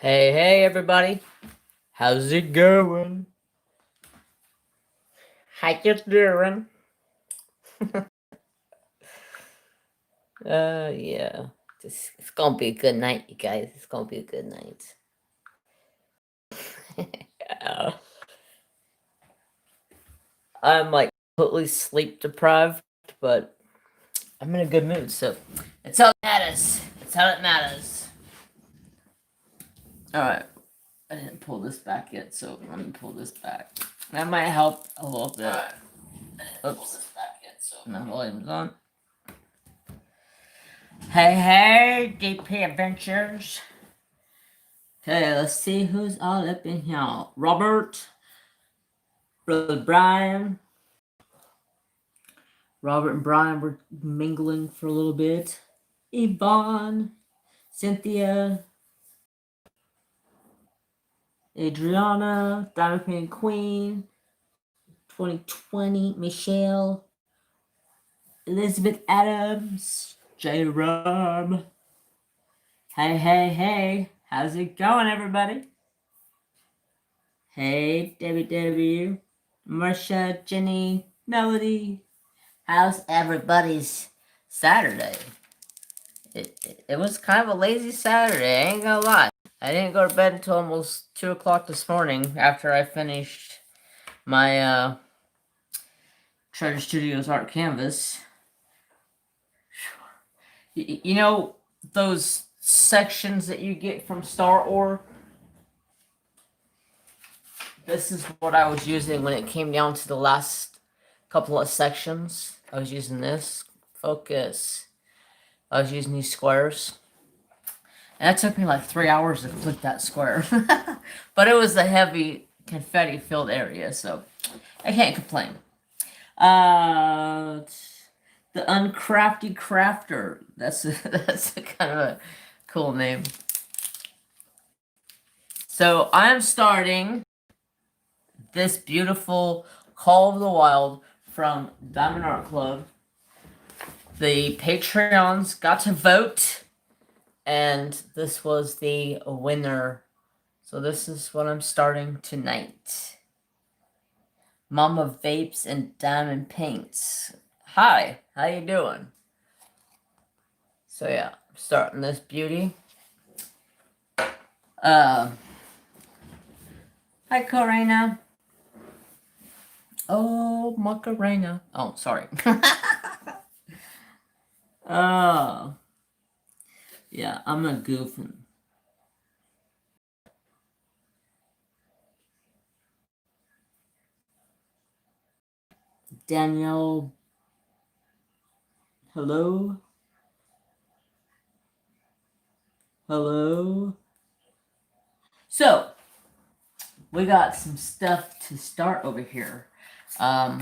Hey, everybody. How's it going? How you doing? Yeah. It's gonna be a good night, you guys. It's gonna be a good night. Yeah. I'm like completely sleep deprived, but I'm in a good mood, so it's all that matters. It's all that matters. Alright. I didn't pull this back yet, so let me pull this back. That might help a little bit. Oops. My volume's on. Hey, DP Adventures. Okay, let's see who's all up in here. Robert, Brother Brian. Robert and Brian were mingling for a little bit. Yvonne, Cynthia, Adriana, Diamond Queen Queen, 2020, Michelle, Elizabeth Adams, J-Rob. Hey, how's it going, everybody? Hey, W, Marsha, Jenny, Melody. How's everybody's Saturday? It was kind of a lazy Saturday, I ain't gonna lie. I didn't go to bed until almost 2 o'clock this morning after I finished my Treasure Studios art canvas. You know those sections that you get from Star Ore? This is what I was using when it came down to the last couple of sections. I was using this. Focus. I was using these squares. And it took me like 3 hours to complete that square. But it was a heavy confetti-filled area, so I can't complain. The Uncrafty Crafter. That's a kind of a cool name. So I'm starting this beautiful Call of the Wild from Diamond Art Club. The Patreons got to vote, and this was the winner. So this is what I'm starting tonight. Mama Vapes and Diamond Paints. Hi, how you doing? So yeah, I'm starting this beauty. Hi, Corina. Oh, Macarena. Oh, sorry. Oh. Yeah, I'm a goofing. Danielle. Hello? Hello? So, we got some stuff to start over here. I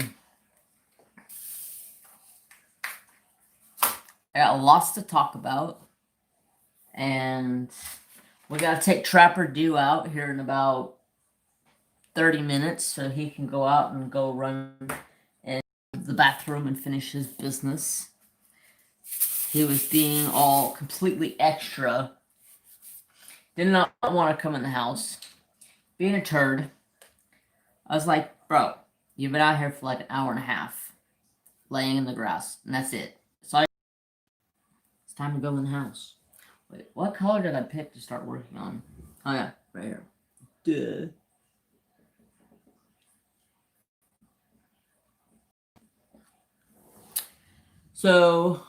got lots to talk about. And we gotta take Trapper Dew out here in about 30 minutes so he can go out and go run in the bathroom and finish his business. He was being all completely extra. Did not want to come in the house. Being a turd. I was like, bro, you've been out here for like an hour and a half. Laying in the grass. And that's it. So it's time to go in the house. Wait, what color did I pick to start working on? Oh yeah, right here. Duh. So,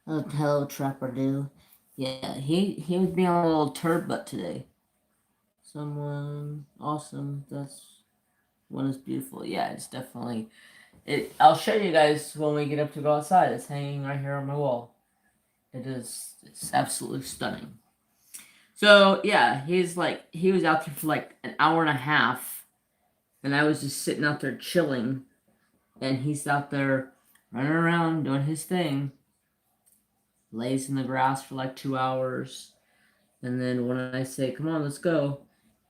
hello, Trapper Dew. Yeah, he was being a little turd butt today. Someone awesome. That's one is beautiful. Yeah, it's definitely it. I'll show you guys when we get up to go outside. It's hanging right here on my wall. It's absolutely stunning. So yeah, he was out there for like an hour and a half, and I was just sitting out there chilling, and he's out there running around doing his thing. Lays in the grass for like 2 hours, and then when I say, "Come on, let's go,"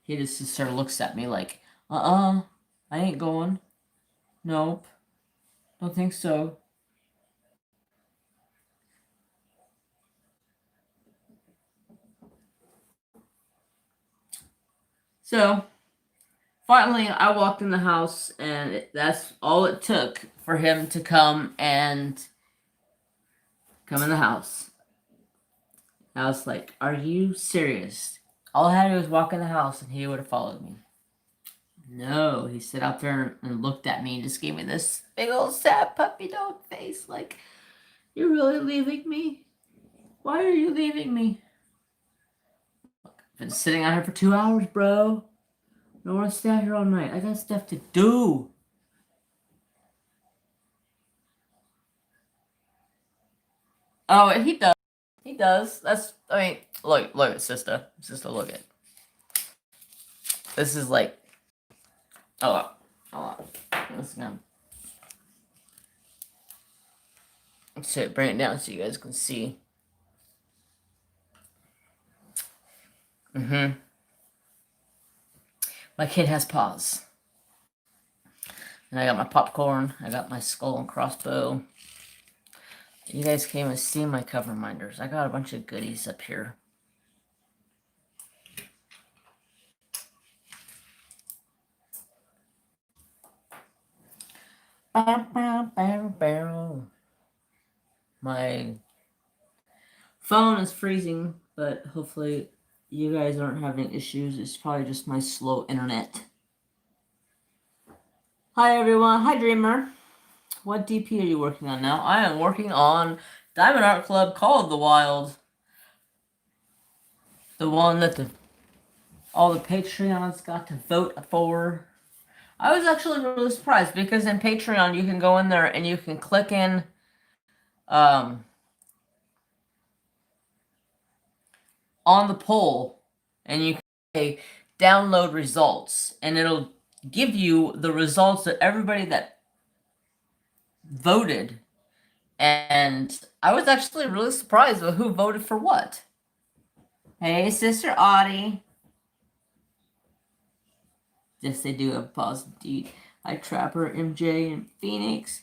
he just sort of looks at me like, I ain't going. Nope, don't think so. So finally, I walked in the house, and that's all it took for him to come in the house. I was like, "Are you serious?" All I had to do was walk in the house, and he would have followed me. No, he sat out there and looked at me and just gave me this big old sad puppy dog face. Like, "You're really leaving me? Why are you leaving me?" I've been sitting out here for 2 hours, bro. I don't want to stay out here all night. I got stuff to do. Oh, and he does. He does. I mean, look, sister. Sister, look at. This is like, hold on. This is gonna, so bring it down so you guys can see. My kid has paws. And I got my popcorn. I got my skull and crossbow. You guys can't even see my cover reminders. I got a bunch of goodies up here. My phone is freezing, but hopefully you guys aren't having issues. It's probably just my slow internet. Hi everyone. Hi Dreamer. What DP are you working on now? I am working on Diamond Art Club Call of the Wild. The one that all the Patreons got to vote for. I was actually really surprised because in Patreon you can go in there and you can click in on the poll and you can say download results and it'll give you the results of everybody that voted. And I was actually really surprised with who voted for what. Hey, Sister Audie. Yes, they do have pause indeed. Hi, Trapper, MJ, and Phoenix.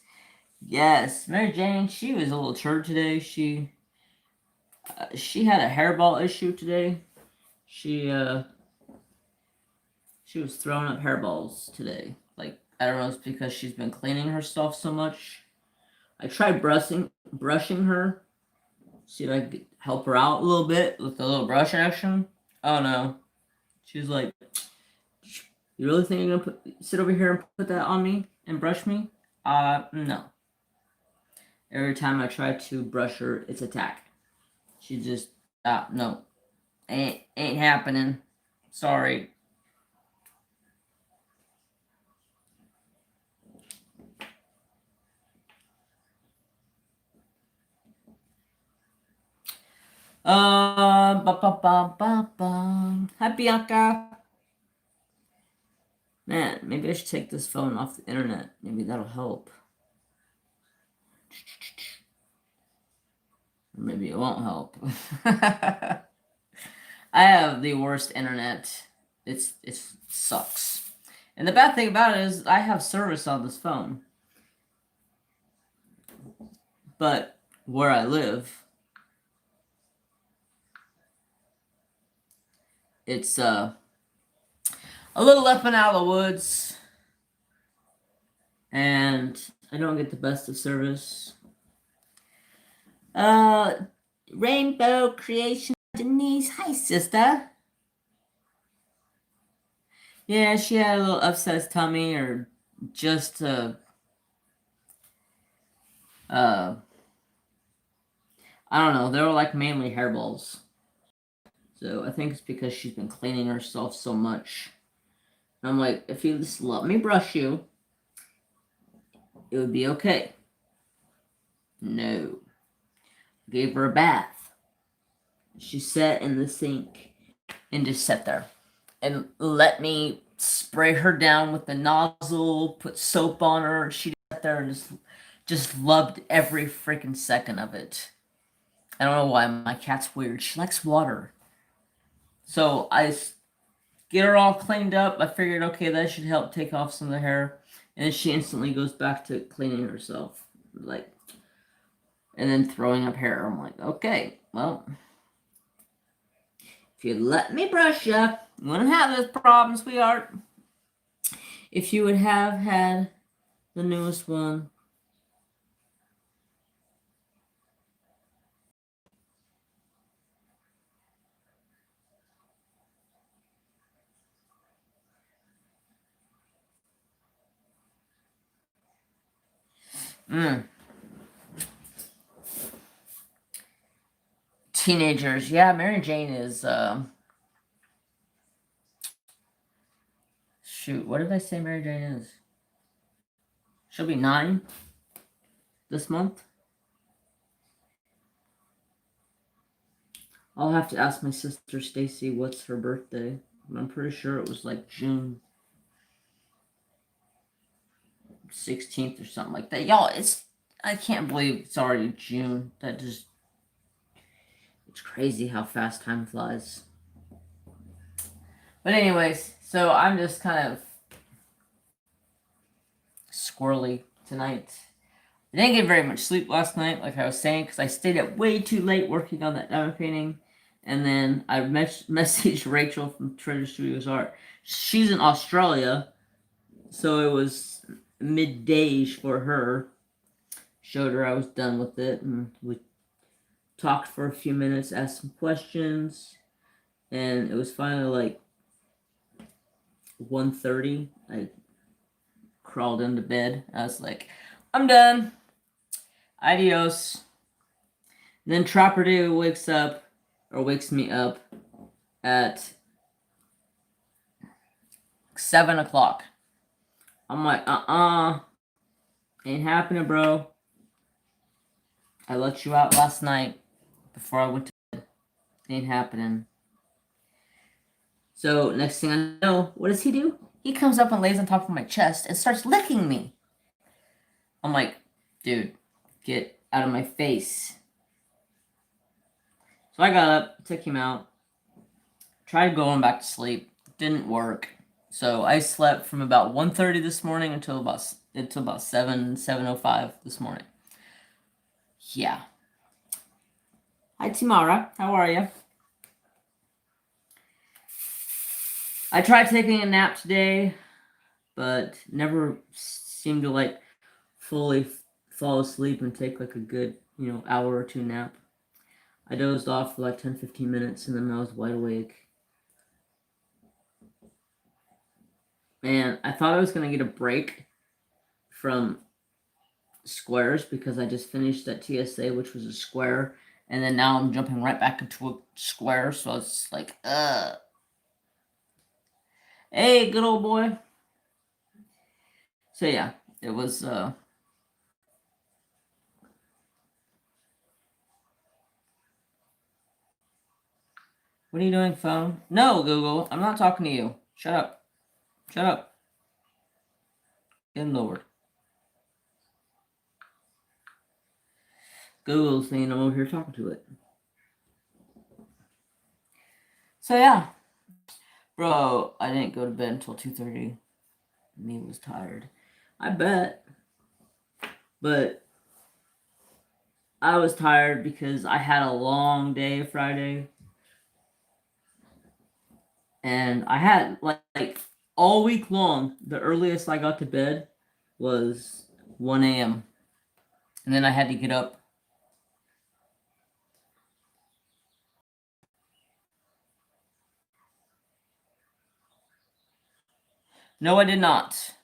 Yes, Mary Jane, she was a little turd today. She had a hairball issue today. She was throwing up hairballs today. Like, I don't know, it's because she's been cleaning herself so much. I tried brushing her. See if I could help her out a little bit with a little brush action. Oh no. She's like, "You really think you're gonna sit over here and put that on me and brush me?" No. Every time I try to brush her, it's attack. She just, no. Ain't happening. Sorry. Hi, Bianca. Man, maybe I should take this phone off the internet. Maybe that'll help. Or maybe it won't help. I have the worst internet. It sucks. And the bad thing about it is I have service on this phone. But where I live, it's a little up and out of the woods. And I don't get the best of service. Rainbow Creation Denise. Hi, sister. Yeah, she had a little upset tummy or just I don't know. They were like mainly hairballs. So I think it's because she's been cleaning herself so much. And I'm like, if you just let me brush you, it would be okay. No. Gave her a bath. She sat in the sink and just sat there and let me spray her down with the nozzle, put soap on her. She sat there and just loved every freaking second of it. I don't know why. My cat's weird. She likes water. So I get her all cleaned up. I figured, okay, that should help take off some of the hair. And then she instantly goes back to cleaning herself. Like, and then throwing up hair. I'm like, okay, well, if you let me brush you, You wouldn't have this problem, sweetheart. If you would have had the newest one. Teenagers. Yeah, Mary Jane is, shoot, what did I say Mary Jane is? She'll be 9 this month. I'll have to ask my sister Stacy what's her birthday. I'm pretty sure it was like June 16th or something like that. Y'all, I can't believe it's already June. It's crazy how fast time flies. But anyways, so I'm just kind of squirrely tonight. I didn't get very much sleep last night, like I was saying, because I stayed up way too late working on that diamond painting. And then I messaged Rachel from Treasure Studios Art. She's in Australia, so it was midday for her. Showed her I was done with it, and we talked for a few minutes, asked some questions, and it was finally like 1:30. I crawled into bed. I was like, I'm done. Adios. And then Trapper Dude wakes me up at 7 o'clock. I'm like, ain't happening, bro. I let you out last night before I went to bed. Ain't happening. So next thing I know, what does he do? He comes up and lays on top of my chest and starts licking me. I'm like, dude, get out of my face. So I got up, took him out, tried going back to sleep. Didn't work. So I slept from about 1:30 this morning until about 7:05 this morning. Yeah. Hi, Tamara. How are you? I tried taking a nap today, but never seemed to like fully fall asleep and take like a good, hour or two nap. I dozed off for like 10-15 minutes and then I was wide awake. And I thought I was going to get a break from squares because I just finished that TSA, which was a square. And then now I'm jumping right back into a square. So it's like, hey, good old boy. So yeah, it was, what are you doing, phone? No, Google, I'm not talking to you. Shut up. Shut up. Get lowered. Google's saying I'm over here talking to it. So yeah. Bro, I didn't go to bed until 2:30. Me was tired. I bet. But I was tired because I had a long day Friday. And I had like all week long, the earliest I got to bed was 1 a.m. And then I had to get up. No, I did not.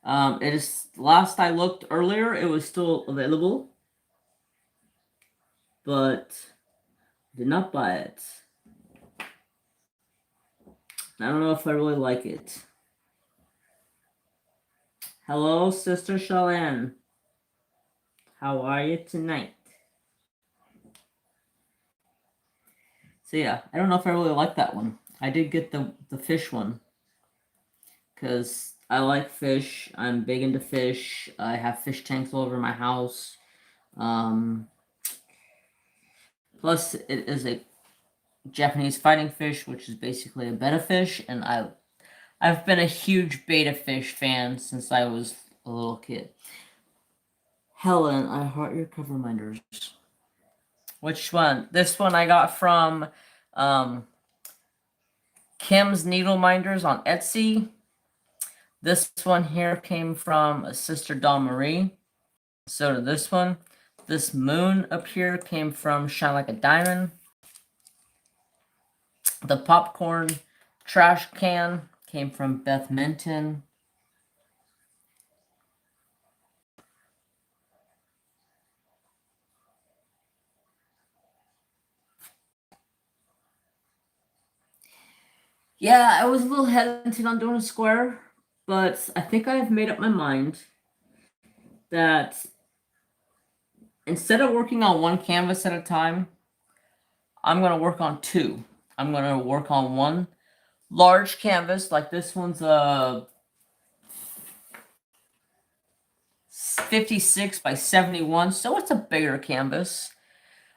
It is last I looked earlier, it was still available, but did not buy it. I don't know if I really like it. Hello, Sister Shalane. How are you tonight? So yeah, I don't know if I really like that one. I did get the fish one because I like fish. I'm big into fish. I have fish tanks all over my house. Plus, it is a Japanese fighting fish, which is basically a betta fish, and I've been a huge betta fish fan since I was a little kid. Helen, I heart your cover minders. Which one? This one I got from Kim's Needle Minders on Etsy. This one here came from a sister Dawn Marie. So did this one. This moon up here came from Shine Like a Diamond. The popcorn trash can came from Beth Minton. Yeah, I was a little hesitant on doing a square, but I think I've made up my mind that instead of working on one canvas at a time, I'm going to work on two. I'm going to work on one large canvas, like this one's a 56 by 71, so it's a bigger canvas.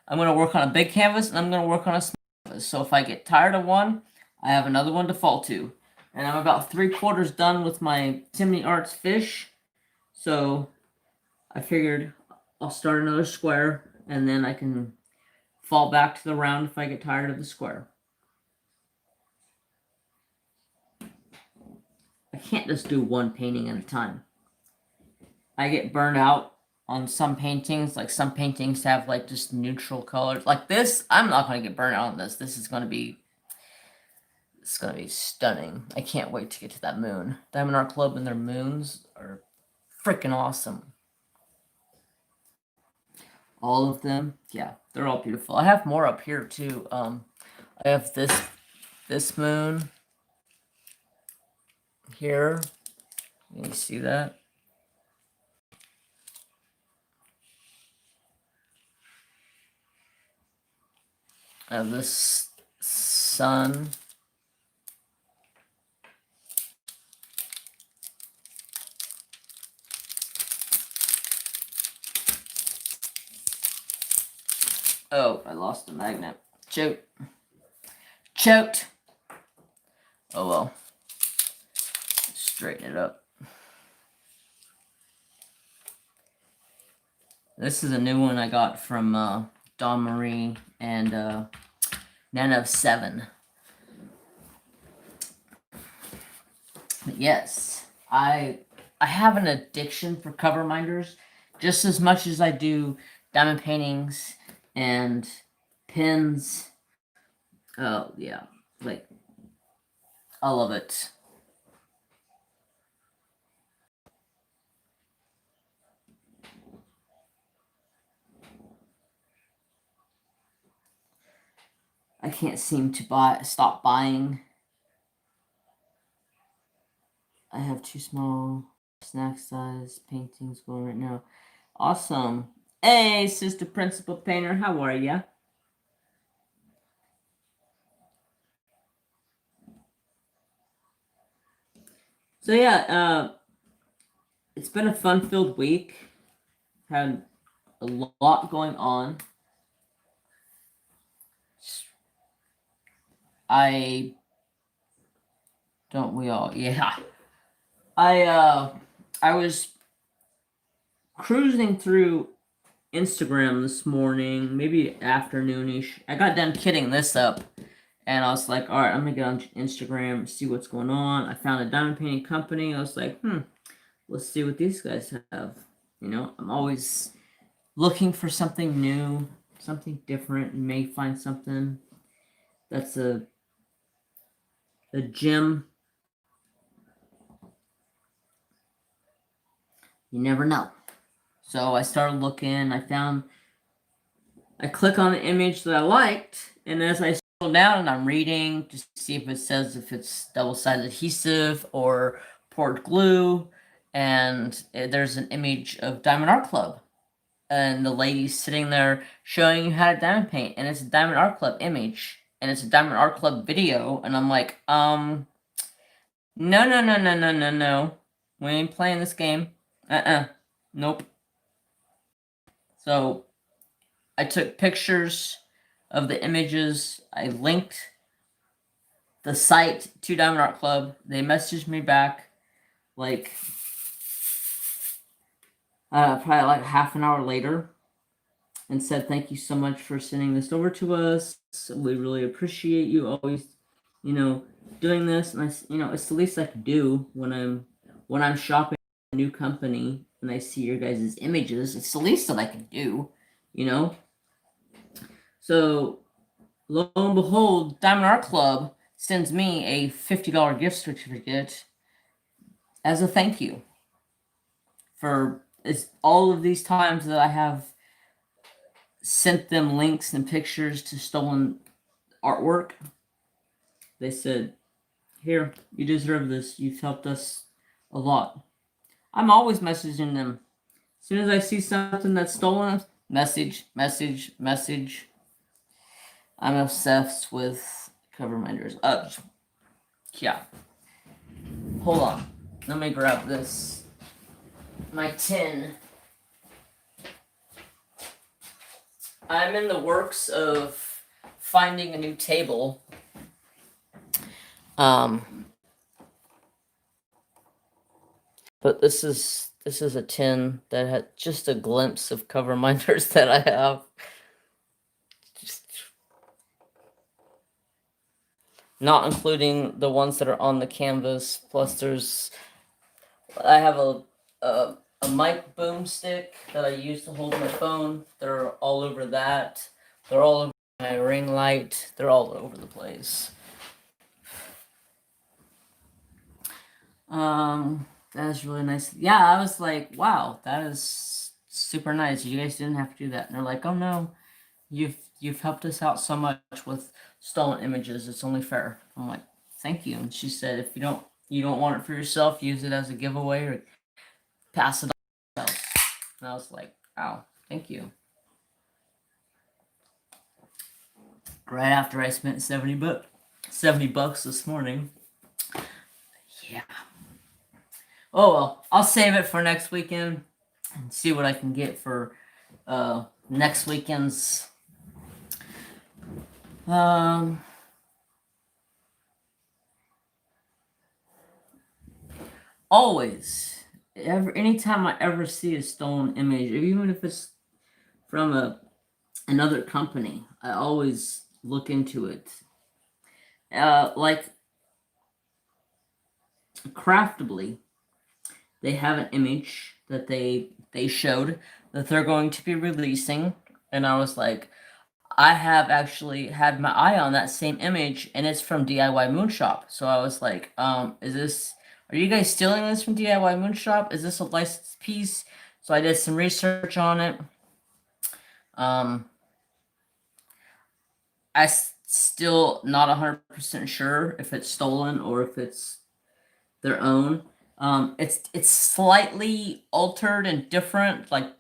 I'm going to work on a big canvas, and I'm going to work on a small canvas. So if I get tired of one, I have another one to fall to. And I'm about 3/4 done with my Timney Arts fish. So I figured I'll start another square, and then I can fall back to the round if I get tired of the square. I can't just do one painting at a time. I get burned out on some paintings. Like some paintings have like just neutral colors. Like this, I'm not going to get burned out on this. This is going to be, it's going to be stunning. I can't wait to get to that moon. Diamond Art Club and their moons are freaking awesome. All of them, yeah, they're all beautiful. I have more up here too. I have this moon here. Can you see that? I have this sun. Oh, I lost the magnet. Choked. Oh well. Straighten it up. This is a new one I got from Dawn Marie and Nano7. But yes, I have an addiction for cover minders, just as much as I do diamond paintings and pins. Oh yeah, like I love it. I can't seem to stop buying. I have 2 small snack size paintings going right now. Awesome. Hey, Sister Principal Painter, how are ya? So yeah, it's been a fun-filled week. Had a lot going on. Don't we all? Yeah. I was cruising through Instagram this morning, maybe afternoonish. I got done kidding this up, and I was like, all right, I'm gonna get on Instagram, see what's going on. I found a diamond painting company. I was like, let's see what these guys have. You know, I'm always looking for something new, something different. You may find something that's a gem. You never know. So I started looking. I click on the image that I liked, and as I scroll down and I'm reading to see if it says if it's double-sided adhesive or poured glue, and there's an image of Diamond Art Club, and the lady's sitting there showing you how to diamond paint, and it's a Diamond Art Club image, and it's a Diamond Art Club video, and I'm like, no, no. We ain't playing this game. Nope. So I took pictures of the images. I linked the site to Diamond Art Club. They messaged me back like probably like half an hour later and said, thank you so much for sending this over to us. We really appreciate you always, doing this, and it's the least I can do when I'm shopping at a new company and I see your guys' images. It's the least that I can do, you know. So lo and behold, Diamond Art Club sends me a $50 gift certificate as a thank you for all of these times that I have sent them links and pictures to stolen artwork. They said, "Here, you deserve this. You've helped us a lot." I'm always messaging them. As soon as I see something that's stolen, message, message, message. I'm obsessed with cover reminders. Yeah. Hold on. Let me grab this. My tin. I'm in the works of finding a new table. But this is a tin that had just a glimpse of cover reminders that I have. Just not including the ones that are on the canvas. Plus, I have a mic boomstick that I use to hold my phone. They're all over that. They're all over my ring light. They're all over the place. That's really nice. Yeah, I was like, wow, that is super nice. You guys didn't have to do that. And they're like, oh no, you've helped us out so much with stolen images. It's only fair. I'm like, thank you. And she said, if you don't want it for yourself, use it as a giveaway or pass it on. And I was like, wow, thank you. Right after I spent $70 this morning. Yeah. Oh well, I'll save it for next weekend and see what I can get for next weekend's. Always, anytime I ever see a stolen image, even if it's from another company, I always look into it. Like Craftably, they have an image that they showed that they're going to be releasing, and I was like, I have actually had my eye on that same image, and it's from DIY Moonshop. So I was like, are you guys stealing this from DIY Moonshop? Is this a licensed piece? So I did some research on it. I still not 100% sure if it's stolen or if it's their own. It's slightly altered and different. Like,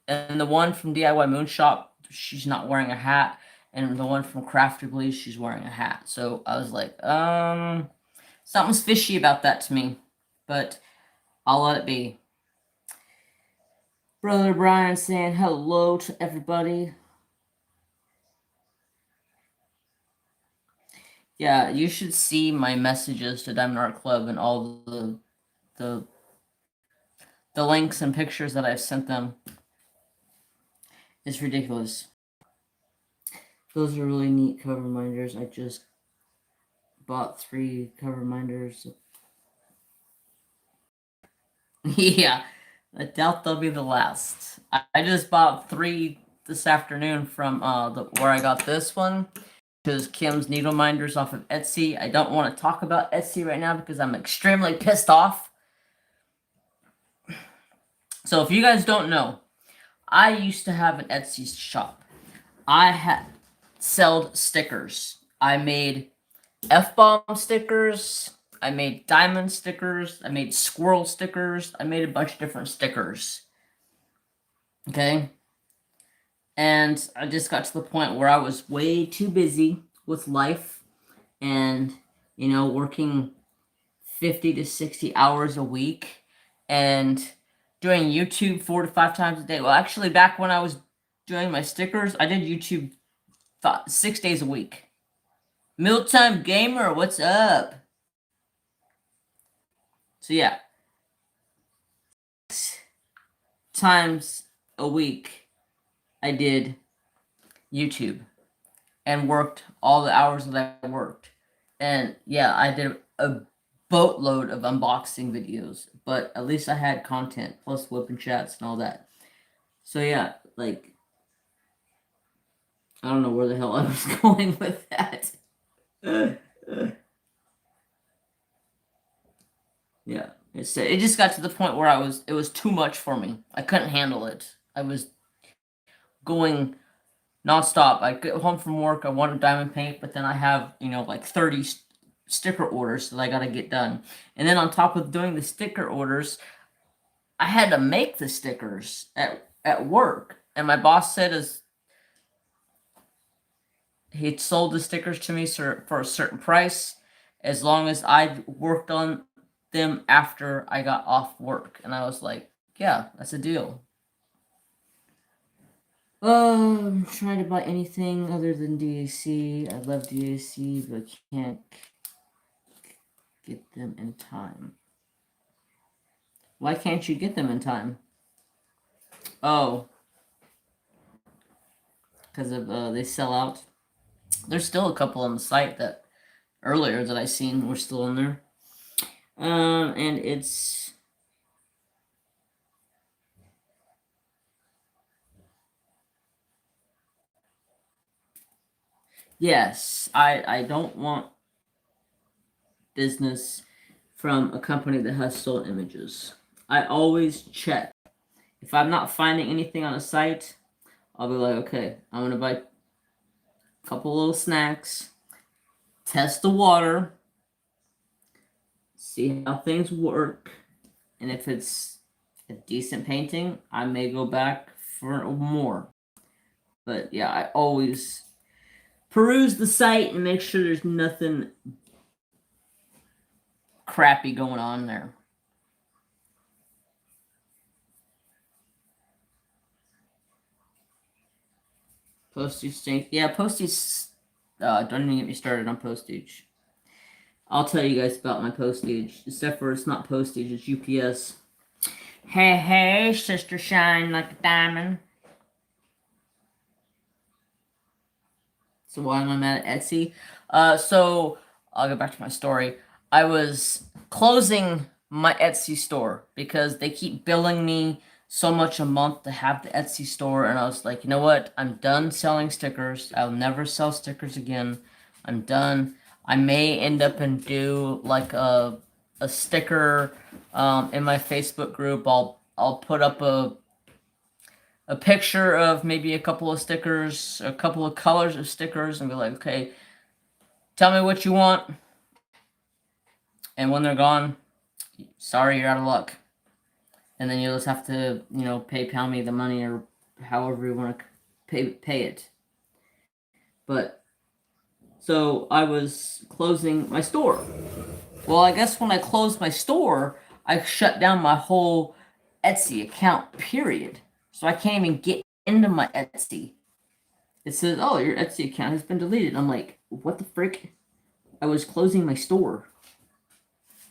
and the one from DIY Moonshop, she's not wearing a hat, and the one from Crafty, she's wearing a hat. So I was like, something's fishy about that to me, but I'll let it be. Brother Brian saying hello to everybody. Yeah, you should see my messages to Diamond Art Club and all the links and pictures that I've sent them. It's ridiculous. Those are really neat cover reminders. I just bought 3 cover reminders. Yeah, I doubt they'll be the last. I just bought 3 this afternoon from where I got this one. Because Kim's Needle Minders off of Etsy. I don't want to talk about Etsy right now because I'm extremely pissed off. So if you guys don't know, I used to have an Etsy shop. I had sold stickers. I made F-bomb stickers. I made diamond stickers. I made squirrel stickers. I made a bunch of different stickers. Okay? And I just got to the point where I was way too busy with life and, working 50 to 60 hours a week and doing YouTube 4 to 5 times a day. Well, actually, back when I was doing my stickers, I did YouTube 6 days a week. Mealtime Gamer, what's up? So yeah, 6 times a week I did YouTube and worked all the hours that I worked. And yeah, I did a boatload of unboxing videos, but at least I had content plus whipping chats and all that. So yeah, like I don't know where the hell I was going with that. Yeah, it just got to the point where it was too much for me. I couldn't handle it. I was going nonstop. I get home from work, I want to diamond paint, but then I have, like 30 sticker orders that I got to get done. And then on top of doing the sticker orders, I had to make the stickers at work. And my boss said as he sold the stickers to me for a certain price as long as I worked on them after I got off work. And I was like, yeah, that's a deal. I'm trying to buy anything other than DAC. I love DAC, but can't get them in time. Why can't you get them in time? Oh, because of they sell out. There's still a couple on the site that earlier that I seen were still in there. And it's yes, I don't want business from a company that has sold images. I always check. If I'm not finding anything on a site, I'll be like, okay, I'm gonna buy a couple little snacks, test the water, see how things work, and if it's a decent painting, I may go back for more. But yeah, I always peruse the site and make sure there's nothing crappy going on there. Postage stink. Yeah, postage. Don't even get me started on postage. I'll tell you guys about my postage. Except for it's not postage, it's UPS. Hey, hey, sister shine like a diamond. So why am I mad at Etsy? So I'll go back to my story. I was closing my Etsy store because they keep billing me so much a month to have the Etsy store, and I was like, you know what? I'm done selling stickers. I'll never sell stickers again. I'm done. I may end up and do like a sticker in my Facebook group. I'll put up a picture of maybe a couple of stickers, a couple of colors of stickers, and be like, okay, tell me what you want. And when they're gone, sorry, you're out of luck. And then you'll just have to, PayPal me the money or however you want to pay it. But so I was closing my store. Well, I guess when I closed my store, I shut down my whole Etsy account, period. So I can't even get into my Etsy. It says, oh, your Etsy account has been deleted. I'm like, what the frick? I was closing my store.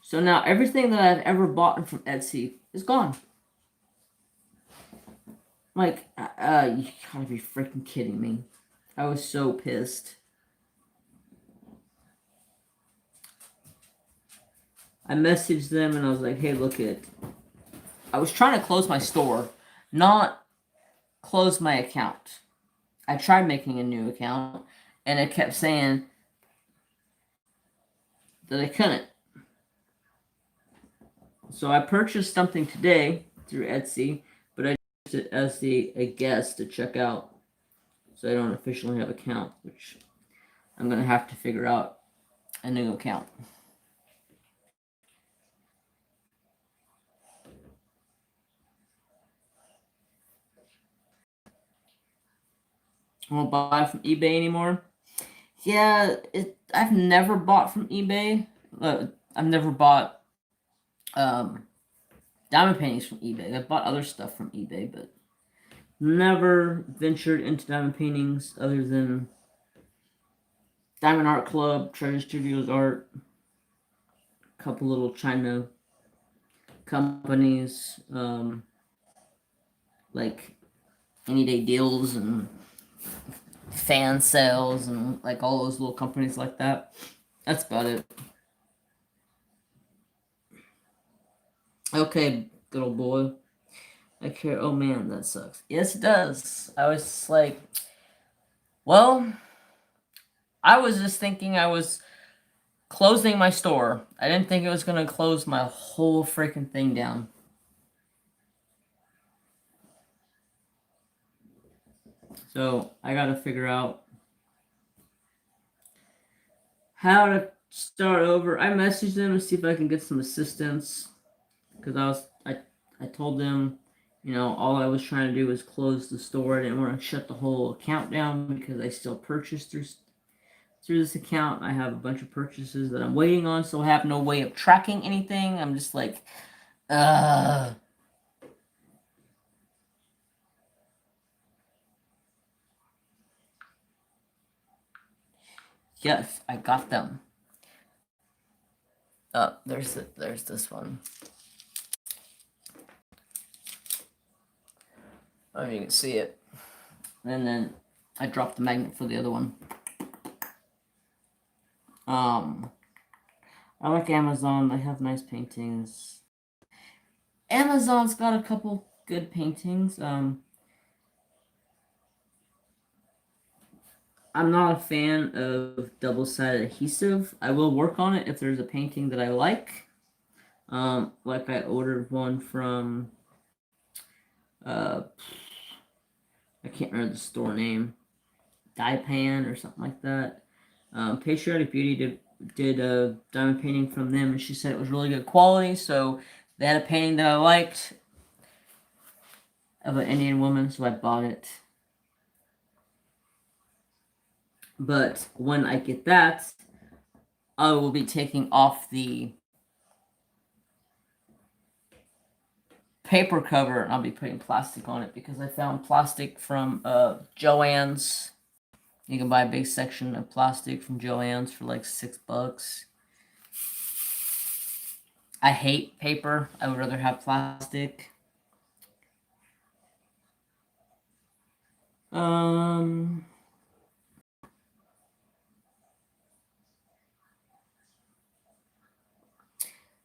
So now everything that I've ever bought from Etsy is gone. Like, you gotta be freaking kidding me. I was so pissed. I messaged them and I was like, hey, look it. I was trying to close my store, not close my account. I tried making a new account and it kept saying that I couldn't. So I purchased something today through Etsy, but I used it as a guest to check out. So I don't officially have an account, which I'm going to have to figure out a new account. I won't buy from eBay anymore. Yeah, I've never bought from eBay. I've never bought diamond paintings from eBay. I've bought other stuff from eBay, but never ventured into diamond paintings other than Diamond Art Club, Treasure Studios Art, a couple little China companies, like Any Day Deals and fan sales and like all those little companies like that. That's about it. Okay, good old boy. I care. Oh man, that sucks. Yes, it does. I was like, well, I was just thinking I was closing my store. I didn't think it was gonna close my whole freaking thing down. So I gotta figure out how to start over. I messaged them to see if I can get some assistance because I told them, all I was trying to do was close the store. I didn't want to shut the whole account down because I still purchase through this account. I have a bunch of purchases that I'm waiting on, so I have no way of tracking anything. I'm just like, uh yes, I got them. There's this one. Oh, you can see it. And then I dropped the magnet for the other one. I like Amazon. They have nice paintings. Amazon's got a couple good paintings. I'm not a fan of double-sided adhesive. I will work on it if there's a painting that I like. Like I ordered one from I can't remember the store name, Daipan or something like that. Patriotic Beauty did a diamond painting from them, and she said it was really good quality. So they had a painting that I liked of an Indian woman, so I bought it. But when I get that, I will be taking off the paper cover and I'll be putting plastic on it because I found plastic from Joann's. You can buy a big section of plastic from Joann's for like $6. I hate paper. I would rather have plastic.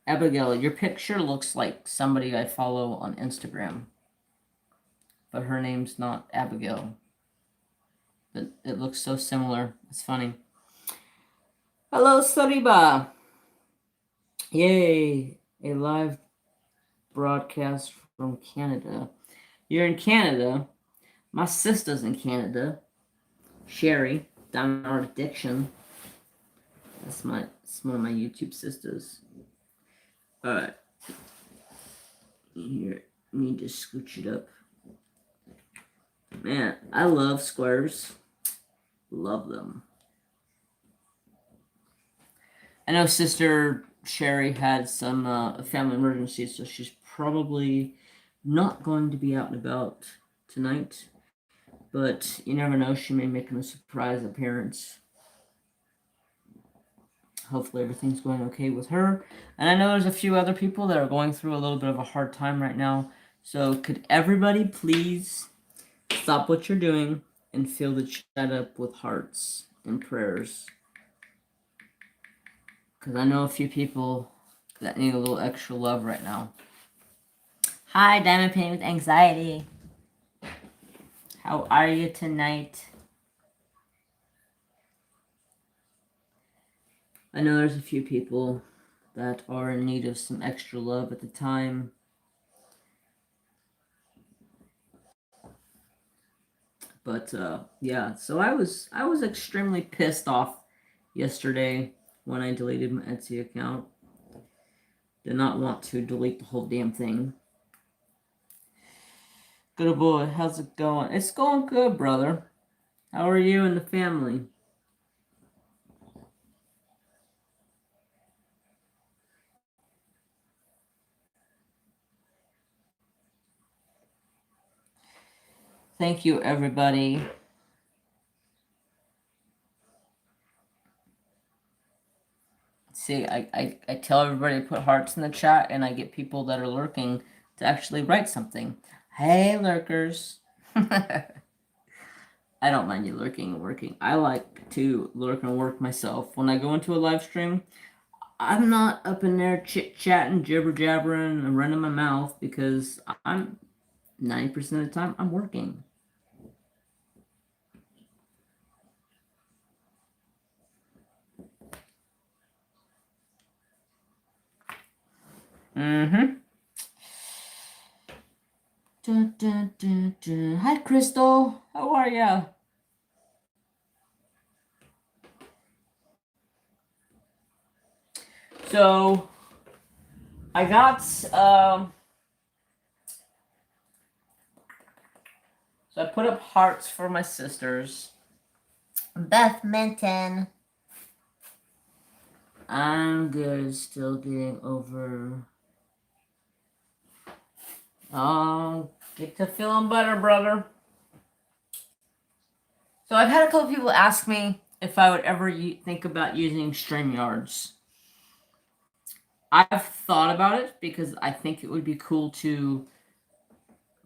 Abigail, your picture looks like somebody I follow on Instagram. But her name's not Abigail. But it looks so similar. It's funny. Hello, Sariba. Yay. A live broadcast from Canada. You're in Canada. My sister's in Canada. Sherry, Diamond Art Addiction. That's one of my YouTube sisters. Alright. Here, need to scooch it up. Man, I love squares. Love them. I know Sister Sherry had some family emergency, so she's probably not going to be out and about tonight. But you never know, she may make a surprise appearance. Hopefully everything's going okay with her. And I know there's a few other people that are going through a little bit of a hard time right now. So could everybody please stop what you're doing and fill the chat up with hearts and prayers? Because I know a few people that need a little extra love right now. Hi, Diamond Painting with Anxiety. How are you tonight? I know there's a few people that are in need of some extra love at the time. But yeah, so I was extremely pissed off yesterday when I deleted my Etsy account. Did not want to delete the whole damn thing. Good boy, how's it going? It's going good, brother. How are you and the family? Thank you, everybody. See, I tell everybody to put hearts in the chat, and I get people that are lurking to actually write something. Hey, lurkers. I don't mind you lurking and working. I like to lurk and work myself. When I go into a live stream, I'm not up in there chit-chatting, jibber-jabbering, and running my mouth because I'm 90% of the time I'm working. Mm-hmm. Dun, dun, dun, dun. Hi, Crystal. How are ya? So, I got, so I put up hearts for my sisters. Beth Minton. I'm good, still getting over. Oh, get to feeling better, brother. So I've had a couple people ask me if I would ever think about using StreamYards. I've thought about it because I think it would be cool to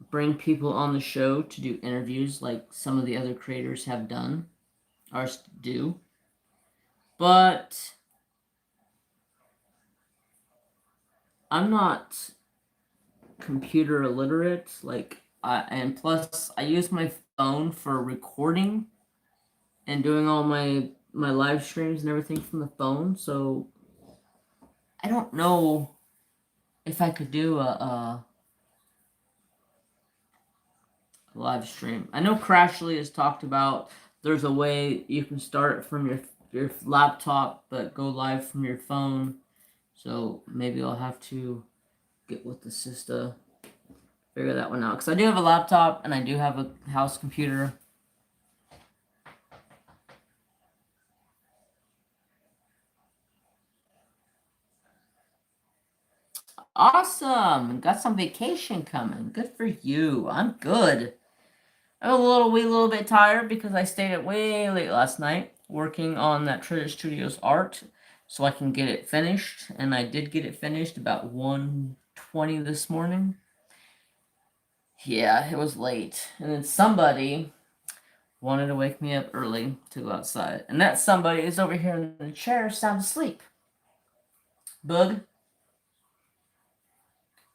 bring people on the show to do interviews like some of the other creators have done or do. But I'm not computer illiterate, and plus I use my phone for recording and doing all my live streams and everything from the phone, so I don't know if I could do a live stream. I know Crashly has talked about there's a way you can start it from your laptop but go live from your phone, so maybe I'll have to get with the sister, figure that one out, because I do have a laptop and I do have a house computer. Awesome! Got some vacation coming. Good for you. I'm good. I'm a little bit tired because I stayed up way late last night working on that Treasure Studios art so I can get it finished, and I did get it finished about 1:20 this morning. Yeah, it was late. And then somebody wanted to wake me up early to go outside. And that somebody is over here in the chair sound asleep. Bug.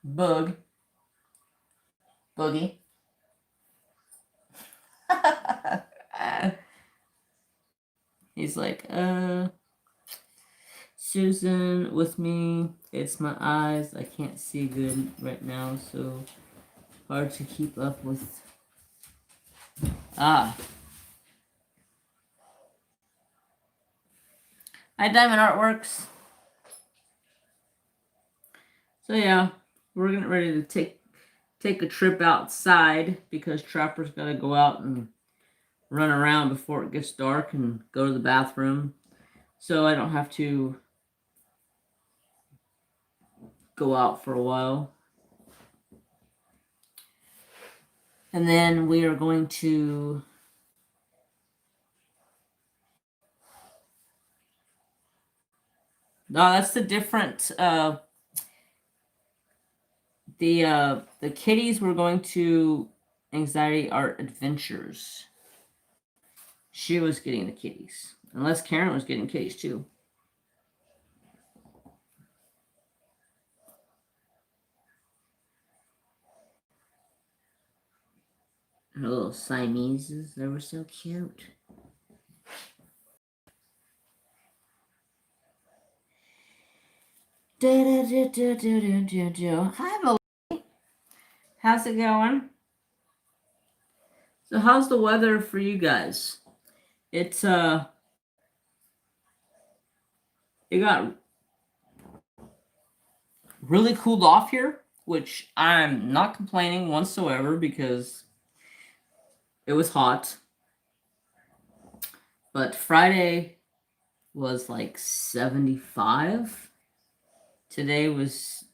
Bug. Boogie. He's like, Susan, with me. It's my eyes. I can't see good right now, so hard to keep up with. Ah. Hi, Diamond Artworks. So yeah, we're getting ready to take a trip outside because Trapper's got to go out and run around before it gets dark and go to the bathroom, so I don't have to go out for a while. And then we are going to no, that's the different the kitties were going to Anxiety Art Adventures. She was getting the kitties, unless Karen was getting kitties too. Her little Siameses, they were so cute. Hi, Melanie. How's it going? So how's the weather for you guys? It's it got really cooled off here, which I'm not complaining whatsoever because it was hot. But Friday was like 75. Today was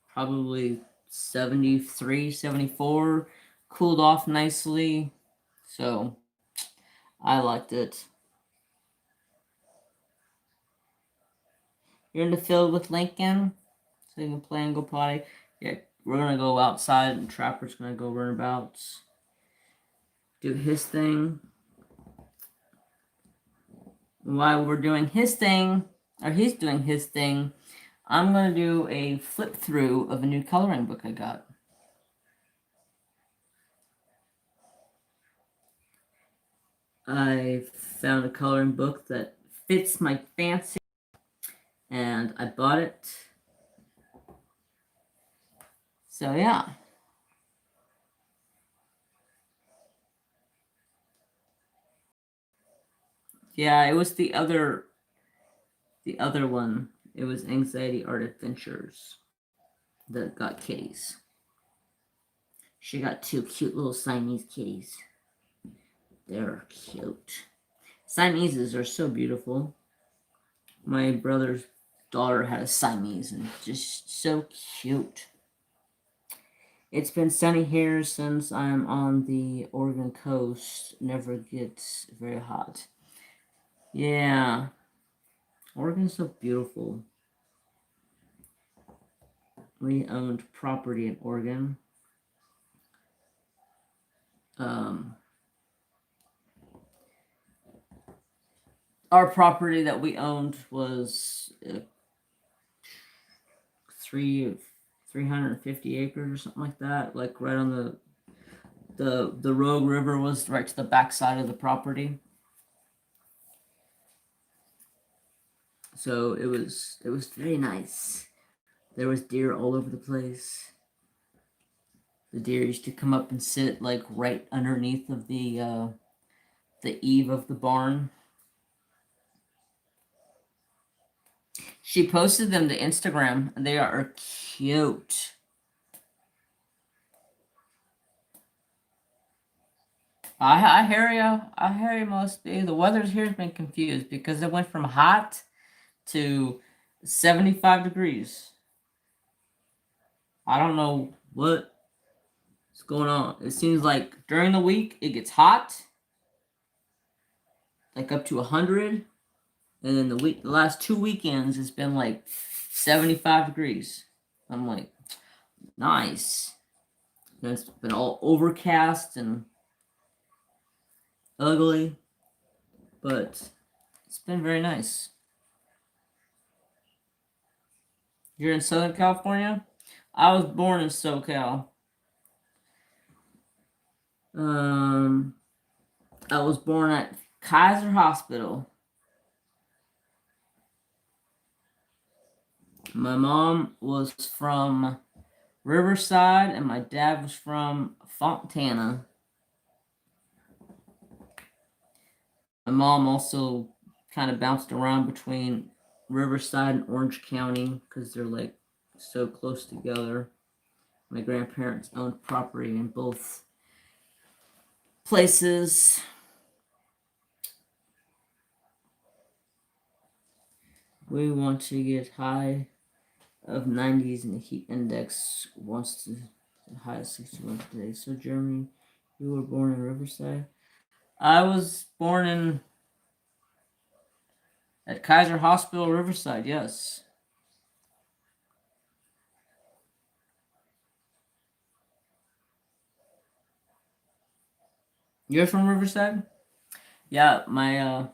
probably 73, 74. Cooled off nicely. So I liked it. You're in the field with Lincoln, so you can play and go potty. Yeah, we're gonna go outside and Trapper's gonna go runabouts, do his thing. while we're doing his thing, or he's doing his thing, I'm going to do a flip through of a new coloring book I got. I found a coloring book that fits my fancy, and I bought it. So yeah. Yeah, it was the other one. It was Anxiety Art Adventures that got kitties. She got 2 cute little Siamese kitties. They're cute. Siameses are so beautiful. My brother's daughter had a Siamese and just so cute. It's been sunny here since I'm on the Oregon coast. Never gets very hot. Yeah. Oregon's so beautiful. We owned property in Oregon. Our property that we owned was 350 acres or something like that. Like right on the Rogue River was right to the back side of the property. So it was very nice. There was deer all over the place. The deer used to come up and sit like right underneath of the eave of the barn. She posted them to Instagram, and they are cute. I hear you. I hear you, most be. The weather here has been confused because it went from hot to 75 degrees. I don't know what's going on. It seems like during the week it gets hot, like up to 100, and then the last 2 weekends it's been like 75 degrees. I'm like, nice. And it's been all overcast and ugly, but it's been very nice. You're in Southern California? I was born in SoCal. I was born at Kaiser Hospital. My mom was from Riverside, and my dad was from Fontana. My mom also kind of bounced around between Riverside and Orange County because they're like so close together. My grandparents owned property in both places. We want to get high of 90s and the heat index wants to high of 61 today. So Jeremy, you were born in Riverside? I was born at Kaiser Hospital, Riverside, yes. You're from Riverside? Yeah, my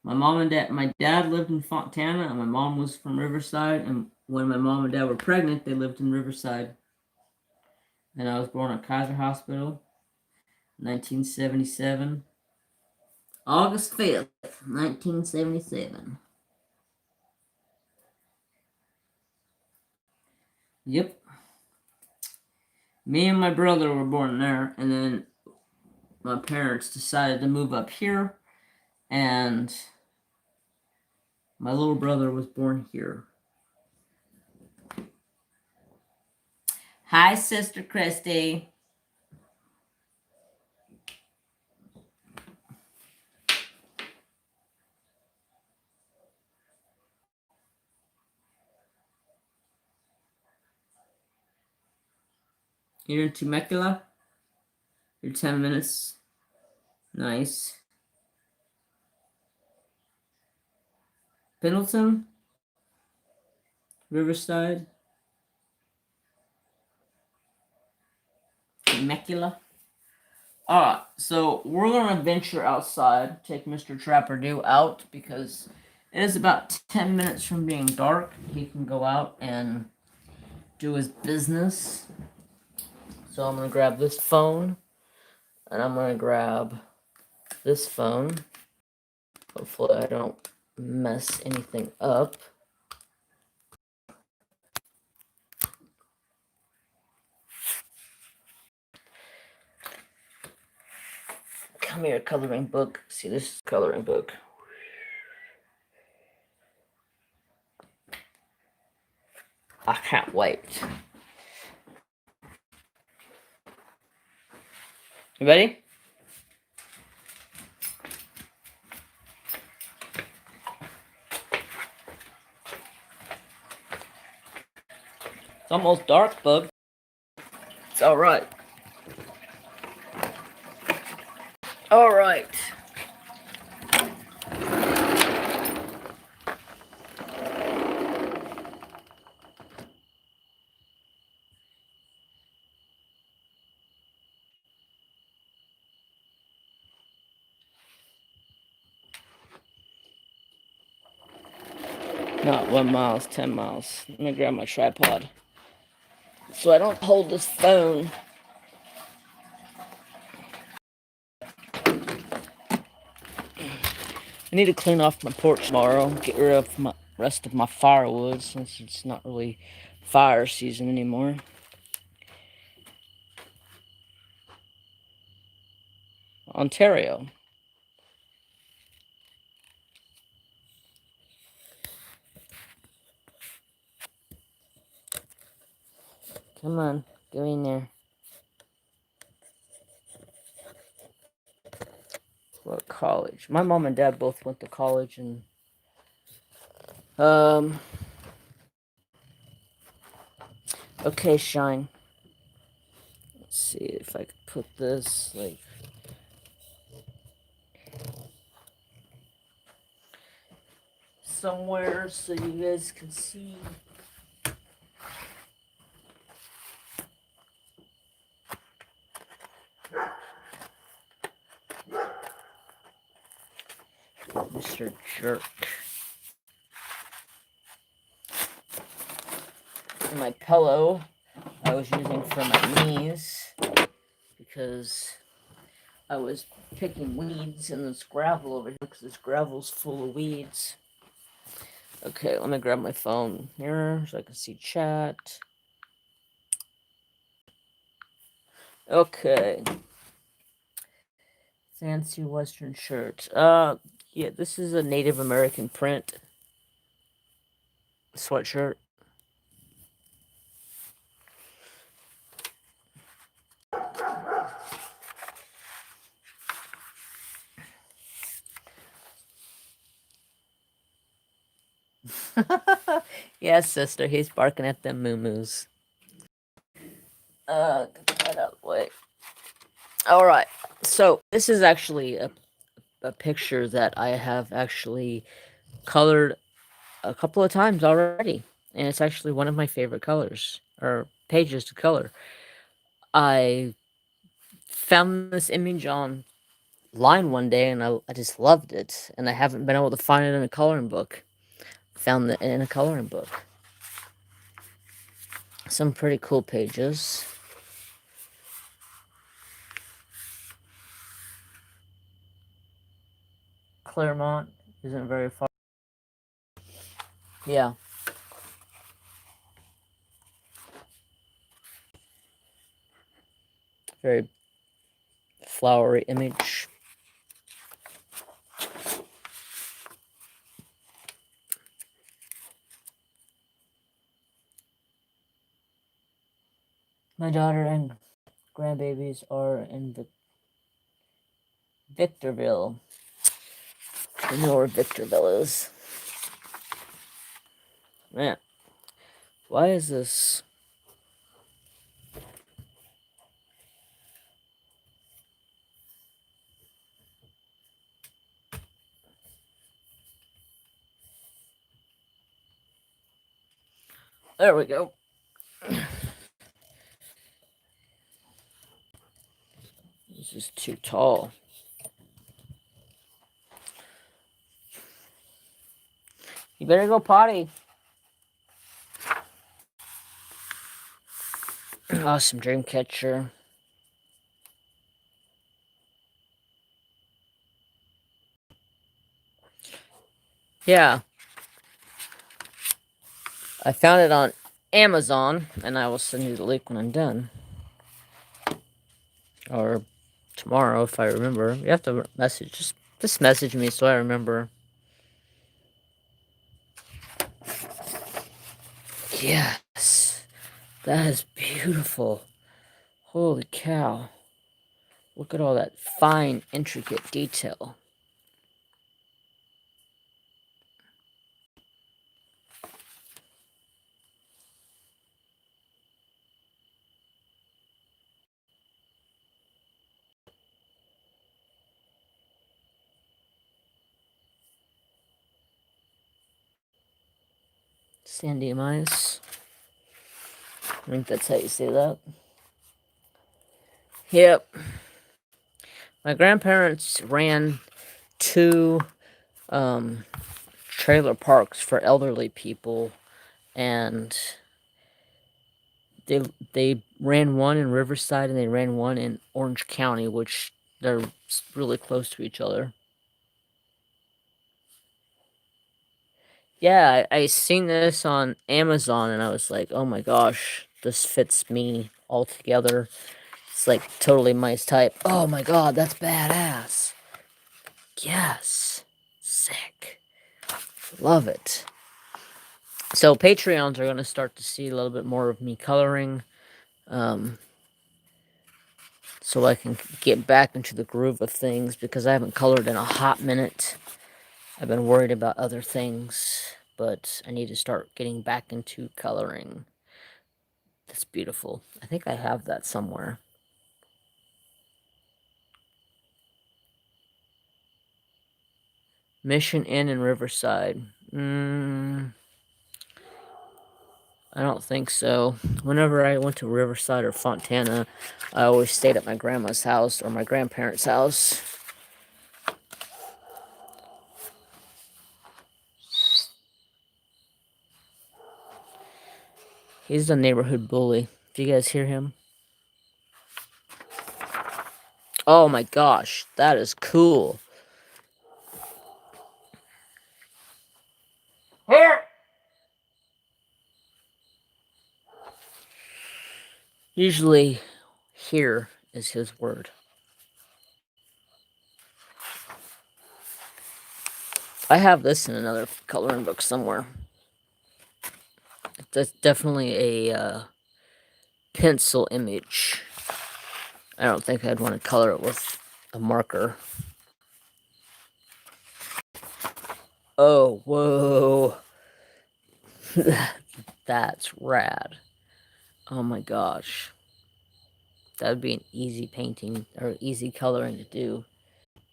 mom and dad, my dad lived in Fontana, and my mom was from Riverside. And when my mom and dad were pregnant, they lived in Riverside. And I was born at Kaiser Hospital, 1977, August 5th, 1977. Yep. Me and my brother were born there, and then my parents decided to move up here, and my little brother was born here. Hi, Sister Christy. You're in Temecula? You're 10 minutes. Nice. Pendleton? Riverside? Temecula? Alright, so we're gonna venture outside, take Mr. Trapper out because it is about 10 minutes from being dark. He can go out and do his business. So I'm gonna grab this phone, and I'm gonna grab this phone. Hopefully I don't mess anything up. Come here, coloring book. See, this is coloring book. I can't wait. You ready? It's almost dark, bug. It's alright. Alright. Not 1 mile, it's 10 miles. Let me grab my tripod so I don't hold this phone. I need to clean off my porch tomorrow, get rid of my rest of my firewood since it's not really fire season anymore. Ontario. Come on, go in there. What college? My mom and dad both went to college, and okay, Shine. Let's see if I could put this like somewhere so you guys can see. Mr. Jerk. And my pillow I was using for my knees because I was picking weeds in this gravel over here because this gravel's full of weeds. Okay, let me grab my phone here so I can see chat. Okay. Fancy Western shirt. Yeah, this is a Native American print sweatshirt. Yes, sister, he's barking at them moo-moos. Get that out of the way. Alright, so this is actually a picture that I have actually colored a couple of times already. And it's actually one of my favorite colors, or pages to color. I found this image on line one day, and I just loved it. And I haven't been able to find it in a coloring book. Found it in a coloring book. Some pretty cool pages. Claremont isn't very far. Yeah. Very flowery image. My daughter and grandbabies are in Victorville. I know where Victorville is. Man, why is this? There we go. This is too tall. You better go potty. Awesome dream catcher. Yeah. I found it on Amazon, and I will send you the link when I'm done. Or tomorrow, if I remember. You have to message. Just message me so I remember. Yes. That is beautiful. Holy cow. Look at all that fine, intricate detail. Sandy mice. I think that's how you say that. Yep. My grandparents ran 2 trailer parks for elderly people, and they ran one in Riverside and they ran one in Orange County, which they're really close to each other. Yeah, I seen this on Amazon and I was like, oh my gosh, this fits me all together. It's like totally my type. Oh my god, that's badass. Yes. Sick. Love it. So Patreons are going to start to see a little bit more of me coloring. So I can get back into the groove of things because I haven't colored in a hot minute. I've been worried about other things, but I need to start getting back into coloring. That's beautiful. I think I have that somewhere. Mission Inn in Riverside. I don't think so. Whenever I went to Riverside or Fontana, I always stayed at my grandma's house or my grandparents' house. He's the neighborhood bully. Do you guys hear him? Oh my gosh, that is cool. Here! Usually, here is his word. I have this in another coloring book somewhere. That's definitely a pencil image. I don't think I'd want to color it with a marker. Oh, whoa. That's rad. Oh my gosh. That would be an easy painting or easy coloring to do.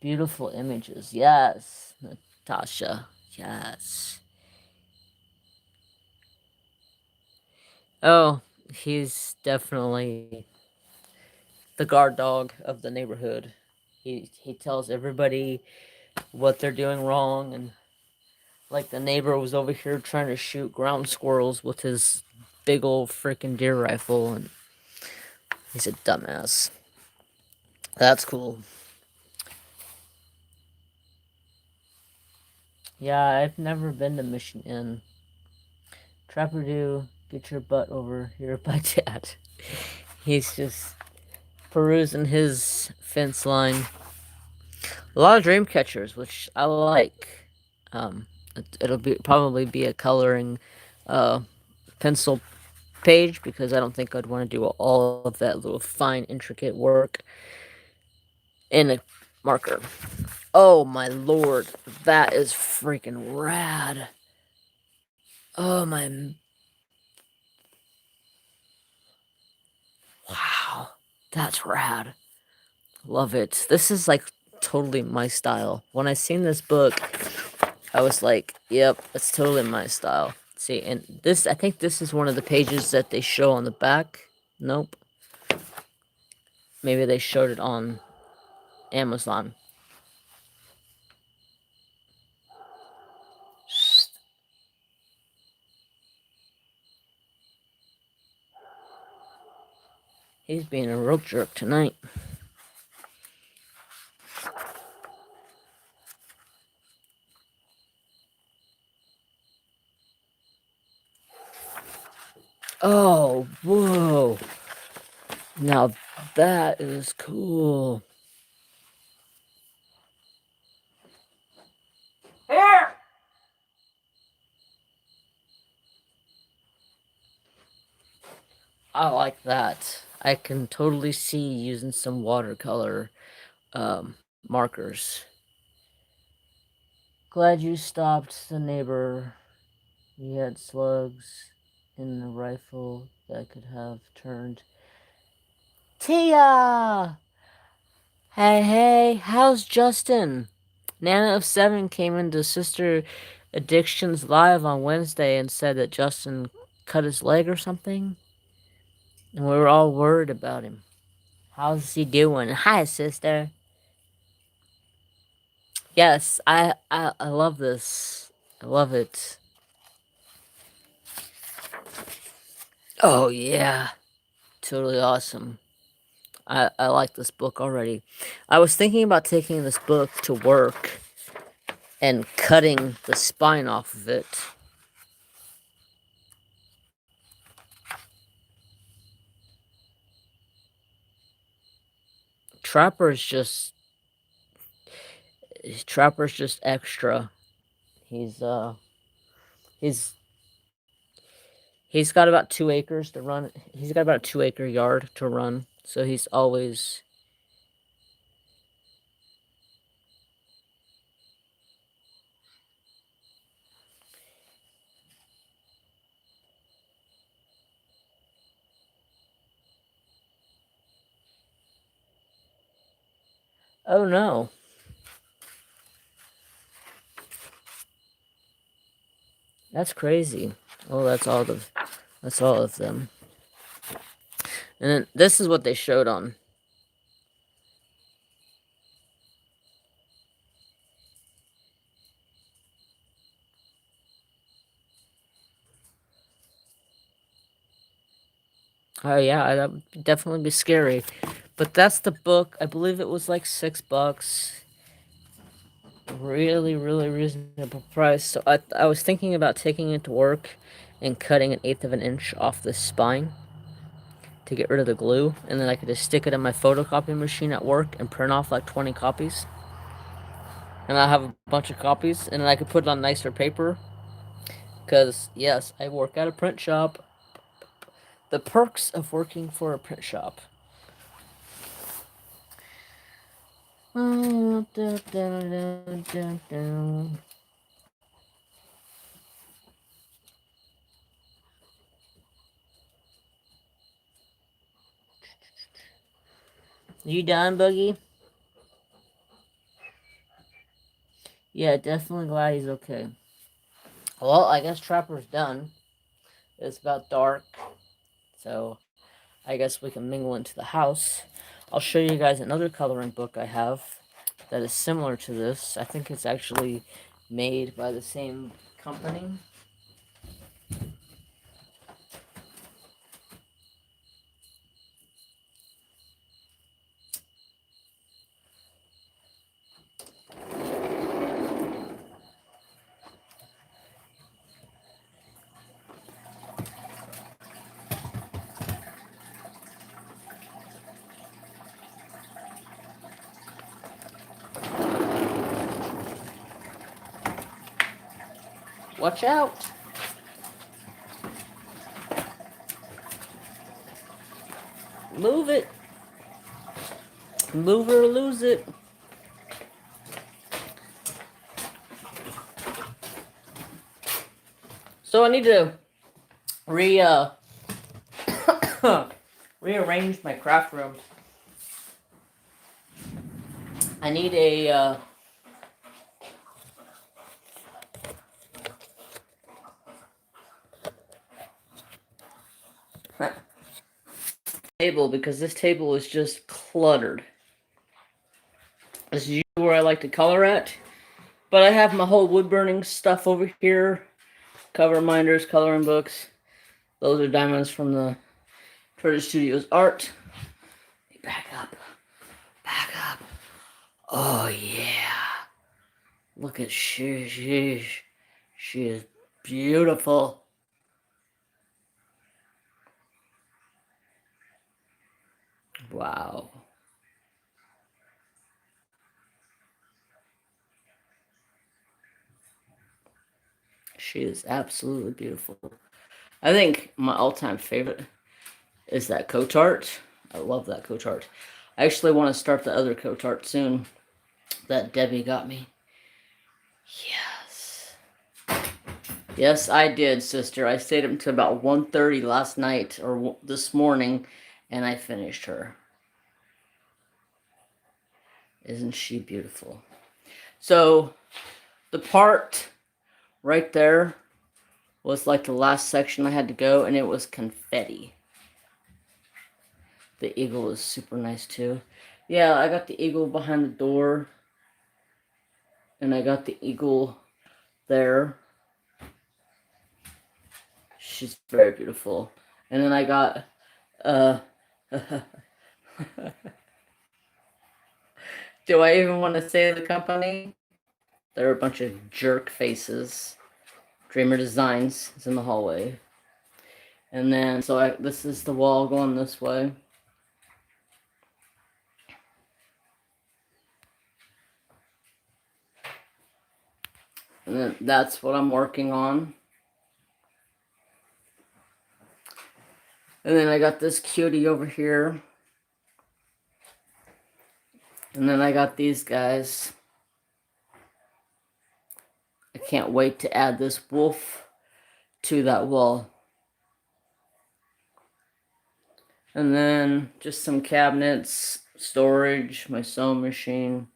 Beautiful images. Yes. Natasha. Yes. Oh, he's definitely the guard dog of the neighborhood. He tells everybody what they're doing wrong, and like the neighbor was over here trying to shoot ground squirrels with his big old freaking deer rifle, and he's a dumbass. That's cool. Yeah, I've never been to Mission Inn. Trapper Do, get your butt over here by Dad. He's just perusing his fence line. A lot of dream catchers, which I like. It'll probably be a coloring pencil page because I don't think I'd want to do all of that little fine, intricate work in a marker. Oh my lord, that is freaking rad. Oh my. Wow, that's rad. Love it. This is like totally my style. When I seen this book, I was like, yep, it's totally my style. See, and this, I think this is one of the pages that they show on the back. Nope. Maybe they showed it on Amazon. He's being a real jerk tonight. Oh, whoa. Now that is cool. Here! I like that. I can totally see using some watercolor markers. Glad you stopped the neighbor. He had slugs in the rifle that could have turned. Tia! Hey, how's Justin? Nana of 7 came into Sister Addictions Live on Wednesday and said that Justin cut his leg or something. And we were all worried about him. How's he doing? Hi, sister. Yes, I love this. I love it. Oh, yeah. Totally awesome. I like this book already. I was thinking about taking this book to work and cutting the spine off of it. Trapper's just extra. He's he's got about 2 acres to run. He's got about a 2-acre yard to run. So he's always Oh no. That's crazy. Oh, that's all of them. And then this is what they showed on. Oh yeah, that would definitely be scary. But that's the book. I believe it was like $6. Really, really reasonable price. So I was thinking about taking it to work and cutting 1/8 of an inch off the spine to get rid of the glue, and then I could just stick it in my photocopy machine at work and print off like 20 copies. And I'll have a bunch of copies, and then I could put it on nicer paper. Because, yes, I work at a print shop. The perks of working for a print shop. You done, Boogie? Yeah, definitely glad he's okay. Well, I guess Trapper's done. It's about dark, so I guess we can mingle into the house. I'll show you guys another coloring book I have that is similar to this. I think it's actually made by the same company. Watch out! Move it! Move or lose it. So I need to rearrange my craft room. I need a table because this table is just cluttered. This is usually where I like to color at. But I have my whole wood burning stuff over here. Cover minders, coloring books. Those are diamonds from the Treasure Studios art. Back up. Back up. Oh, yeah. Look at she is beautiful. Wow. She is absolutely beautiful. I think my all-time favorite is that coat art. I love that coat art. I actually want to start the other coat art soon that Debbie got me. Yes. Yes, I did, sister. I stayed up until about 1:30 last night or this morning, and I finished her. Isn't she beautiful? So, the part right there was like the last section I had to go, and it was confetti. The eagle is super nice too. Yeah, I got the eagle behind the door, and I got the eagle there. She's very beautiful. And then I got, do I even want to say the company? They're a bunch of jerk faces. Dreamer Designs is in the hallway. And then, so this is the wall going this way. And then that's what I'm working on. And then I got this cutie over here. And then I got these guys. I can't wait to add this wolf to that wall. And then just some cabinets, storage, my sewing machine.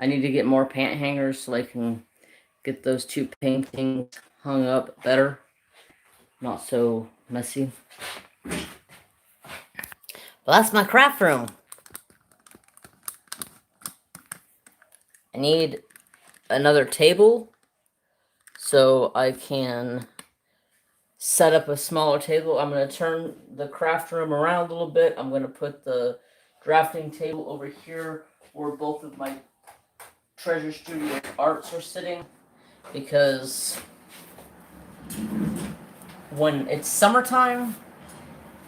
I need to get more pant hangers so I can get those two paintings hung up better. Not so messy. Well, that's my craft room. I need another table so I can set up a smaller table. I'm going to turn the craft room around a little bit. I'm going to put the drafting table over here where both of my Treasure Studio arts are sitting, because when it's summertime,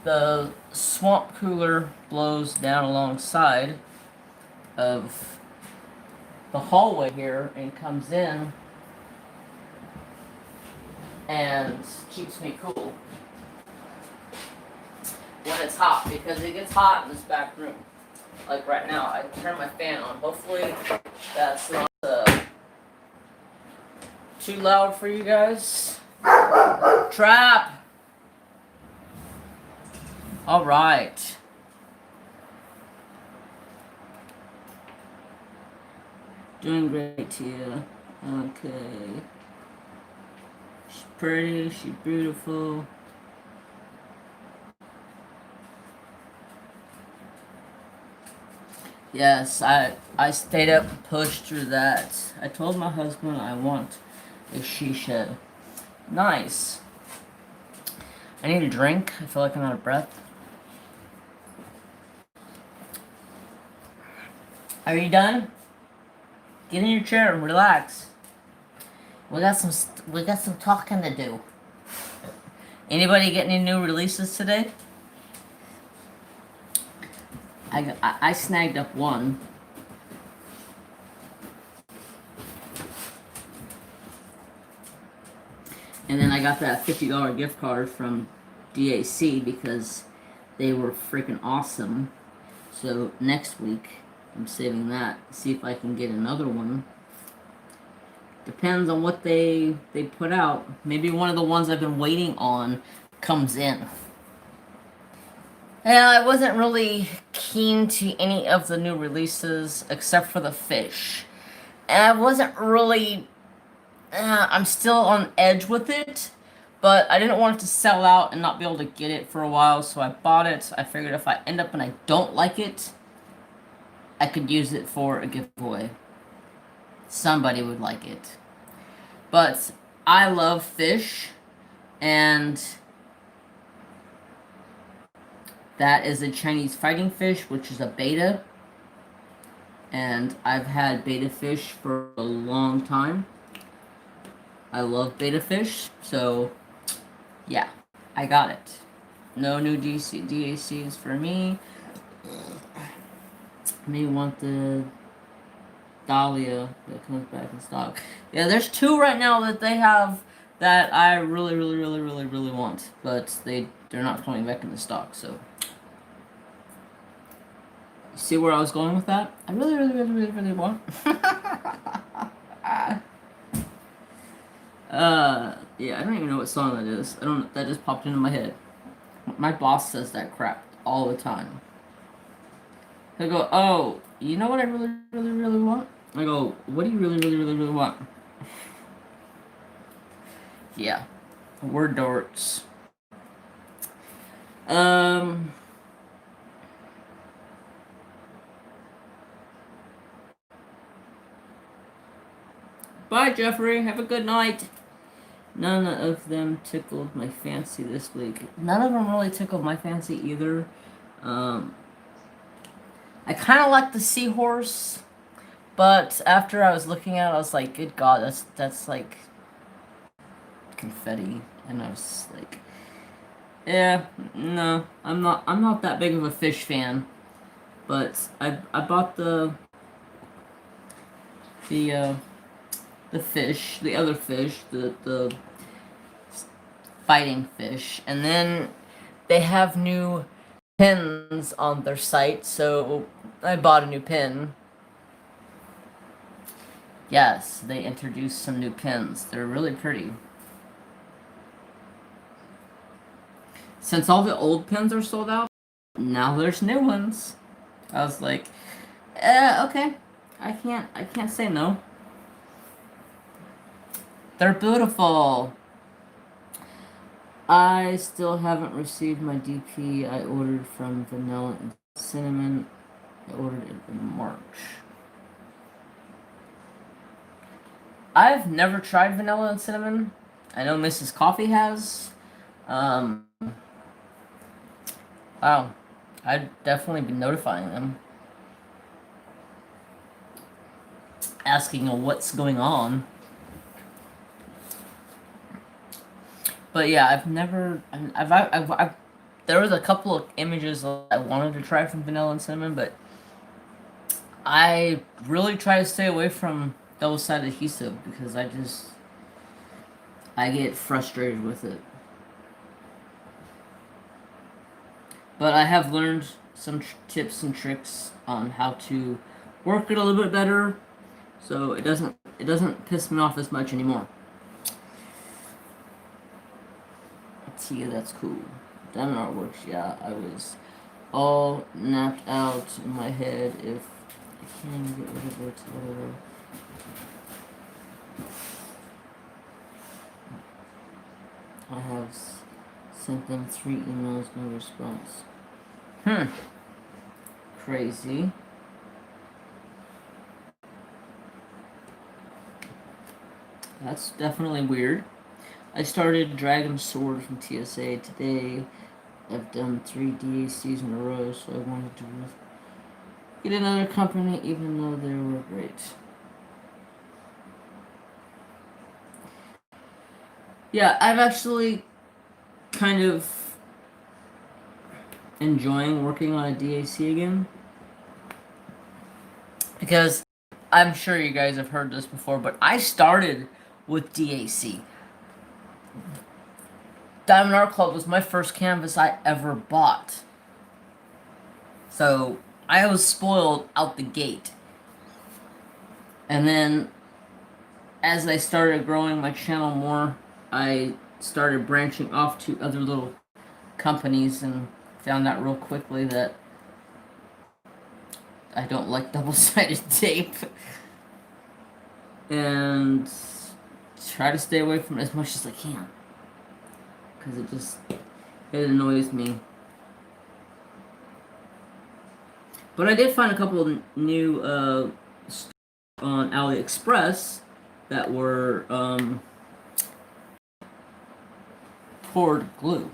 the swamp cooler blows down alongside of the hallway here and comes in and keeps me cool when it's hot, because it gets hot in this back room. Like right now, I turn my fan on. Hopefully that's not too loud for you guys. Trap! Alright. Doing great, Tia. Okay. She's pretty, she's beautiful. Yes, I stayed up and pushed through that. I told my husband I want a she shed. Nice. I need a drink. I feel like I'm out of breath. Are you done? Get in your chair and relax. We got some talking to do. Anybody get any new releases today? I snagged up one. And then I got that $50 gift card from DAC because they were freaking awesome. So next week, I'm saving that. See if I can get another one. Depends on what they put out. Maybe one of the ones I've been waiting on comes in. Yeah, I wasn't really keen to any of the new releases except for the fish. And I wasn't really... I'm still on edge with it, but I didn't want it to sell out and not be able to get it for a while, so I bought it. I figured if I end up and I don't like it, I could use it for a giveaway. Somebody would like it. But I love fish, and that is a Chinese fighting fish, which is a betta. And I've had betta fish for a long time. I love betta fish, so yeah, I got it. No new DACs for me. May want the Dahlia that comes back in stock. Yeah, there's two right now that they have that I really want, but they're not coming back in the stock. So, you see where I was going with that? I really want. Yeah, I don't even know what song that is. I don't. That just popped into my head. My boss says that crap all the time. He'll go, "Oh, you know what I really want?" I go, "What do you really want?" Yeah, we're dorks. Bye, Jeffrey. Have a good night. None of them tickled my fancy this week. None of them really tickled my fancy either. I kind of like the seahorse, but after I was looking at it, I was like, "Good God, that's like confetti," and I was like, "Yeah, no, I'm not that big of a fish fan." But I bought the fish, the other fish, the fighting fish, and then they have new pins on their site, so I bought a new pin. Yes, they introduced some new pins. They're really pretty. Since all the old pins are sold out, now there's new ones. I was like, okay. I can't say no. They're beautiful. I still haven't received my DP I ordered from Vanilla and Cinnamon. I ordered it in March. I've never tried Vanilla and Cinnamon. I know Mrs. Coffee has. Wow. I'd definitely be notifying them. Asking what's going on. But yeah, I've never. There was a couple of images I wanted to try from Vanilla and Cinnamon, but I really try to stay away from double-sided adhesive because I get frustrated with it. But I have learned some tips and tricks on how to work it a little bit better, so it doesn't piss me off as much anymore. See, that's cool. Diamond artworks, yeah, I was all napped out in my head if I can't even get rid of it. Whatever. I have sent them 3 emails, no response. Crazy. That's definitely weird. I started Dragon Sword from TSA today. I've done 3 DACs in a row, so I wanted to get another company, even though they were great. Yeah, I'm actually kind of enjoying working on a DAC again. Because I'm sure you guys have heard this before, but I started with DAC. Diamond Art Club was my first canvas I ever bought. So I was spoiled out the gate. And then as I started growing my channel more, I started branching off to other little companies and found out real quickly that I don't like double-sided tape. And try to stay away from it as much as I can. Because it annoys me. But I did find a couple of new on AliExpress that were poured glue.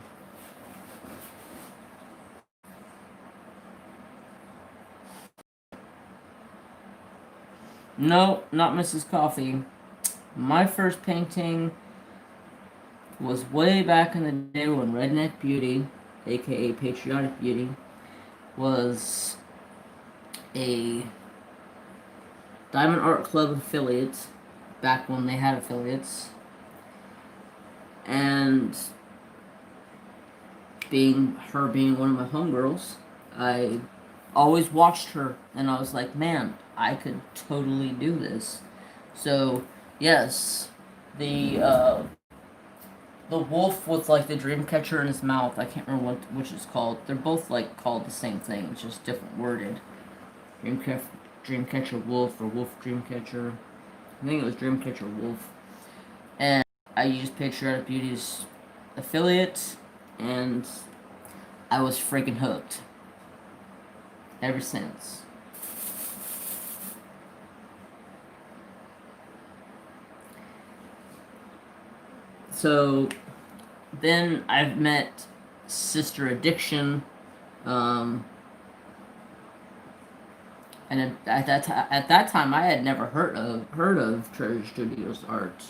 No, not Mrs. Coffee. My first painting was way back in the day when Redneck Beauty, aka Patriotic Beauty, was a Diamond Art Club affiliate, back when they had affiliates. And being one of my homegirls, I always watched her and I was like, man, I could totally do this. So, yes, the wolf with like the dream catcher in his mouth, I can't remember which it's called. They're both like called the same thing, it's just different worded. Dreamcatcher Wolf or Wolf Dreamcatcher. I think it was Dreamcatcher Wolf. And I used Patriotic Beauty's affiliate, and I was freaking hooked. Ever since. So, then I've met Sister Addiction, and at that time I had never heard of Treasure Studios art.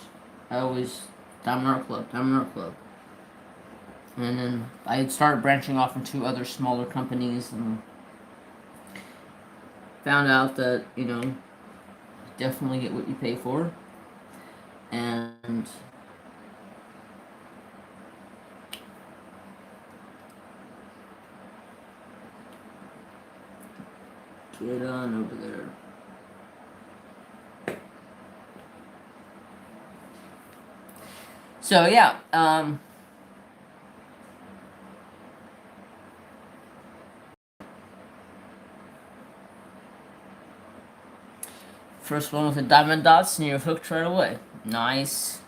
I always Diamond Art Club, and then I had started branching off into other smaller companies and found out that definitely get what you pay for, and get on over there. So yeah, first one with the diamond dots and you're hooked right away. Nice.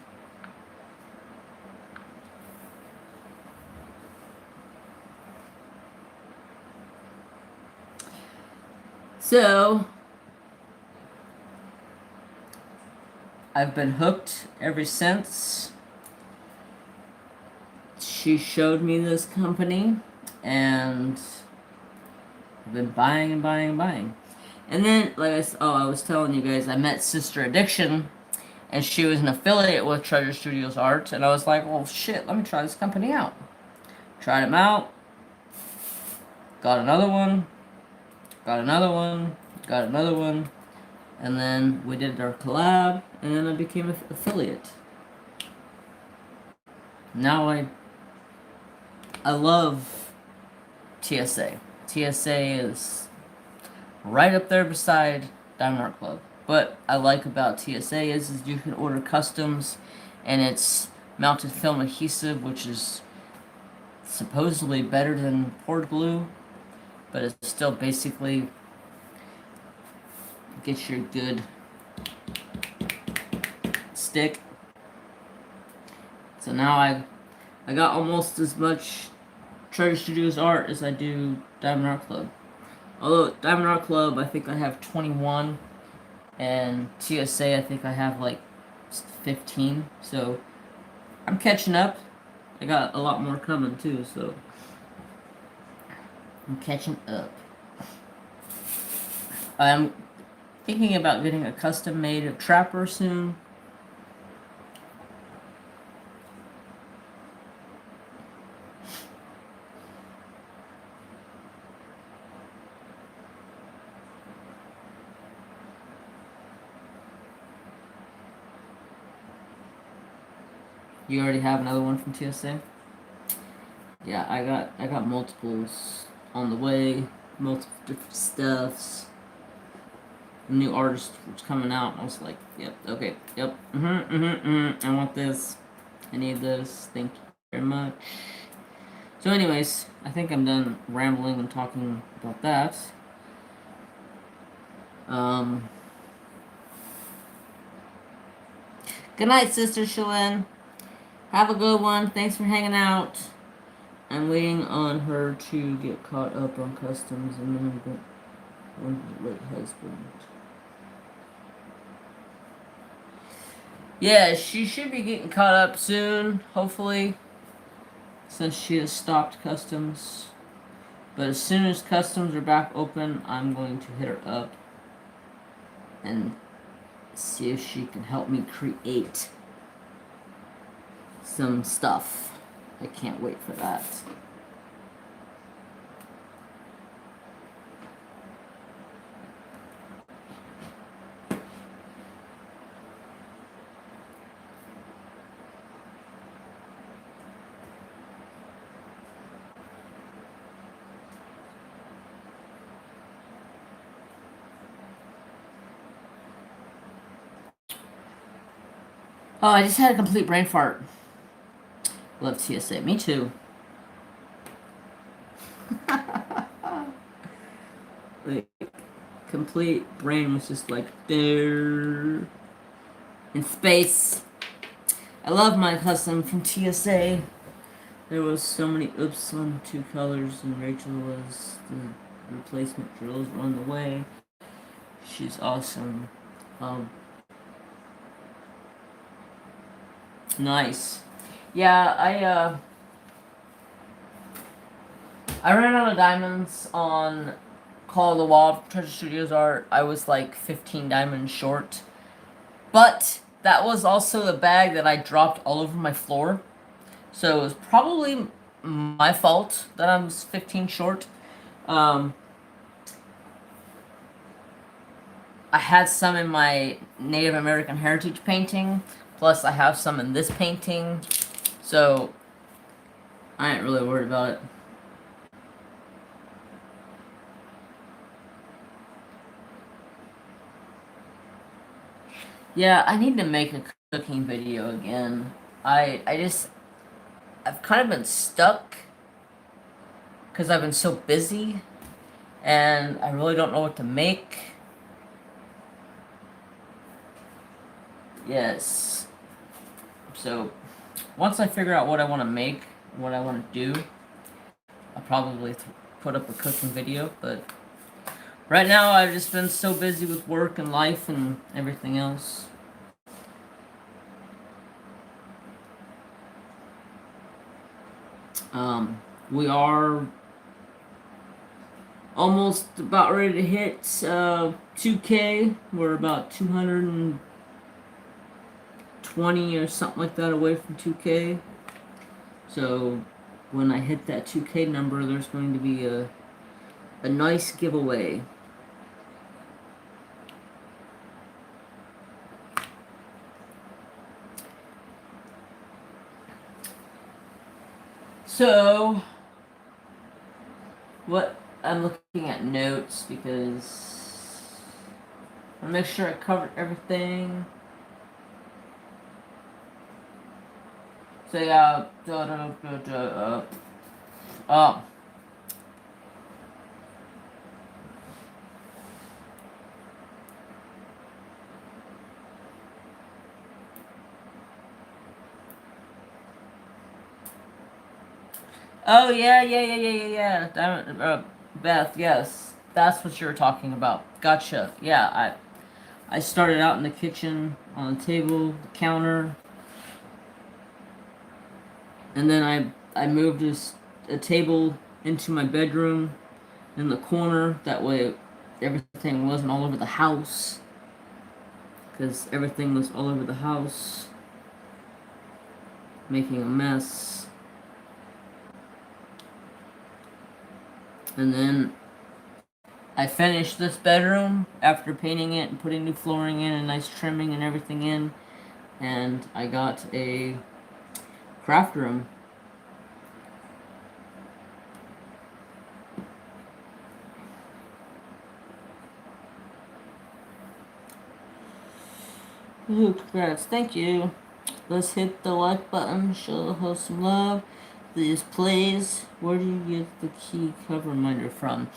So, I've been hooked ever since she showed me this company, and I've been buying and buying and buying. And then, I was telling you guys, I met Sister Addiction, and she was an affiliate with Treasure Studios Art, and I was like, well, shit, let me try this company out. Tried them out, got another one, got another one, got another one, and then we did our collab, and then I became an affiliate. Now I love TSA. TSA is right up there beside Diamond Art Club. What I like about TSA is you can order customs, and it's mounted film adhesive, which is supposedly better than poured glue, but it still basically gets your good stick. So now I got almost as much Treasure Studios art as I do Diamond Art Club. Although Diamond Art Club, I think I have 21, and TSA, I think I have like 15. So I'm catching up. I got a lot more coming too, so I'm catching up. I'm thinking about getting a custom made of Trapper soon. You already have another one from TSA? Yeah, I got multiples on the way, multiple different stuffs. New artist was coming out. I was like, yep, okay, yep, I want this. I need this. Thank you very much. So anyways, I think I'm done rambling and talking about that. Good night, Sister Shalyn. Have a good one. Thanks for hanging out. I'm waiting on her to get caught up on customs and then late husband. Yeah, she should be getting caught up soon, hopefully, since she has stopped customs. But as soon as customs are back open, I'm going to hit her up and see if she can help me create some stuff. I can't wait for that. Oh, I just had a complete brain fart. Love TSA. Me too. Like, complete brain was just like there in space. I love my custom from TSA. There was so many oops on 2 colors, and Rachel was the replacement drills were on the way. She's awesome. Nice. Yeah, I ran out of diamonds on Call of the Wild Treasure Studios art. I was like 15 diamonds short. But that was also the bag that I dropped all over my floor. So it was probably my fault that I was 15 short. I had some in my Native American heritage painting. Plus I have some in this painting. So I ain't really worried about it. Yeah, I need to make a cooking video again. I've kind of been stuck because I've been so busy and I really don't know what to make. Yes. So once I figure out what I want to make, what I want to do, I'll probably put up a cooking video, but right now I've just been so busy with work and life and everything else. We are almost about ready to hit 2K. We're about 220 or something like that away from 2K. So when I hit that 2K number, there's going to be a nice giveaway. So what I'm looking at notes because I want to make sure I covered everything. So yeah, oh yeah. Diamond, Beth, yes, that's what you were talking about. Gotcha. Yeah, I started out in the kitchen on the table, the counter, and then I moved a table into my bedroom in the corner. That way, everything wasn't all over the house. Because everything was all over the house, making a mess. And then I finished this bedroom after painting it and putting new flooring in and nice trimming and everything in. And I got a craft room. Ooh, congrats. Thank you. Let's hit the like button. Show the host some love. These plays. Where do you get the key cover reminder from?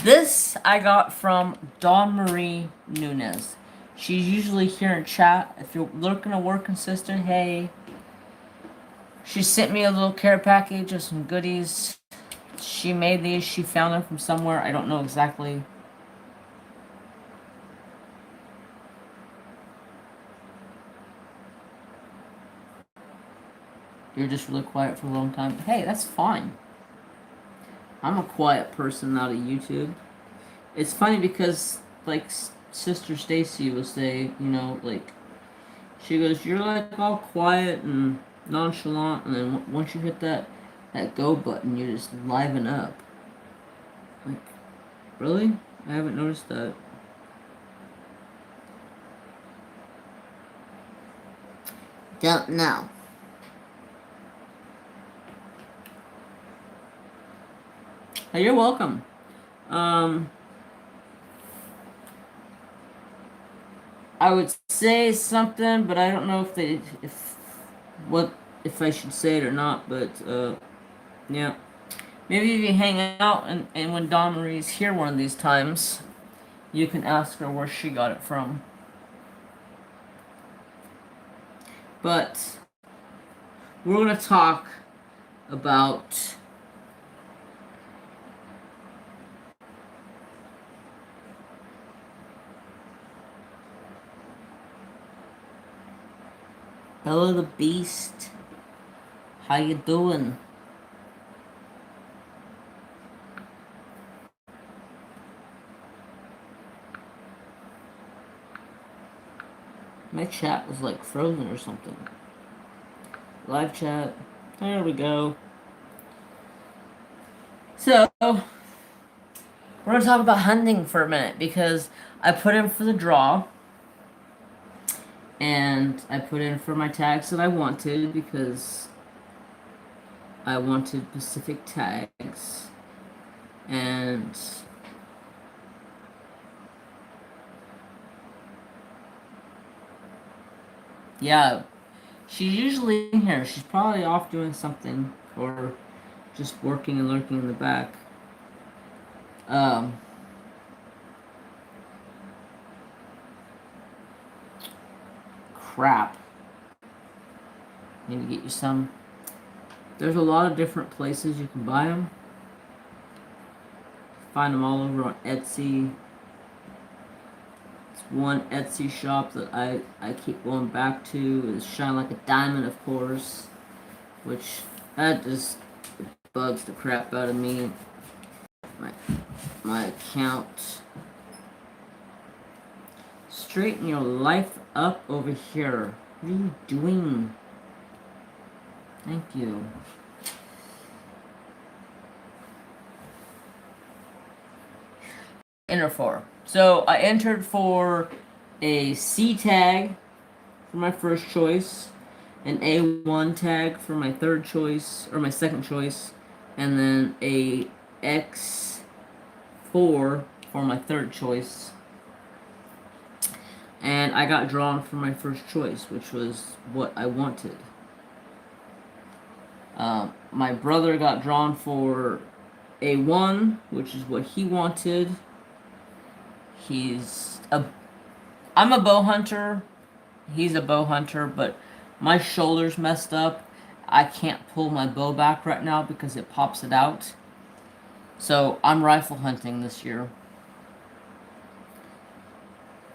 This I got from Dawn Marie Nunez. She's usually here in chat. If you're looking to work consistent, hey. She sent me a little care package of some goodies. She made these. She found them from somewhere. I don't know exactly. You're just really quiet for a long time. Hey, that's fine. I'm a quiet person out of YouTube. It's funny because, like, Sister Stacy will say, you know, like, she goes, "You're like all quiet and nonchalant, and then once you hit that go button, you just liven up." Like, really? I haven't noticed that. Don't know. Hey, you're welcome. Um, I would say something, but I don't know if I should say it or not. But yeah, maybe if you hang out and when Dawn Marie's here one of these times, you can ask her where she got it from. But we're gonna talk about Hello the Beast. How you doing? My chat was like frozen or something. Live chat. There we go. So, we're gonna talk about hunting for a minute because I put in for the draw and I put in for my tags that I wanted because I wanted specific tags. And yeah, she's usually in here. She's probably off doing something or just working and lurking in the back. Um, Crap. Need to get you some. There's a lot of different places you can buy them. Find them all over on Etsy. It's one Etsy shop that I keep going back to. It's Shine Like a Diamond, of course, which that just bugs the crap out of me. My account. Straighten your life up over here. What are you doing? Thank you. Enter for. So I entered for a C tag for my first choice, an A1 tag for my third choice, or my second choice, and then a X4 for my third choice. And I got drawn for my first choice, which was what I wanted. My brother got drawn for A1, which is what he wanted. I'm a bow hunter. He's a bow hunter, but my shoulder's messed up. I can't pull my bow back right now because it pops it out. So I'm rifle hunting this year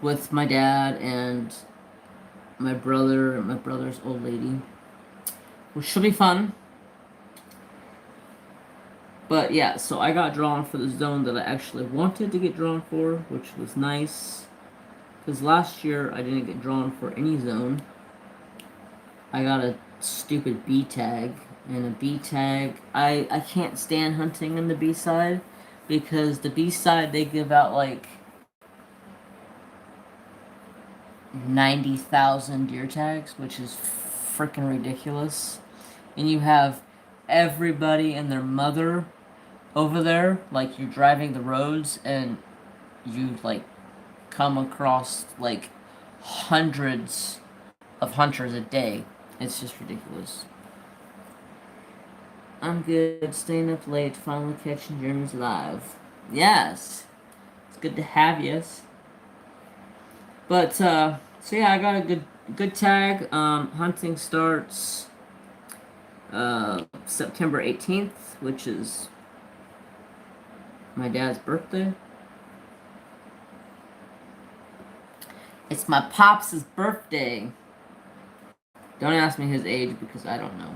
with my dad and my brother and my brother's old lady, which should be fun. But yeah, so I got drawn for the zone that I actually wanted to get drawn for, which was nice. Because last year I didn't get drawn for any zone. I got a stupid B tag. And a B tag, I can't stand hunting in the B side. Because the B side, they give out like 90,000 deer tags, which is freaking ridiculous. And you have everybody and their mother over there. Like, you're driving the roads and you, like, come across, like, hundreds of hunters a day. It's just ridiculous. I'm good. Staying up late, finally catching Germans live. Yes. It's good to have yous. But, so yeah, I got a good tag. Hunting starts, September 18th, which is my dad's birthday. It's my pops' birthday. Don't ask me his age because I don't know.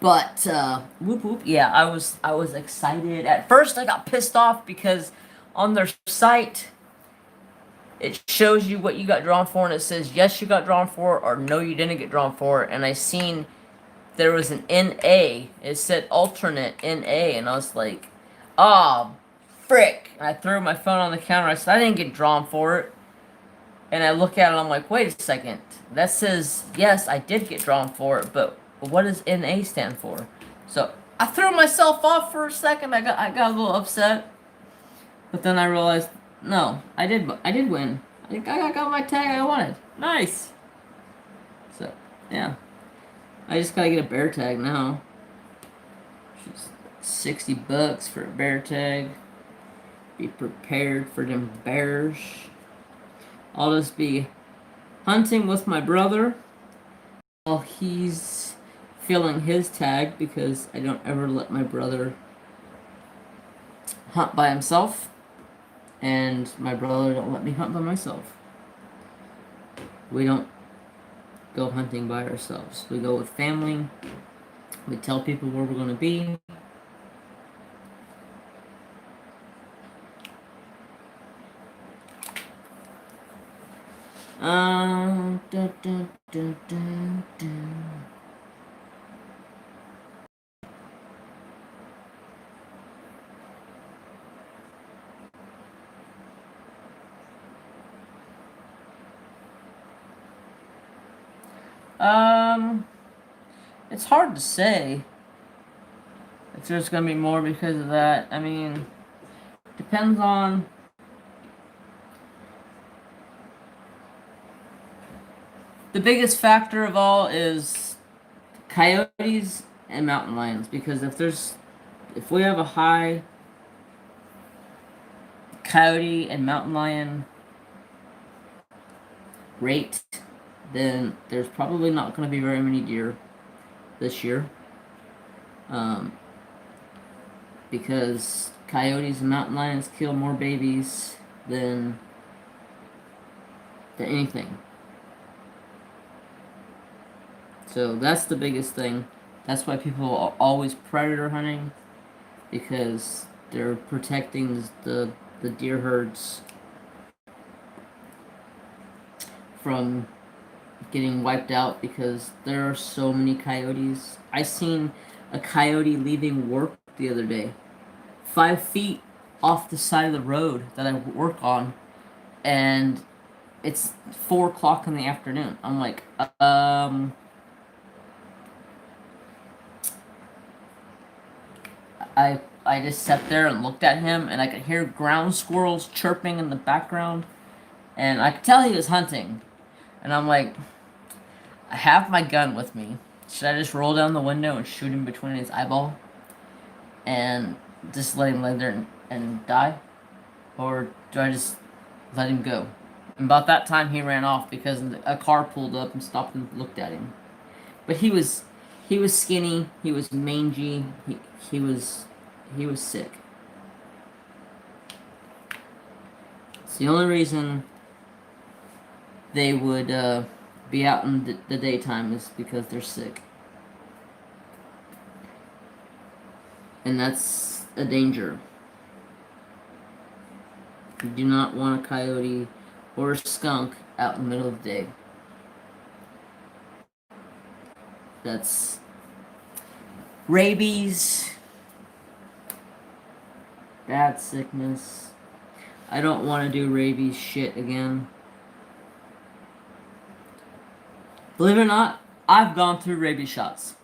But whoop whoop, yeah, I was excited. At first, I got pissed off because on their site it shows you what you got drawn for, and it says yes you got drawn for or no you didn't get drawn for. And I seen there was an NA. It said alternate NA, and I was like, ah, frick. And I threw my phone on the counter. I said I didn't get drawn for it. And I look at it, I'm like, wait a second. That says, yes, I did get drawn for it, but what does NA stand for? So I threw myself off for a second. I got a little upset. But then I realized, no, I did win. I got my tag I wanted. Nice. So, yeah. I just gotta get a bear tag now. Just $60 for a bear tag. Be prepared for them bears. I'll just be hunting with my brother while he's filling his tag, because I don't ever let my brother hunt by himself, and my brother don't let me hunt by myself. We don't go hunting by ourselves. We go with family. We tell people where we're going to be. Dun, dun, dun, dun, dun. It's hard to say if there's gonna be more because of that. I mean, depends on the biggest factor of all is coyotes and mountain lions, because if we have a high coyote and mountain lion rate, then there's probably not going to be very many deer this year. Because coyotes and mountain lions kill more babies than anything. So that's the biggest thing. That's why people are always predator hunting, because they're protecting the deer herds from getting wiped out, because there are so many coyotes. I seen a coyote leaving work the other day, 5 feet off the side of the road that I work on, and it's 4 o'clock in the afternoon. I'm like, I just sat there and looked at him, and I could hear ground squirrels chirping in the background, and I could tell he was hunting. And I'm like, I have my gun with me. Should I just roll down the window and shoot him between his eyeball and just let him lay there and die? Or do I just let him go? And about that time he ran off, because a car pulled up and stopped and looked at him. But he was skinny, he was mangy, he was sick. It's the only reason they would be out in the daytime is because they're sick. And that's a danger. You do not want a coyote or a skunk out in the middle of the day. That's rabies, bad sickness. I don't want to do rabies shit again. Believe it or not, I've gone through rabies shots.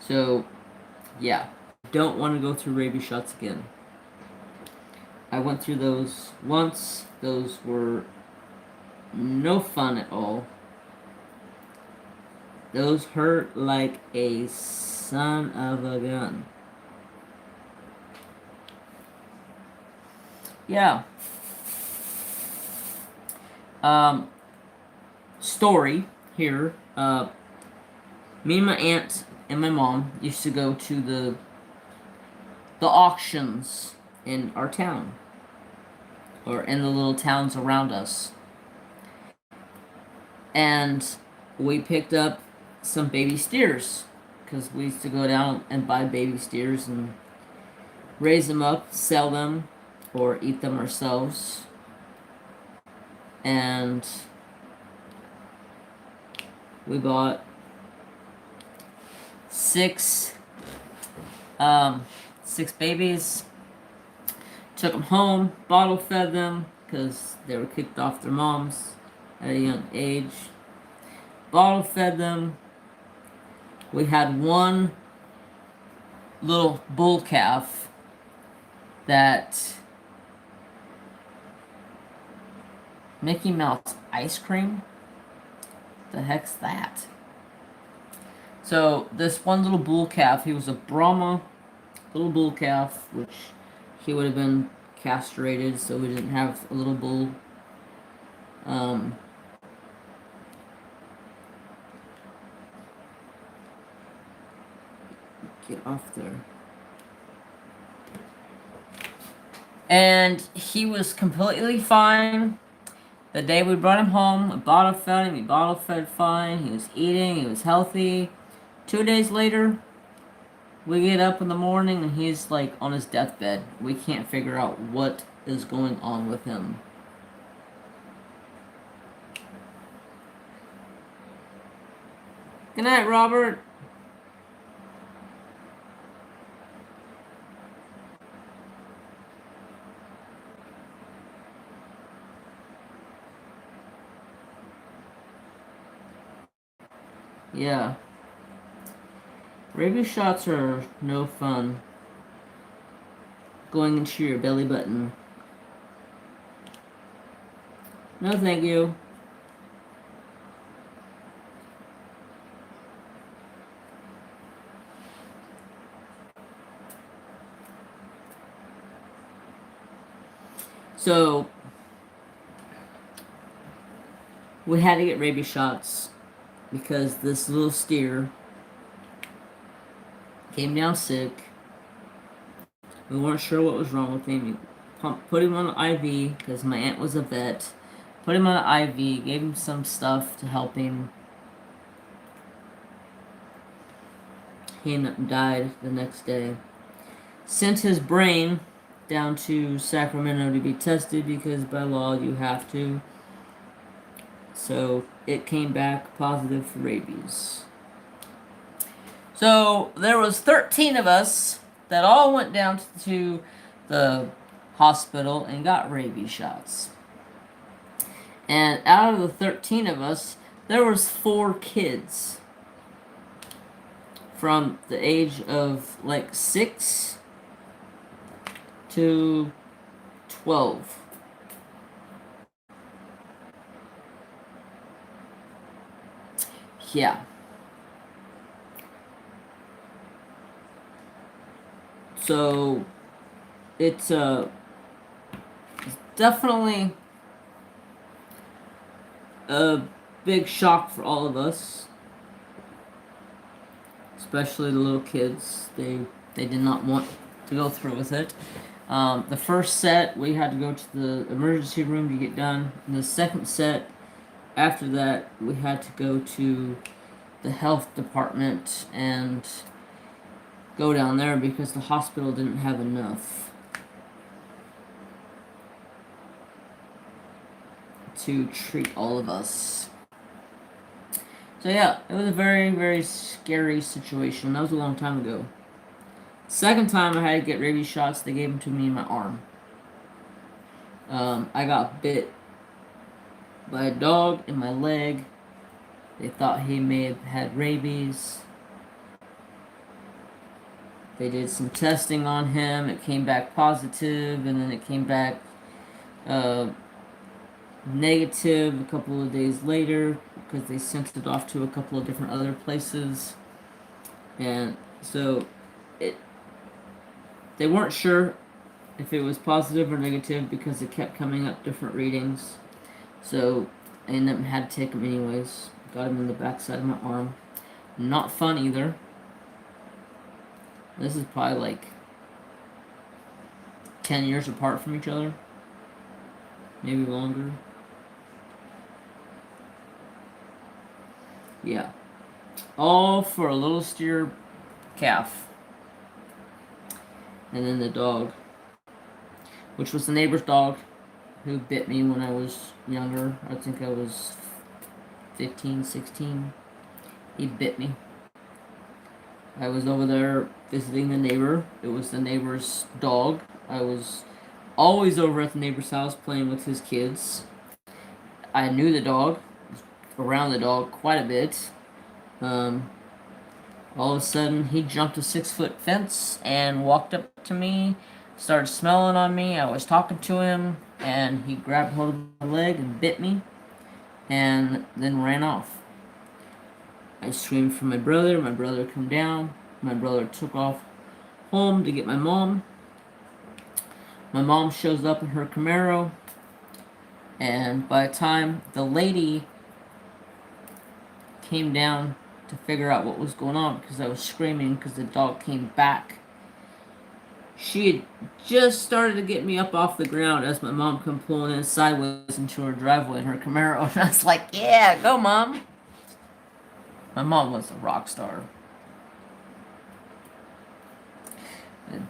So, yeah, don't want to go through rabies shots again. I went through those once. Those were no fun at all. Those hurt like a son of a gun. Yeah. Story here. Me and my aunt and my mom used to go to the auctions in our town. or in the little towns around us. And we picked up some baby steers because we used to go down and buy baby steers and raise them up, sell them, or eat them ourselves. And we bought six babies, took them home, bottle fed them because they were kicked off their moms at a young age. Bottle fed them. We had one little bull calf that Mickey Mouse ice cream. The heck's that? So this one little bull calf, he was a Brahma little bull calf, which he would have been castrated, so we didn't have a little bull. Get off there. And he was completely fine. The day we brought him home, we bottle fed him, he bottle fed fine, he was eating, he was healthy. 2 days later, we get up in the morning and he's like on his deathbed. We can't figure out what is going on with him. Good night, Robert. Yeah. Rabies shots are no fun. Going into your belly button. No, thank you. So, we had to get rabies shots because this little steer came down sick. We weren't sure what was wrong with him. We put him on an IV because my aunt was a vet. Put him on an IV, gave him some stuff to help him. He ended up died the next day. Sent his brain down to Sacramento to be tested because by law you have to. So it came back positive for rabies. So there was 13 of us that all went down to the hospital and got rabies shots. And out of the 13 of us, there was 4 kids from the age of like 6 to 12. Yeah. So it's definitely a big shock for all of us, especially the little kids. They did not want to go through with it. The first set we had to go to the emergency room to get done. And the second set, after that, we had to go to the health department and go down there because the hospital didn't have enough to treat all of us. So yeah, it was a very, very scary situation. That was a long time ago. Second time I had to get rabies shots, they gave them to me in my arm. I got bit by a dog in my leg. They thought he may have had rabies. They did some testing on him. It came back positive, and then it came back negative a couple of days later because they sent it off to a couple of different other places. And so they weren't sure if it was positive or negative because it kept coming up different readings. So I ended up had to take them anyways. Got him in the backside of my arm. Not fun either. This is probably like 10 years apart from each other. maybe longer. Yeah. All for a little steer calf. And then the dog, which was the neighbor's dog, who bit me when I was younger. I think I was 15, 16. He bit me. I was over there visiting the neighbor. It was the neighbor's dog. I was always over at the neighbor's house playing with his kids. I knew the dog, around the dog quite a bit. All of a sudden, he jumped a 6-foot fence and walked up to me, started smelling on me. I was talking to him, and he grabbed hold of my leg and bit me, and then ran off. I screamed for my brother. My brother came down. My brother took off home to get my mom. My mom shows up in her Camaro, and by the time the lady came down to figure out what was going on, because I was screaming because the dog came back, she had just started to get me up off the ground as my mom come pulling in sideways into her driveway in her Camaro, and I was like, yeah, go mom. My mom was a rock star. And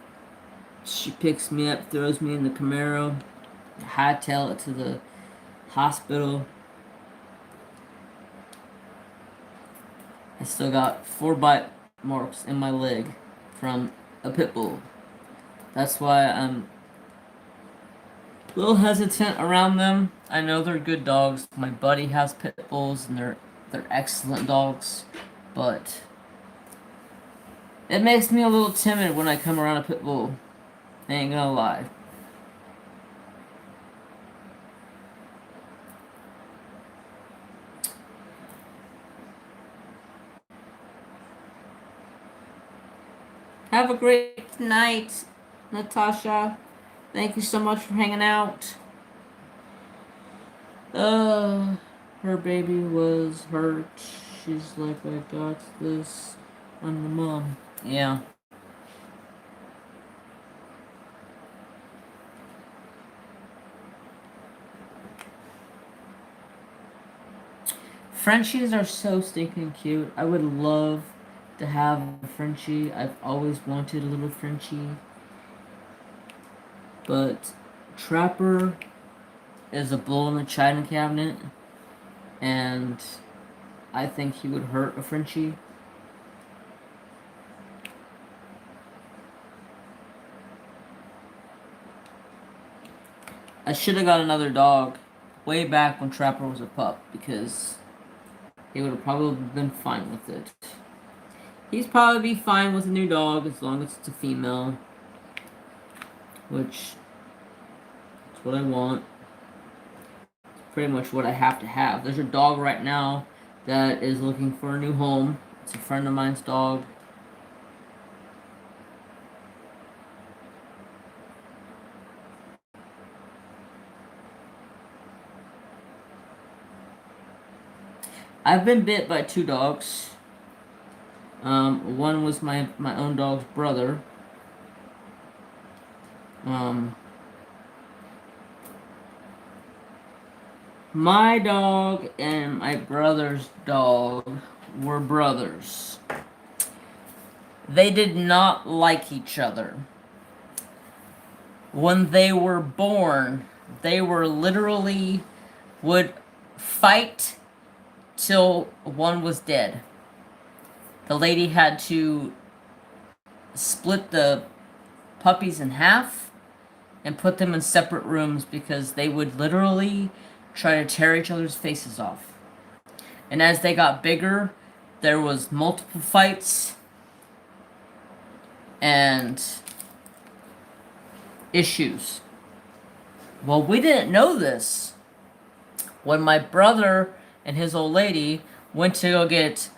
she picks me up, throws me in the Camaro, hightail it to the hospital. I still got 4 bite marks in my leg from a pit bull. That's why I'm a little hesitant around them. I know they're good dogs. My buddy has pit bulls, and they're excellent dogs, but it makes me a little timid when I come around a pit bull. I ain't gonna lie. Have a great night, Natasha. Thank you so much for hanging out. Her baby was hurt. She's like, I got this. I'm the mom. Yeah. Frenchies are so stinking cute. I would love to have a Frenchie. I've always wanted a little Frenchie. But Trapper is a bull in the china cabinet, and I think he would hurt a Frenchie. I should have got another dog way back when Trapper was a pup, because he would have probably been fine with it. He's probably be fine with a new dog as long as it's a female, which is what I want. Pretty much what I have to have. There's a dog right now that is looking for a new home. It's a friend of mine's dog. I've been bit by 2 dogs. One was my own dog's brother. My dog and my brother's dog were brothers. They did not like each other. When they were born, they were literally would fight till one was dead. The lady had to split the puppies in half and put them in separate rooms because they would literally try to tear each other's faces off. And as they got bigger, there was multiple fights and issues. Well, we didn't know this. When my brother and his old lady went to go get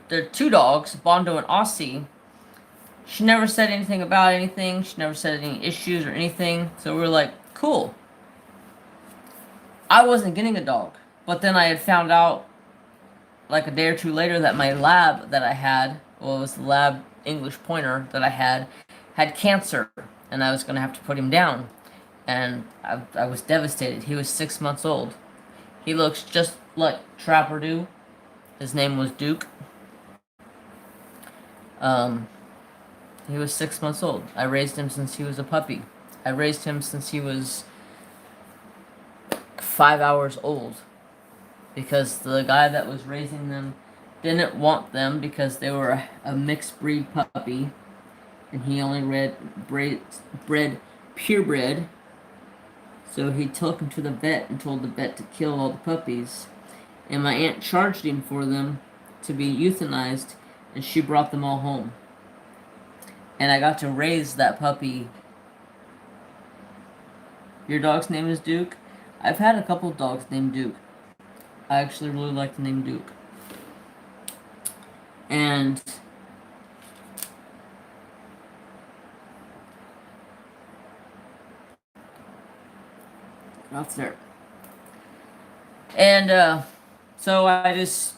their 2 dogs, Bondo and Aussie, she never said anything about anything. She never said any issues or anything. So we were like, cool. I wasn't getting a dog. But then I had found out like a day or 2 later that my lab that I had, well, it was the lab English pointer that I had cancer. And I was going to have to put him down. and I was devastated. He was 6 months old. He looks just like Trapper do. His name was Duke. Um, he was 6 months old. I raised him since he was a puppy. I raised him since he was 5 hours old. Because the guy that was raising them didn't want them because they were a mixed breed puppy. And he only bred purebred. So he took him to the vet and told the vet to kill all the puppies. And my aunt charged him for them to be euthanized, and she brought them all home. And I got to raise that puppy. Your dog's name is Duke? I've had a couple dogs named Duke. I actually really like the name Duke. And off there. And so I just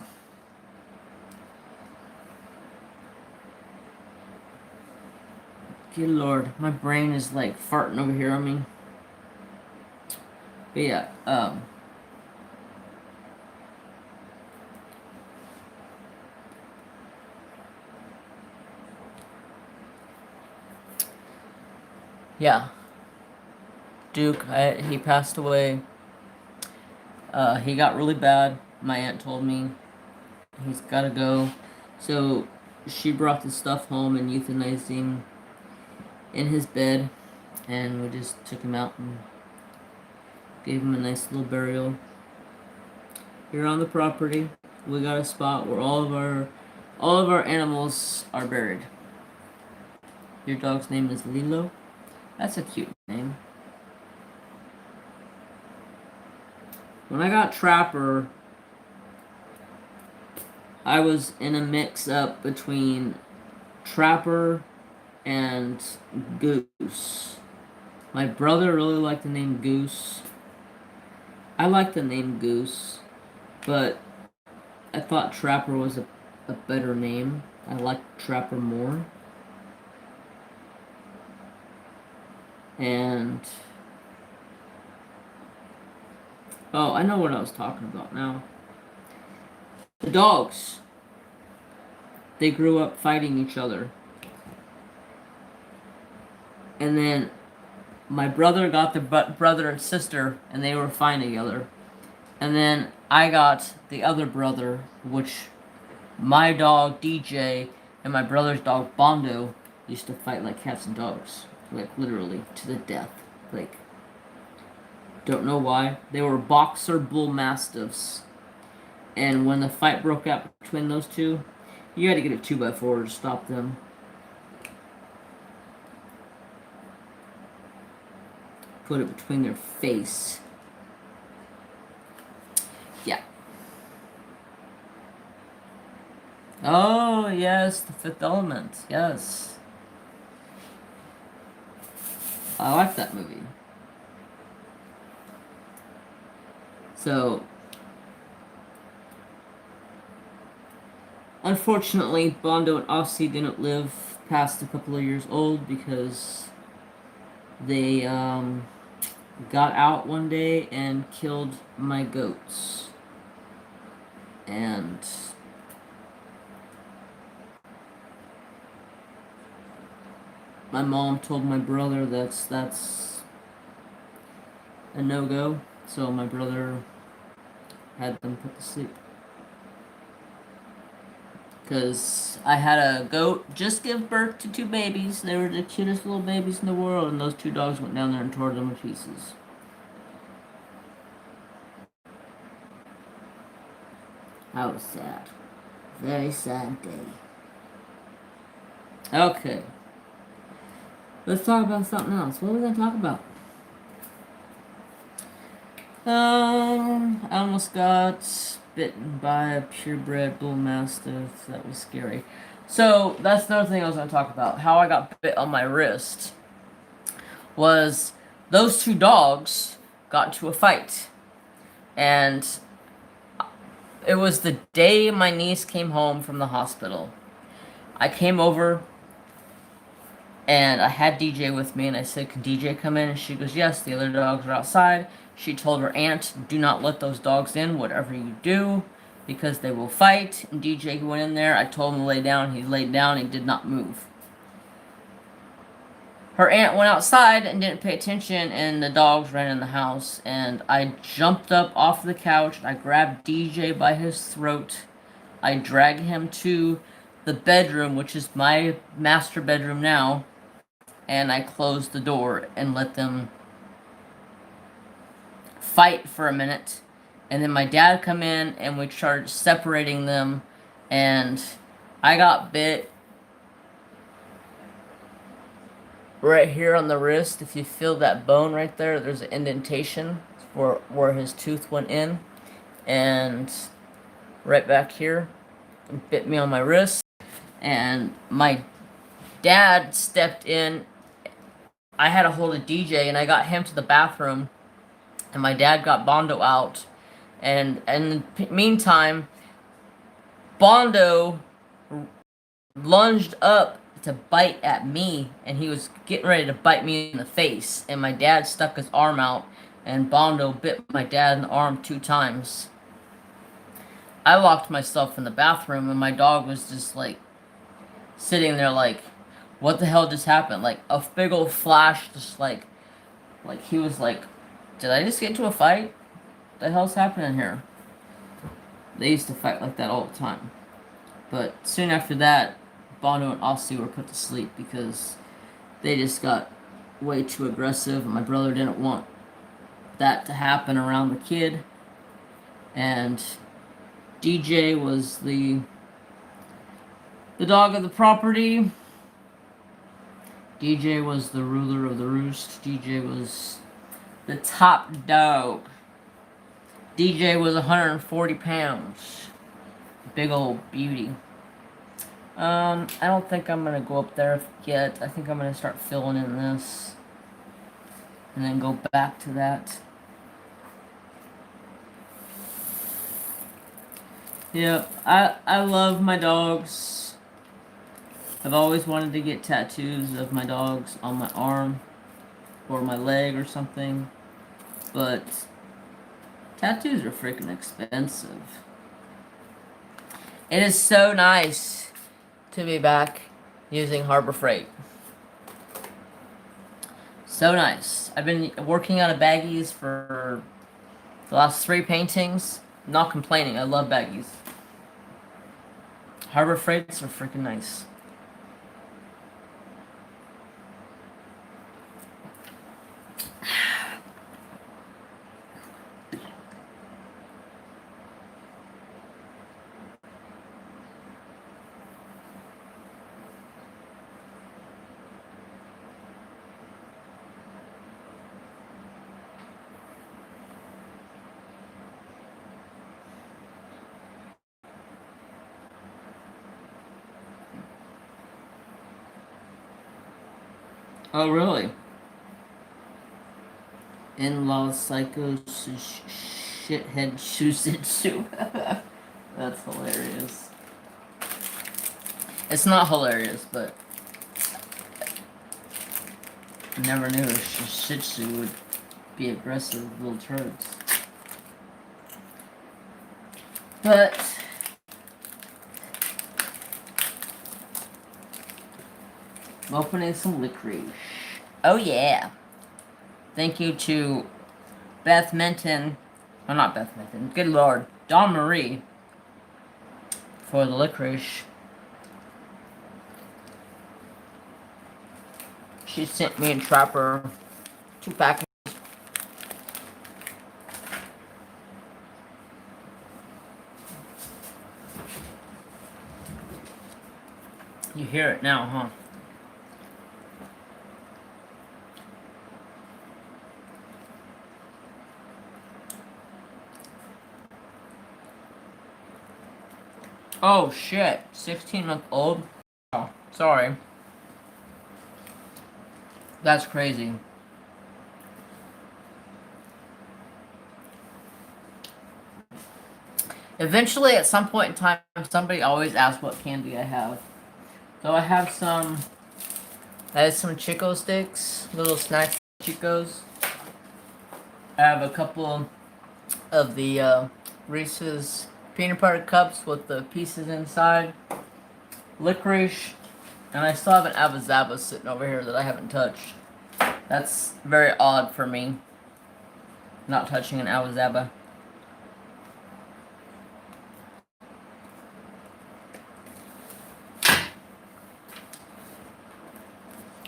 good Lord, my brain is like farting over here on me. But yeah, yeah. Duke, he passed away. He got really bad. My aunt told me he's gotta go. So she brought the stuff home and euthanized him in his bed, and we just took him out and gave him a nice little burial. Here on the property, we got a spot where all of our animals are buried. Your dog's name is Lilo. That's a cute name. When I got Trapper, I was in a mix-up between Trapper and Goose. My brother really liked the name Goose. I like the name Goose, but I thought Trapper was a better name. I liked Trapper more. And oh, I know what I was talking about now. The dogs. They grew up fighting each other. And then my brother got the brother and sister, and they were fine together. And then I got the other brother, which my dog DJ and my brother's dog Bondo used to fight like cats and dogs. Like literally to the death. Like, don't know why. They were boxer bull mastiffs. And when the fight broke out between those two, you had to get a 2x4 to stop them. Put it between their face. Yeah. Oh, yes, The Fifth Element. Yes. I like that movie. So, unfortunately, Bondo and Ossie didn't live past a couple of years old because they got out one day and killed my goats. And my mom told my brother that's a no-go, so my brother had them put to sleep. Because I had a goat just give birth to 2 babies. They were the cutest little babies in the world, and those 2 dogs went down there and tore them to pieces. That was sad. Very sad day. Okay. Let's talk about something else. What are we going to talk about? I almost got bitten by a purebred bull mastiff. That was scary. So, that's another thing I was going to talk about. How I got bit on my wrist was those 2 dogs got into a fight. And it was the day my niece came home from the hospital. I came over And I had DJ with me, and I said, "Can DJ come in?" And she goes, "Yes, the other dogs are outside." She told her aunt, "Do not let those dogs in, whatever you do, because they will fight." And DJ went in there. I told him to lay down. He laid down. He did not move. Her aunt went outside and didn't pay attention, and the dogs ran in the house. And I jumped up off the couch. I grabbed DJ by his throat. I dragged him to the bedroom, which is my master bedroom now. And I closed the door and let them fight for a minute. And then my dad come in and we started separating them. And I got bit right here on the wrist. If you feel that bone right there, there's an indentation for where his tooth went in. And right back here, it bit me on my wrist. And my dad stepped in. I had a hold of DJ and I got him to the bathroom, and my dad got Bondo out. And in the meantime, Bondo lunged up to bite at me, and he was getting ready to bite me in the face. And my dad stuck his arm out, and Bondo bit my dad in the arm 2 times. I locked myself in the bathroom, and my dog was just like sitting there like, what the hell just happened? Like a big old flash, just like he was like, did I just get into a fight? What the hell's happening here? They used to fight like that all the time. But soon after that, Bono and Aussie were put to sleep because they just got way too aggressive. My brother didn't want that to happen around the kid. And DJ was the dog of the property. DJ was the ruler of the roost. DJ was the top dog. DJ was 140 pounds. Big old beauty. I don't think I'm going to go up there yet. I think I'm going to start filling in this. And then go back to that. Yeah, I love my dogs. I've always wanted to get tattoos of my dogs on my arm or my leg or something. But tattoos are freaking expensive. It is so nice to be back using Harbor Freight. So nice. I've been working out of baggies for the last 3 paintings. Not complaining. I love baggies. Harbor Freights are freaking nice. Oh, really? In-laws, psycho, shithead, shusitsu. That's hilarious. It's not hilarious, but I never knew a shih would be aggressive little turds. But I'm opening some licorice. Oh yeah. Thank you to Beth Minton. Oh, not Beth Minton. Good Lord. Dawn Marie for the licorice. She sent me a Trapper 2 packages. You hear it now, huh? Oh shit, 16-month-old? Oh, sorry. That's crazy. Eventually, at some point in time, somebody always asks what candy I have. So I have some I had some Chico sticks, little snack Chicos. I have a couple of the Reese's peanut butter cups with the pieces inside. Licorice. And I still have an Avazaba sitting over here that I haven't touched. That's very odd for me. Not touching an Avazaba.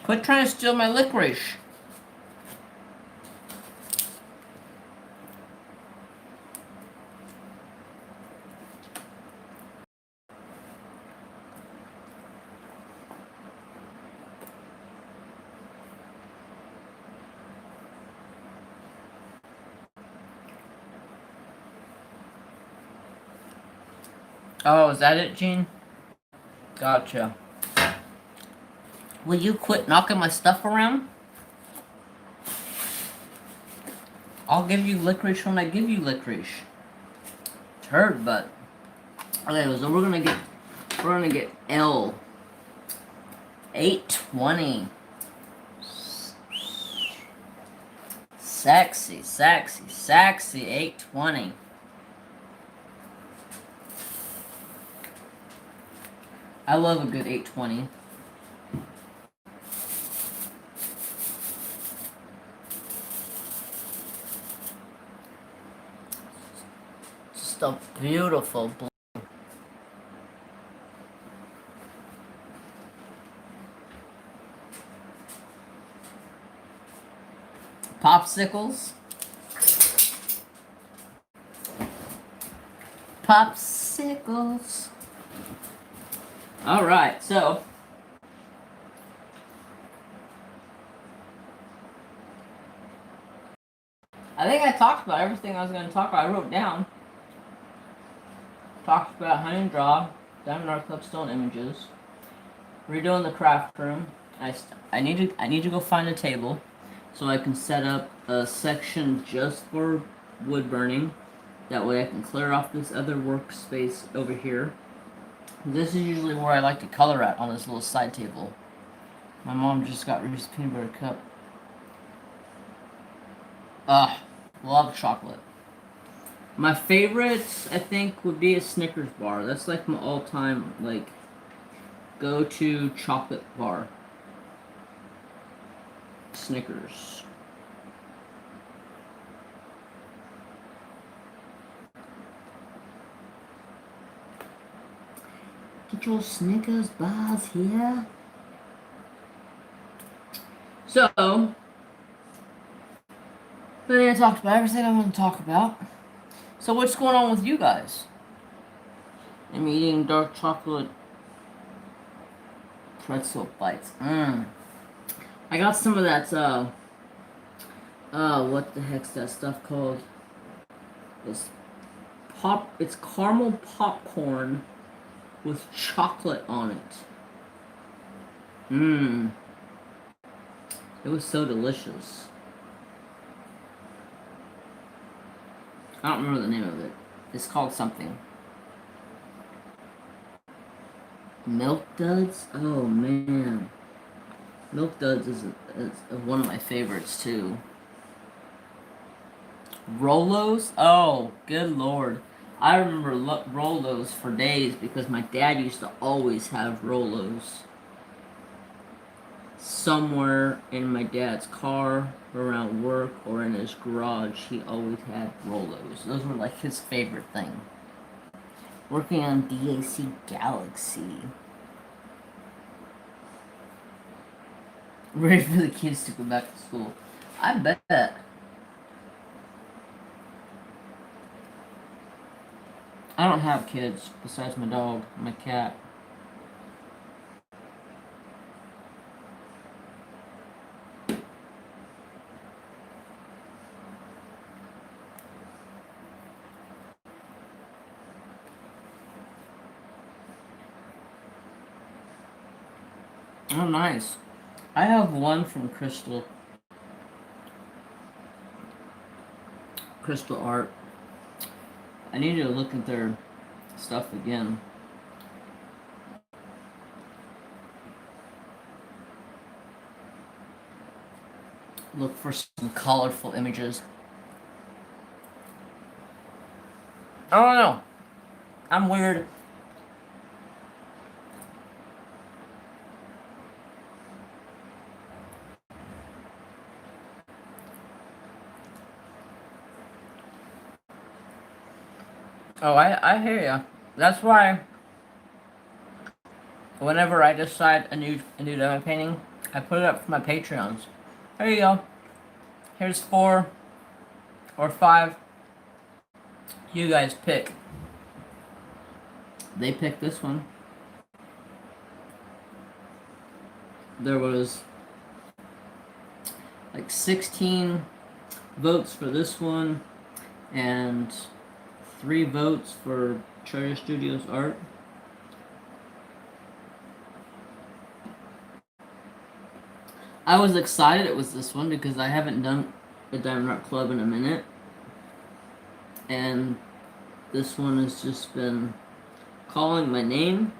Quit trying to steal my licorice. Oh, is that it, Gene? Gotcha. Will you quit knocking my stuff around? I'll give you licorice when I give you licorice. Turd butt. Okay, so we're gonna get L. 820. Sexy, sexy, sexy 820. I love a good 820. Just a beautiful blue. Popsicles. Popsicles. Alright, so I think I talked about everything I was going to talk about. I wrote down. Talked about honey and draw, Diamond Art Club stone images, redoing the craft room. I need to go find a table so I can set up a section just for wood burning. That way I can clear off this other workspace over here. This is usually where I like to color at, on this little side table. My mom just got Reese's peanut butter cup. Love chocolate. My favorites, I think, would be a Snickers bar. That's like my all-time, like, go-to chocolate bar. Snickers. Get your Snickers bars here. So, I think I talked about everything I want to talk about. So what's going on with you guys? I'm eating dark chocolate pretzel bites. I got some of that, what the heck's that stuff called? It's caramel popcorn with chocolate on it. It was so delicious. I don't remember the name of it. It's called something. Milk Duds? Oh, man. Milk Duds is one of my favorites, too. Rolos? Oh, good lord. I remember Rolos for days because my dad used to always have Rolos. Somewhere in my dad's car, around work, or in his garage, he always had Rolos. Those were like his favorite thing. Working on DAC Galaxy. Ready for the kids to go back to school. I bet. I don't have kids besides my dog and my cat. Oh, nice. I have one from Crystal Art. I need to look at their stuff again. look for some colorful images. I don't know. I'm weird. Oh, I hear ya. That's why whenever I decide a new demo painting, I put it up for my Patreons. There you go. Here's 4 or 5. You guys pick. They picked this one. There was like 16 votes for this one and 3 votes for Treasure Studios art. I was excited it was this one because I haven't done a Diamond Art Club in a minute. And this one has just been calling my name.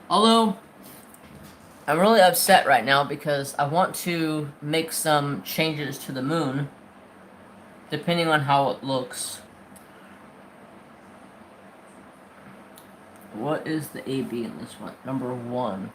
Although, I'm really upset right now because I want to make some changes to the moon, depending on how it looks. What is the AB in this one? Number 1.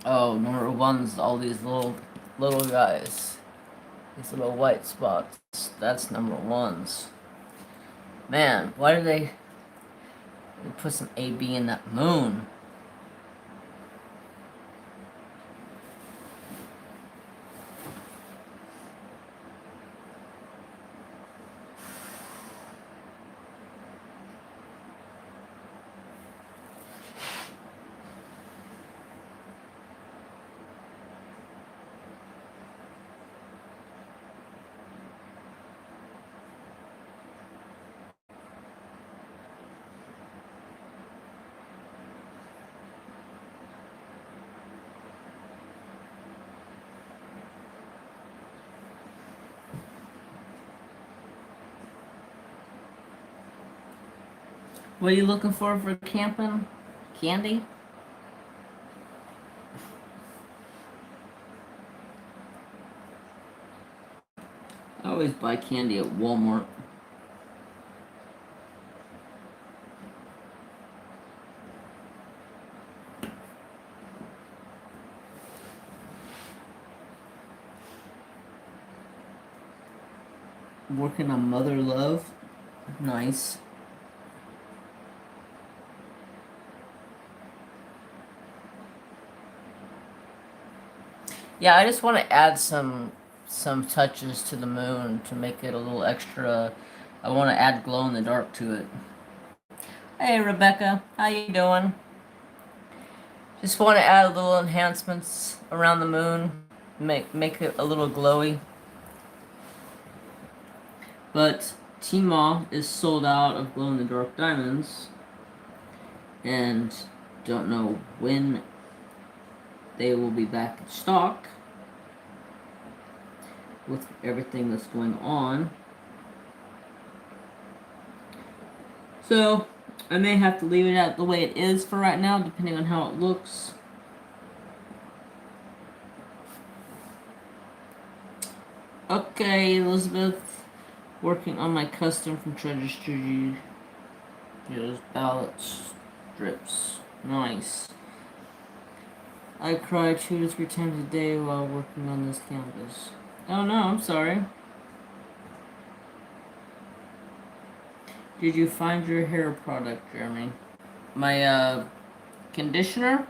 Oh, number 1's all these little guys. These little white spots. That's number 1's. Man, why did they put some AB in that moon? What are you looking for camping? Candy? I always buy candy at Walmart. Working on Mother Love. Nice. Yeah, I just want to add some touches to the moon to make it a little extra. I want to add glow in the dark to it. Hey Rebecca, how you doing? Just want to add a little enhancements around the moon, make it a little glowy. But Tmall is sold out of glow in the dark diamonds, and don't know when they will be back in stock with everything that's going on. So I may have to leave it at the way it is for right now, depending on how it looks. Okay, Elizabeth, working on my custom from Treasure Studio. Those ballot strips. Nice. I cry 2 to 3 times a day while working on this canvas. Oh no, I'm sorry. Did you find your hair product, Jeremy? My, conditioner?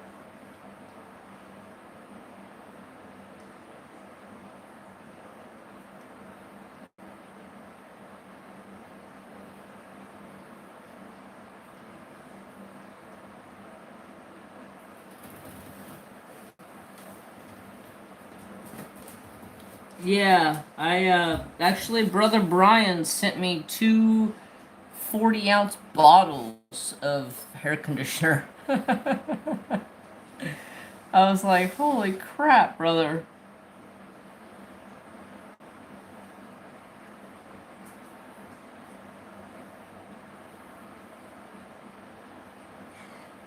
Yeah, actually, Brother Brian sent me 2 40-ounce bottles of hair conditioner. I was like, holy crap, brother.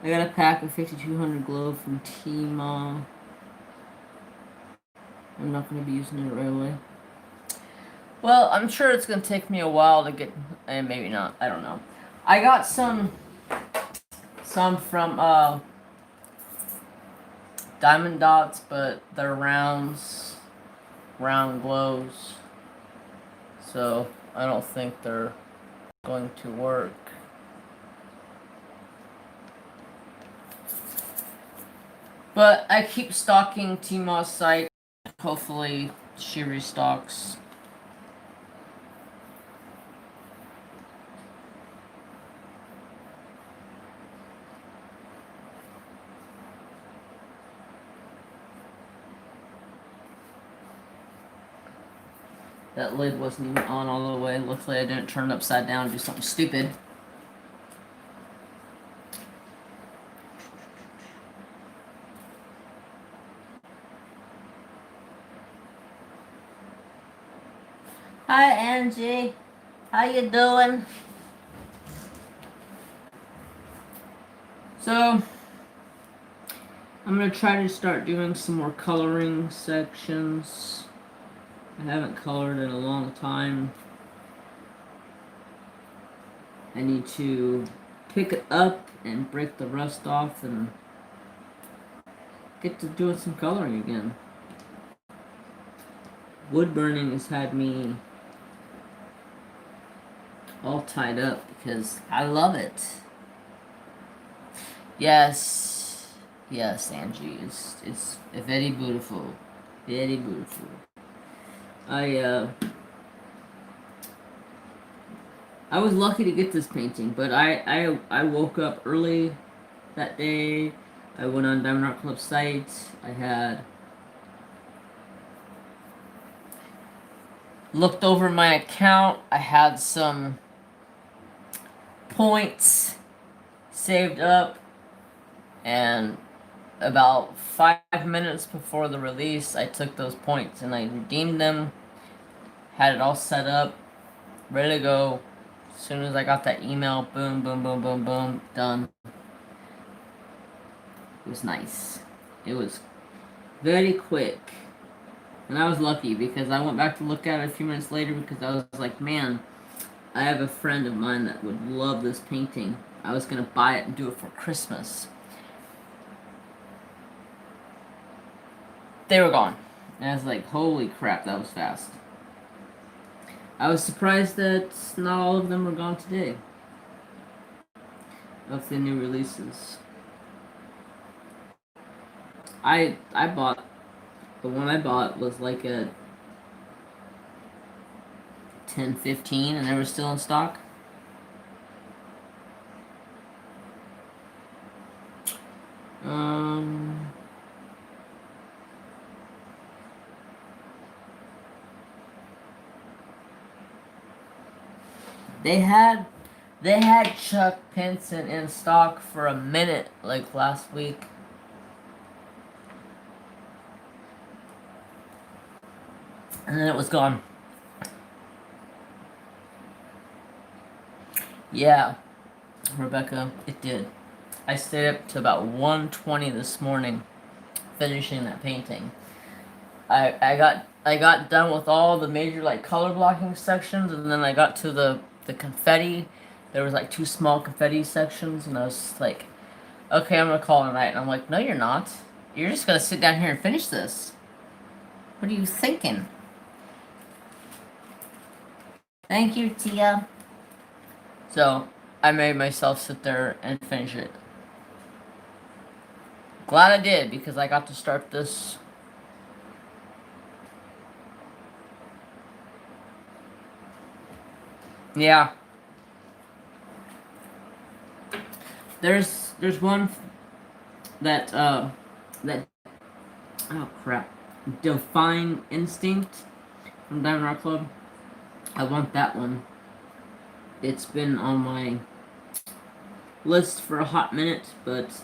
I got a pack of 5200 glow from Tmall. I'm not going to be using it right away. Well, I'm sure it's going to take me a while to get, and maybe not, I don't know. I got some from Diamond Dots, but they're round glows. So, I don't think they're going to work. But I keep stalking Tmall's site. Hopefully she restocks. That lid wasn't even on all the way. Looks like I didn't turn it upside down and do something stupid. Hi, Angie. How you doing? So, I'm going to try to start doing some more coloring sections. I haven't colored in a long time. I need to pick it up and break the rust off and get to doing some coloring again. Wood burning has had me all tied up because I love it. Yes, Angie, it's very beautiful, very beautiful. I was lucky to get this painting, but I woke up early that day. I went on Diamond Art Club site. I had looked over my account. I had some points saved up, and about 5 minutes before the release, I took those points and I redeemed them. Had it all set up, ready to go. As soon as I got that email, boom, boom, boom, boom, boom, done. It was nice. It was very quick. And I was lucky because I went back to look at it a few minutes later because I was like, man, I have a friend of mine that would love this painting. I was going to buy it and do it for Christmas. They were gone. And I was like, holy crap, that was fast. I was surprised that not all of them were gone today. Of the new releases. I bought, the one I bought was like a 10-15 and they were still in stock. They had Chuck Pinson in stock for a minute, like last week. And then it was gone. Yeah, Rebecca, it did. I stayed up to about 1:20 this morning finishing that painting. I got done with all the major like color blocking sections, and then I got to the confetti. There was like 2 small confetti sections, and I was like, okay, I'm gonna call it a night. And I'm like, no, you're not. You're just gonna sit down here and finish this. What are you thinking? Thank you, Tia. So I made myself sit there and finish it. Glad I did because I got to start this. Yeah. There's one that oh crap, Define Instinct from Diamond Rock Club. I want that one. It's been on my list for a hot minute, but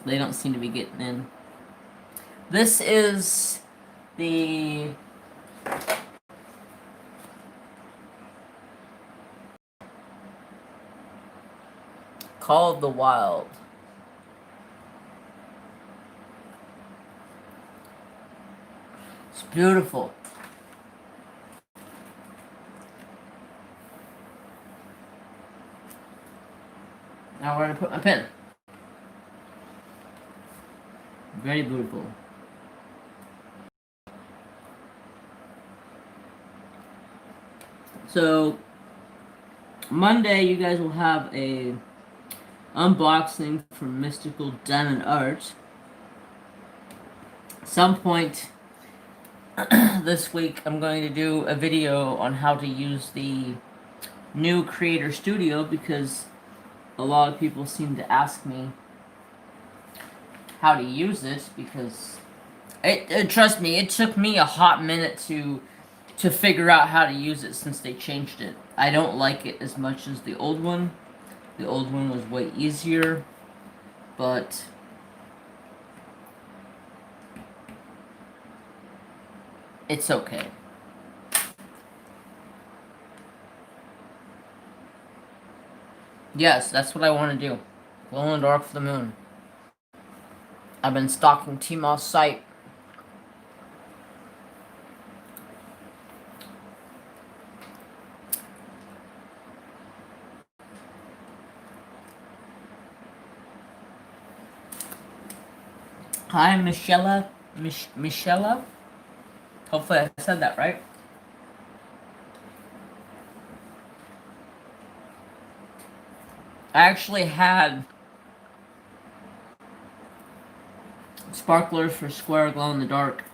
they don't seem to be getting in. This is the Call of the Wild. It's beautiful. Now where to put my pen? Very beautiful. So Monday you guys will have a unboxing from Mystical Diamond Art. Some point this week I'm going to do a video on how to use the new Creator Studio, because a lot of people seem to ask me how to use it, because trust me, it took me a hot minute to figure out how to use it since they changed it. I don't like it as much as the old one. The old one was way easier, but it's okay. Yes, that's what I want to do. Glow in the dark for the moon. I've been stalking T-Moss site. Hi, Michella. Michella? Hopefully I said that right. I actually had sparklers for square glow in the dark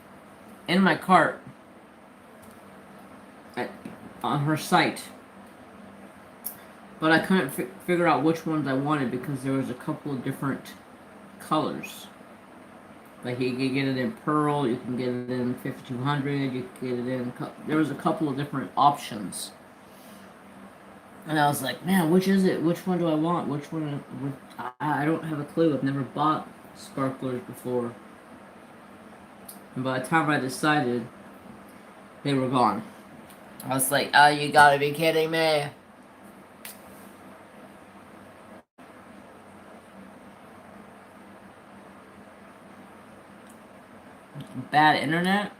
in my cart on her site, but I couldn't figure out which ones I wanted because there was a couple of different colors. Like you can get it in pearl, you can get it in 5200, you can get it in. There was a couple of different options, and I was like, man, which is it? Which one do I want? Which one? I don't have a clue. I've never bought sparklers before. And by the time I decided, they were gone. I was like, oh, you gotta be kidding me. Bad internet?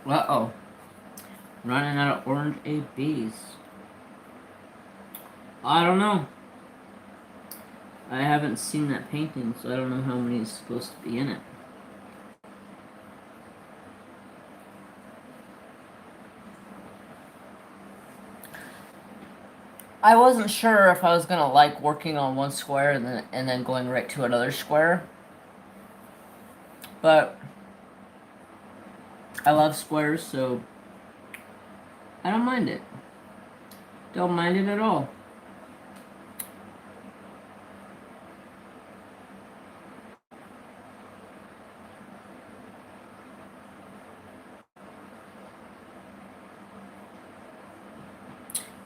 Uh-oh. Running out of orange ABs. I don't know. I haven't seen that painting, so I don't know how many is supposed to be in it. I wasn't sure if I was gonna like working on one square and then going right to another square. But I love squares, so I don't mind it. Don't mind it at all.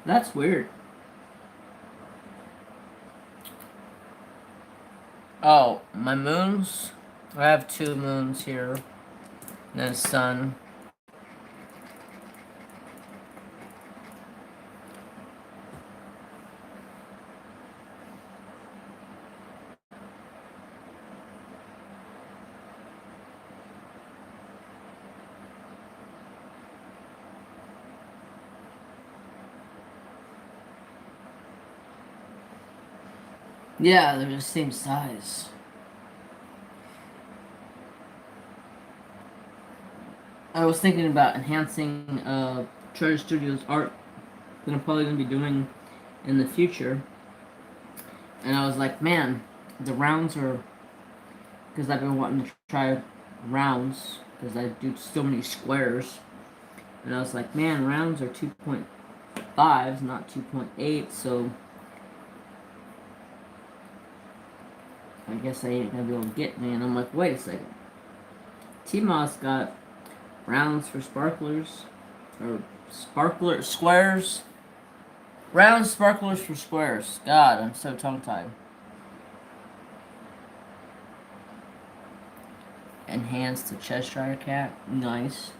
That's weird. Oh, my moons? I have 2 moons here. And a sun. Yeah, they're the same size. I was thinking about enhancing Treasure Studios art that I'm probably going to be doing in the future. And I was like, man, the rounds are... Because I've been wanting to try rounds, because I do so many squares. And I was like, man, rounds are 2.5s, not 2.8, so... I guess I ain't gonna be able to get me. And I'm like, wait a second. T-Moss got rounds for sparklers, or squares, Round sparklers for squares. God, I'm so tongue-tied. Enhance the Cheshire Cat. Nice.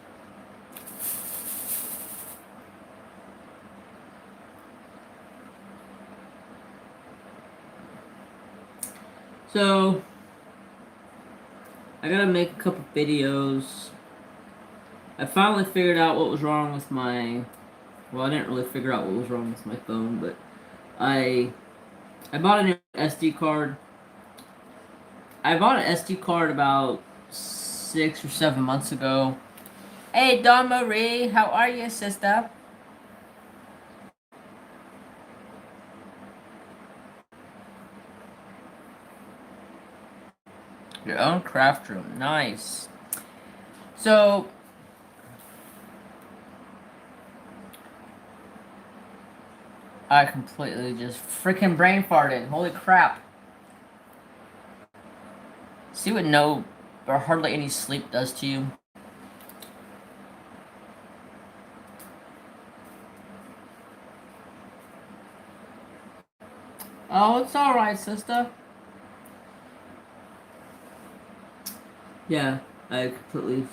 So, I gotta make a couple videos. I finally figured out what was wrong with my... Well, I didn't really figure out what was wrong with my phone, but I bought a new SD card. I bought an SD card about 6 or 7 months ago. Hey, Dawn Marie, how are you, sister? Your own craft room. Nice. So, I completely just freaking brain farted. Holy crap. See what no or hardly any sleep does to you? Oh, it's alright, sister. Yeah, I completely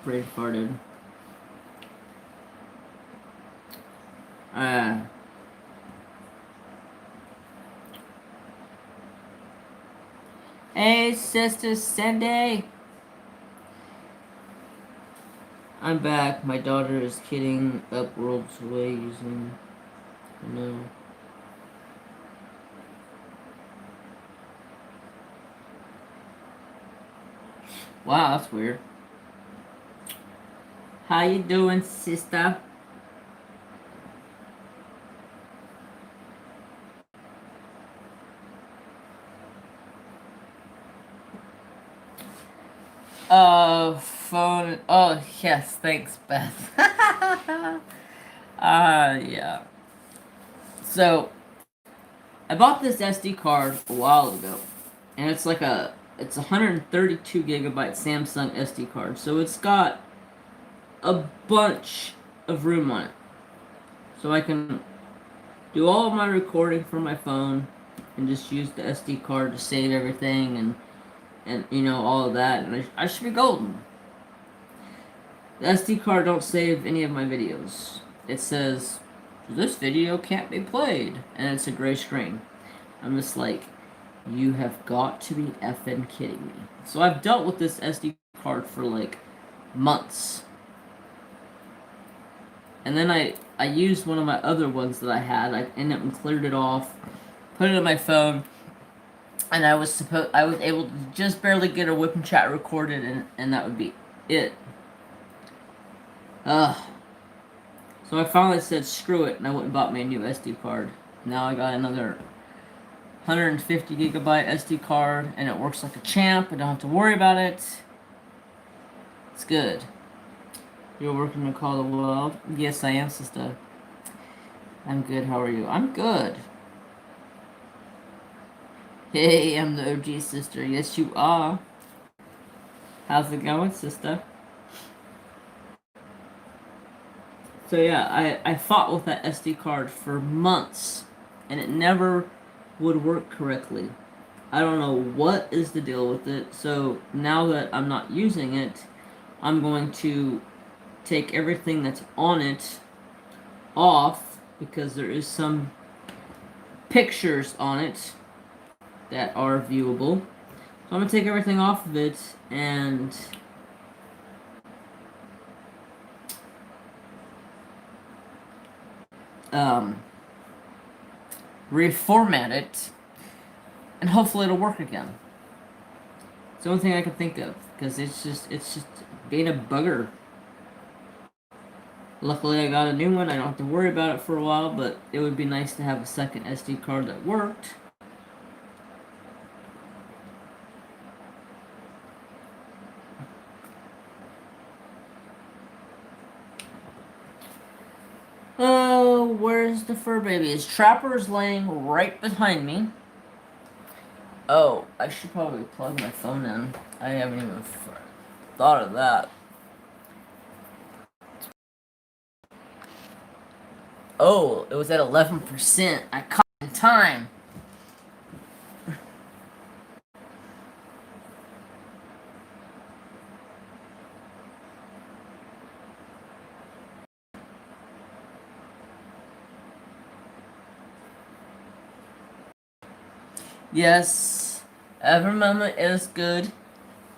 brain farted. Hey, Sister Cindy! I'm back. My daughter is kidding up worlds away using... No. Wow, that's weird. How you doing, sister? Phone. Oh, yes, thanks, Beth. Yeah. So, I bought this SD card a while ago, and it's like it's 132 gigabyte Samsung SD card, so it's got a bunch of room on it. So I can do all of my recording from my phone, and just use the SD card to save everything, and you know, all of that, and I should be golden. The SD card don't save any of my videos. It says, this video can't be played, and it's a gray screen. I'm just like, you have got to be effing kidding me. So I've dealt with this SD card for like months. And then I used one of my other ones that I had. I ended up and cleared it off, put it in my phone, and I was able to just barely get a whip and chat recorded, and that would be it. Ugh. So I finally said screw it, and I went and bought me a new SD card. Now I got another 150 gigabyte SD card, and it works like a champ. I don't have to worry about it. It's good. You're working to call the world? Yes, I am, sister. I'm good. How are you? I'm good. Hey, I'm the OG sister. Yes, you are. How's it going, sister? So yeah, I fought with that SD card for months, and it never would work correctly. I don't know what is the deal with it. So now that I'm not using it, I'm going to take everything that's on it off, because there is some pictures on it that are viewable. So I'm going to take everything off of it and reformat it, and hopefully it'll work again. It's the only thing I can think of, because it's just being a bugger. Luckily I got a new one. I don't have to worry about it for a while, but it would be nice to have a second SD card that worked. Oh, where's the fur baby? His Trapper's laying right behind me. Oh, I should probably plug my phone in. I haven't even thought of that. Oh, it was at 11%. I caught it in time. Yes, every moment is good.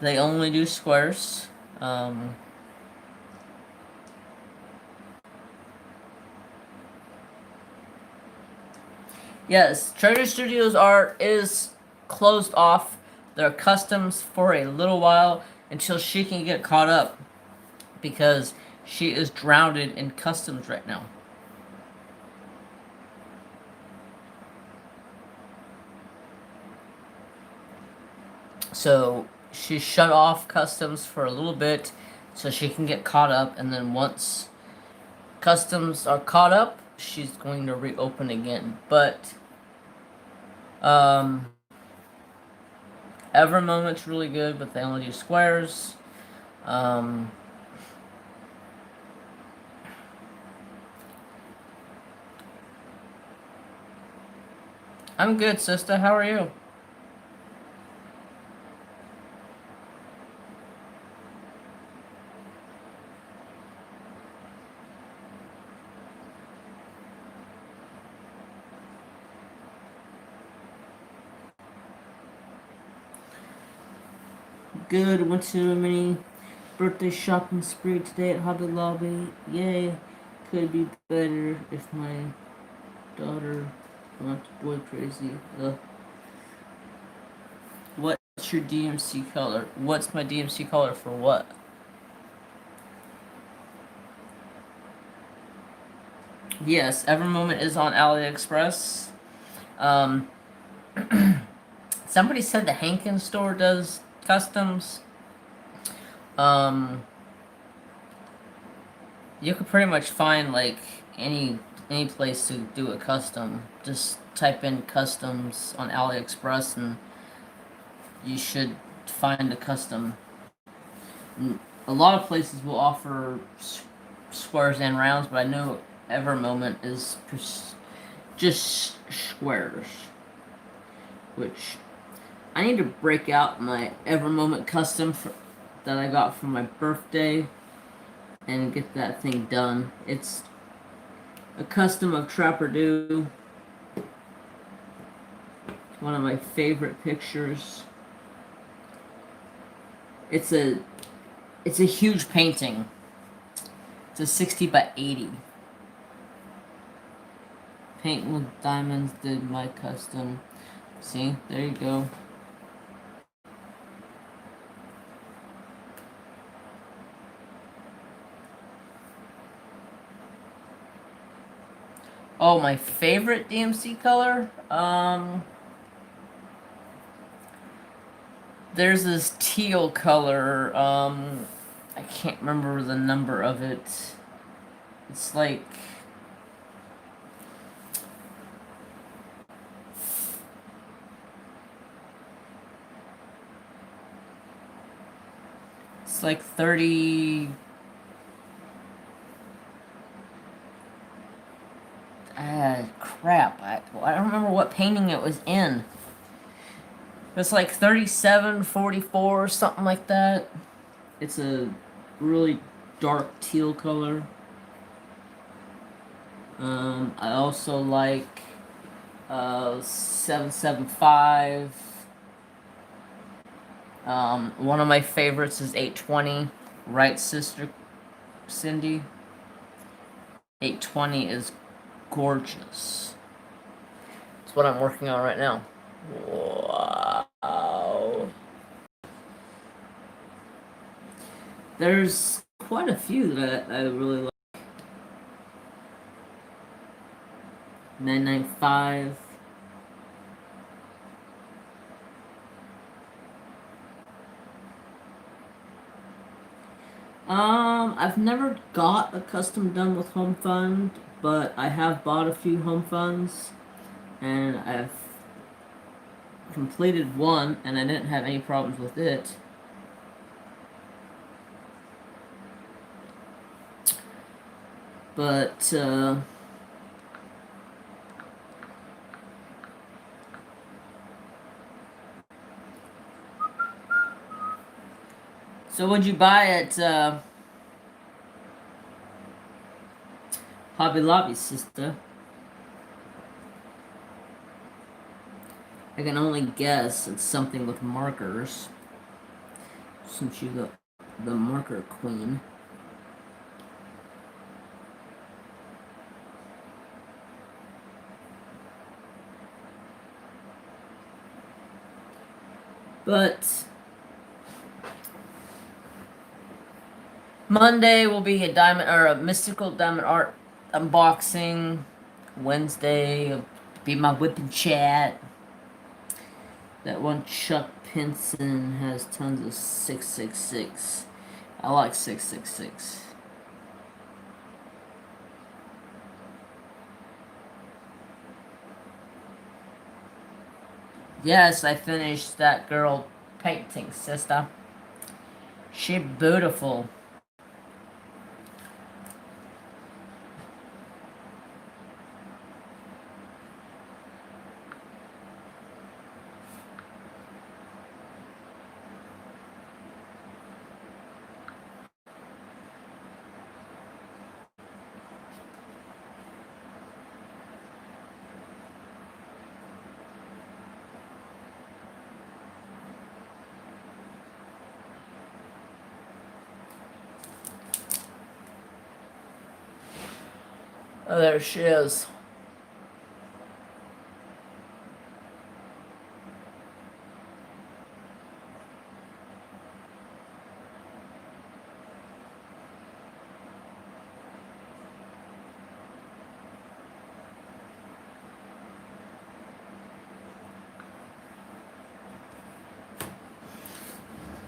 They only do squares. Um, yes, Treasure Studios art is closed off their customs for a little while until she can get caught up because she is drowned in customs right now. So she shut off customs for a little bit so she can get caught up, and then once customs are caught up, she's going to reopen again. But um, Ever Moment's really good, but they only do squares. Um, I'm good, sister. How are you? Good. Went to a mini birthday shopping spree today at Hobby Lobby. Yay. Could be better if my daughter went boy crazy. What's your DMC color? What's my DMC color for what? Yes, Every Moment is on AliExpress. Um, Somebody said the Hankins store does customs. Um, you could pretty much find like any place to do a custom. Just type in customs on AliExpress and you should find a custom. A lot of places will offer squares and rounds, but I know Every Moment is just squares. Which I need to break out my Every Moment custom that I got for my birthday and get that thing done. It's a custom of Trapper Do. One of my favorite pictures. It's a huge painting. It's a 60 by 80. Paint with Diamonds did my custom. See, there you go. Oh, my favorite DMC color? There's this teal color, I can't remember the number of it. It's like... It's like 30... crap. I don't remember what painting it was in. It's like 37, 44, something like that. It's a really dark teal color. I also like 775. One of my favorites is 820. Right, Sister Cindy? 820 is gorgeous. It's what I'm working on right now. Wow. There's quite a few that I really like. 995. I've never got a custom done with Home Fund, but I have bought a few Home Funds, and I've completed one, and I didn't have any problems with it. But, So what'd you buy at Hobby Lobby, sister? I can only guess it's something with markers, since you're the marker queen. But Monday will be a diamond or a mystical diamond art unboxing. Wednesday will be my whip and chat. That one Chuck Pinson has tons of 666. I like 666. Yes, I finished that girl painting, sister. She beautiful. Oh, there she is.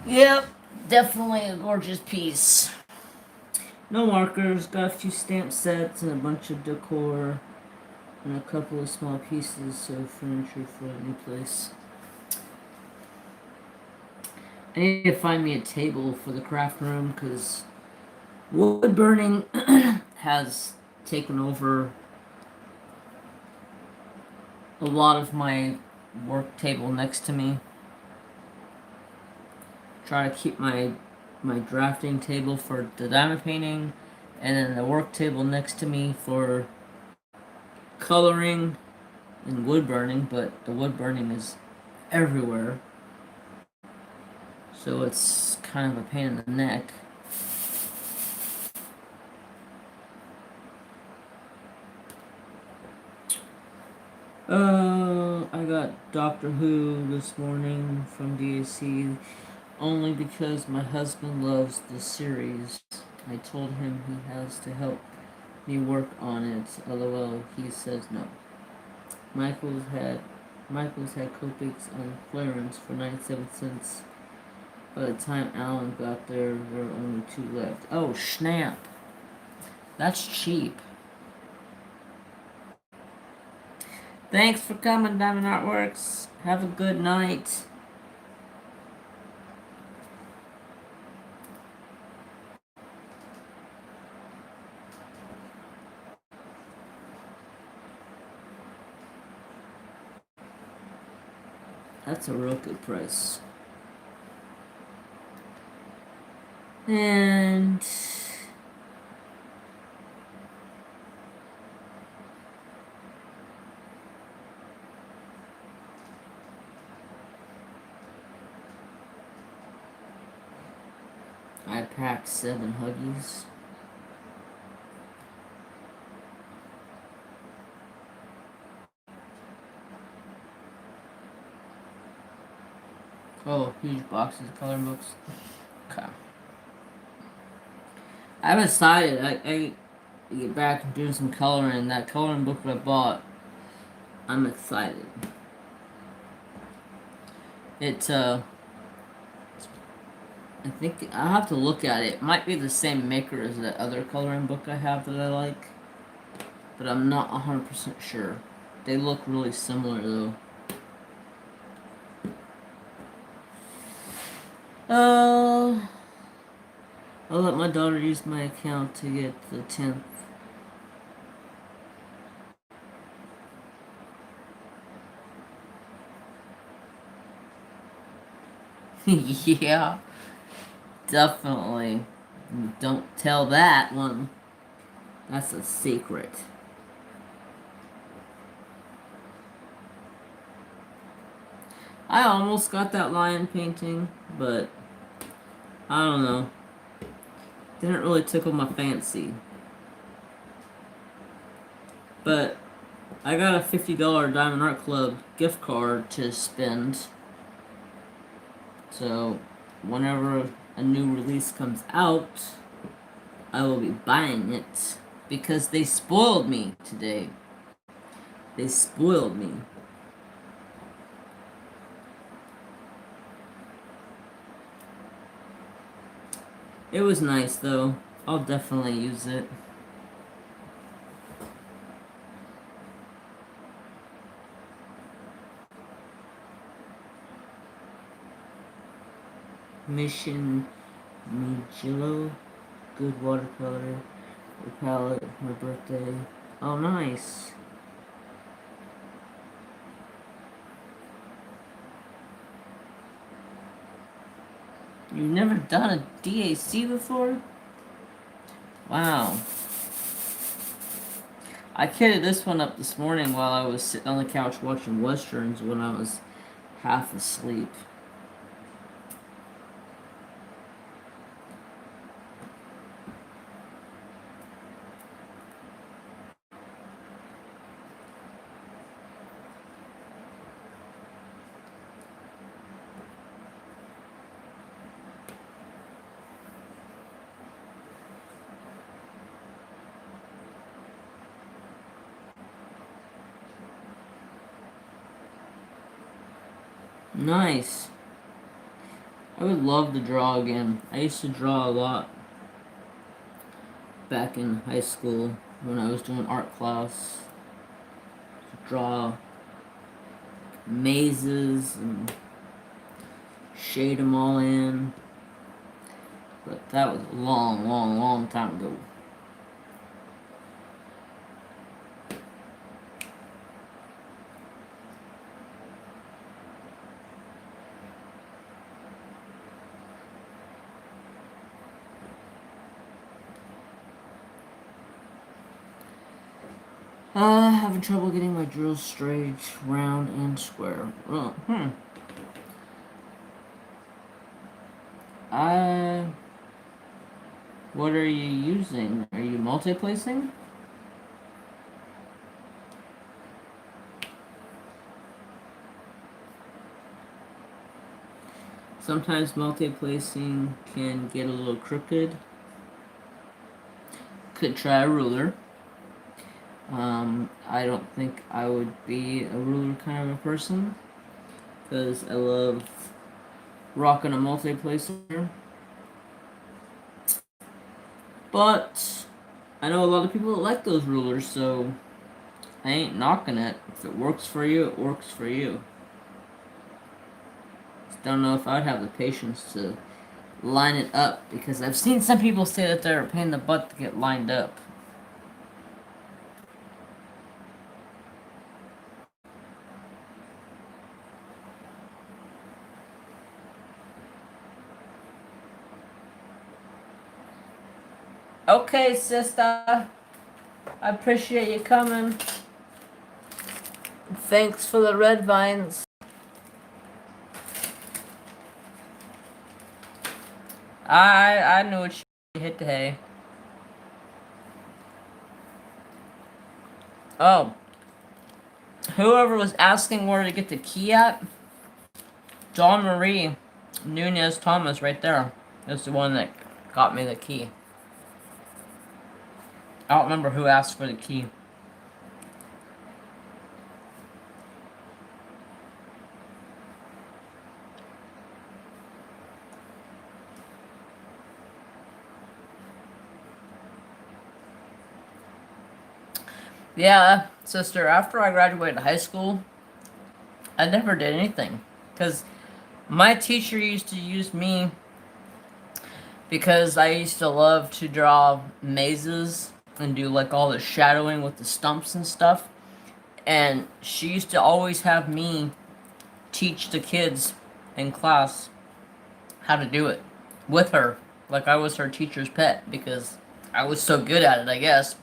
Yep, definitely a gorgeous piece. No markers, got a few stamp sets and a bunch of decor and a couple of small pieces of furniture for a new place. I need to find me a table for the craft room because wood burning has taken over a lot of my work table next to me. Try to keep my drafting table for the diamond painting and then the work table next to me for coloring and wood burning, but the wood burning is everywhere. So it's kind of a pain in the neck. I got Doctor Who this morning from DAC only because my husband loves the series. I told him he has to help me work on it. LOL, he says no. Michael's had Copics on clearance for 97 cents. By the time Alan got there were only 2 left. Oh, snap. That's cheap. Thanks for coming, Diamond Artworks. Have a good night. That's a real good price. And I packed 7 Huggies. Oh, huge boxes of coloring books. Okay. I'm excited. I get back and doing some coloring. That coloring book that I bought, I'm excited. It's I think I'll have to look at it. It might be the same maker as that other coloring book I have that I like, but I'm not 100% sure. They look really similar though. I'll let my daughter use my account to get the 10th. Yeah. Definitely. Don't tell that one. That's a secret. I almost got that lion painting, but I don't know. Didn't really tickle my fancy. But I got a $50 Diamond Art Club gift card to spend. So whenever a new release comes out, I will be buying it. Because they spoiled me today. They spoiled me. It was nice though. I'll definitely use it. Mission Migillo. Good watercolor. The palette. My birthday. Oh, nice. You've never done a DAC before? Wow. I kitted this one up this morning while I was sitting on the couch watching westerns when I was half asleep. Nice. I would love to draw again. I used to draw a lot back in high school when I was doing art class. Draw mazes and shade them all in. But that was a long, long, long time ago. Having trouble getting my drills straight, round, and square. What are you using? Are you multi-placing? Sometimes multi-placing can get a little crooked. Could try a ruler. I don't think I would be a ruler kind of a person, because I love rocking a multi-placer. But I know a lot of people that like those rulers, so I ain't knocking it. If it works for you, it works for you. Just don't know if I'd have the patience to line it up, because I've seen some people say that they're a pain in the butt to get lined up. Okay, sister. I appreciate you coming. Thanks for the red vines. I knew what you hit the hay. Oh. Whoever was asking where to get the key at, John Marie Nunez Thomas right there is the one that got me the key. I don't remember who asked for the key. Yeah, sister, after I graduated high school, I never did anything. Because my teacher used to use me because I used to love to draw mazes and do like all the shadowing with the stumps and stuff. And she used to always have me teach the kids in class how to do it. with her, like I was her teacher's pet because I was so good at it, I guess.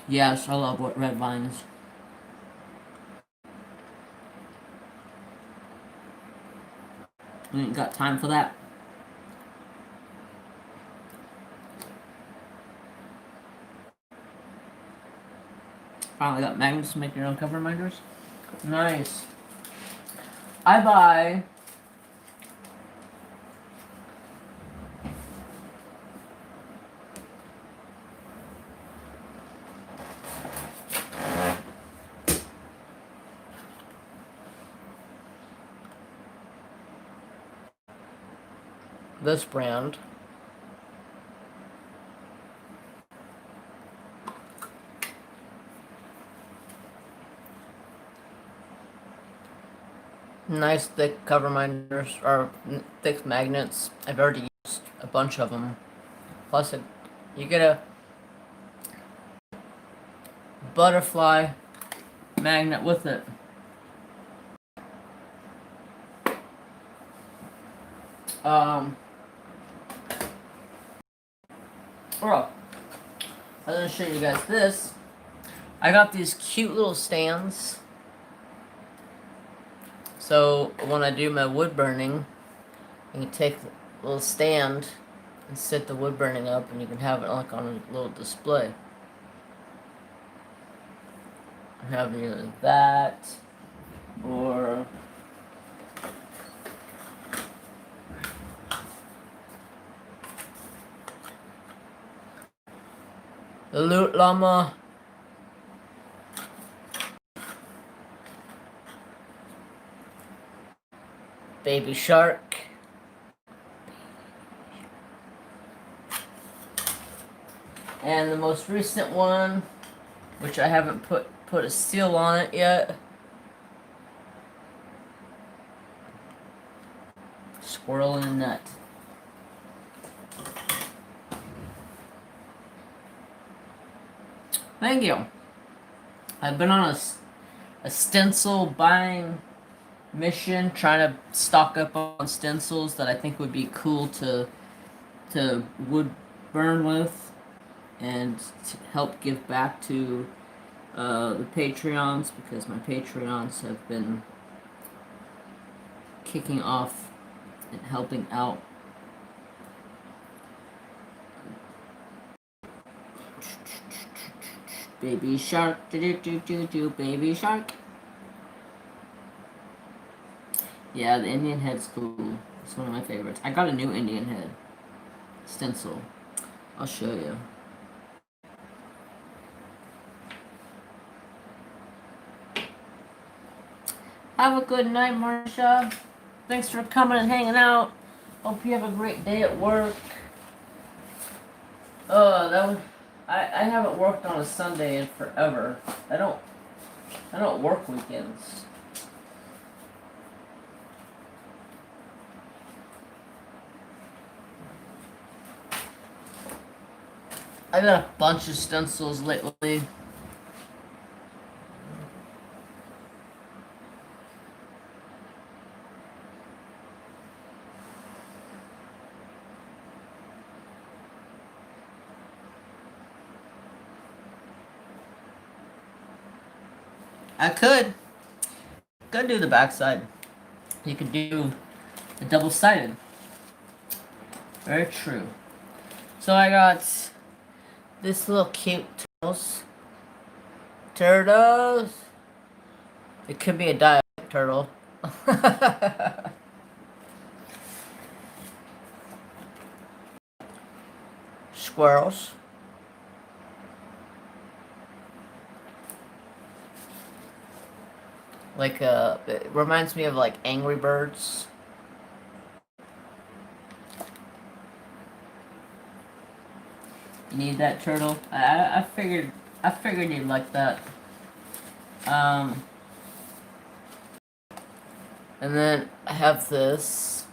Yes, I love what red vines. We ain't got time for that. Finally got magnets to make your own cover reminders. Nice. I buy this brand. Nice thick cover minders, or thick magnets. I've already used a bunch of them. Plus, you get a butterfly magnet with it. Oh, I was gonna show you guys this. I got these cute little stands. So when I do my wood burning, you can take a little stand and set the wood burning up, and you can have it like on a little display. Have either that or the Loot Llama. Baby Shark. And the most recent one, which I haven't put a seal on it yet. Squirrel in a nut. Thank you. I've been on a stencil buying mission, trying to stock up on stencils that I think would be cool to wood burn with, and to help give back to the Patreons, because my Patreons have been kicking off and helping out. Baby shark, do baby shark. Yeah, the Indian head's cool. It's one of my favorites. I got a new Indian head stencil. I'll show you. Have a good night, Marsha. Thanks for coming and hanging out. Hope you have a great day at work. I haven't worked on a Sunday in forever. I don't work weekends. I got a bunch of stencils lately. I could do the backside. You could do a double-sided. Very true. So I got this little cute turtles. It could be a dialect turtle. Squirrels. Like it reminds me of like Angry Birds. You need that turtle? I figured you'd like that. And then I have this.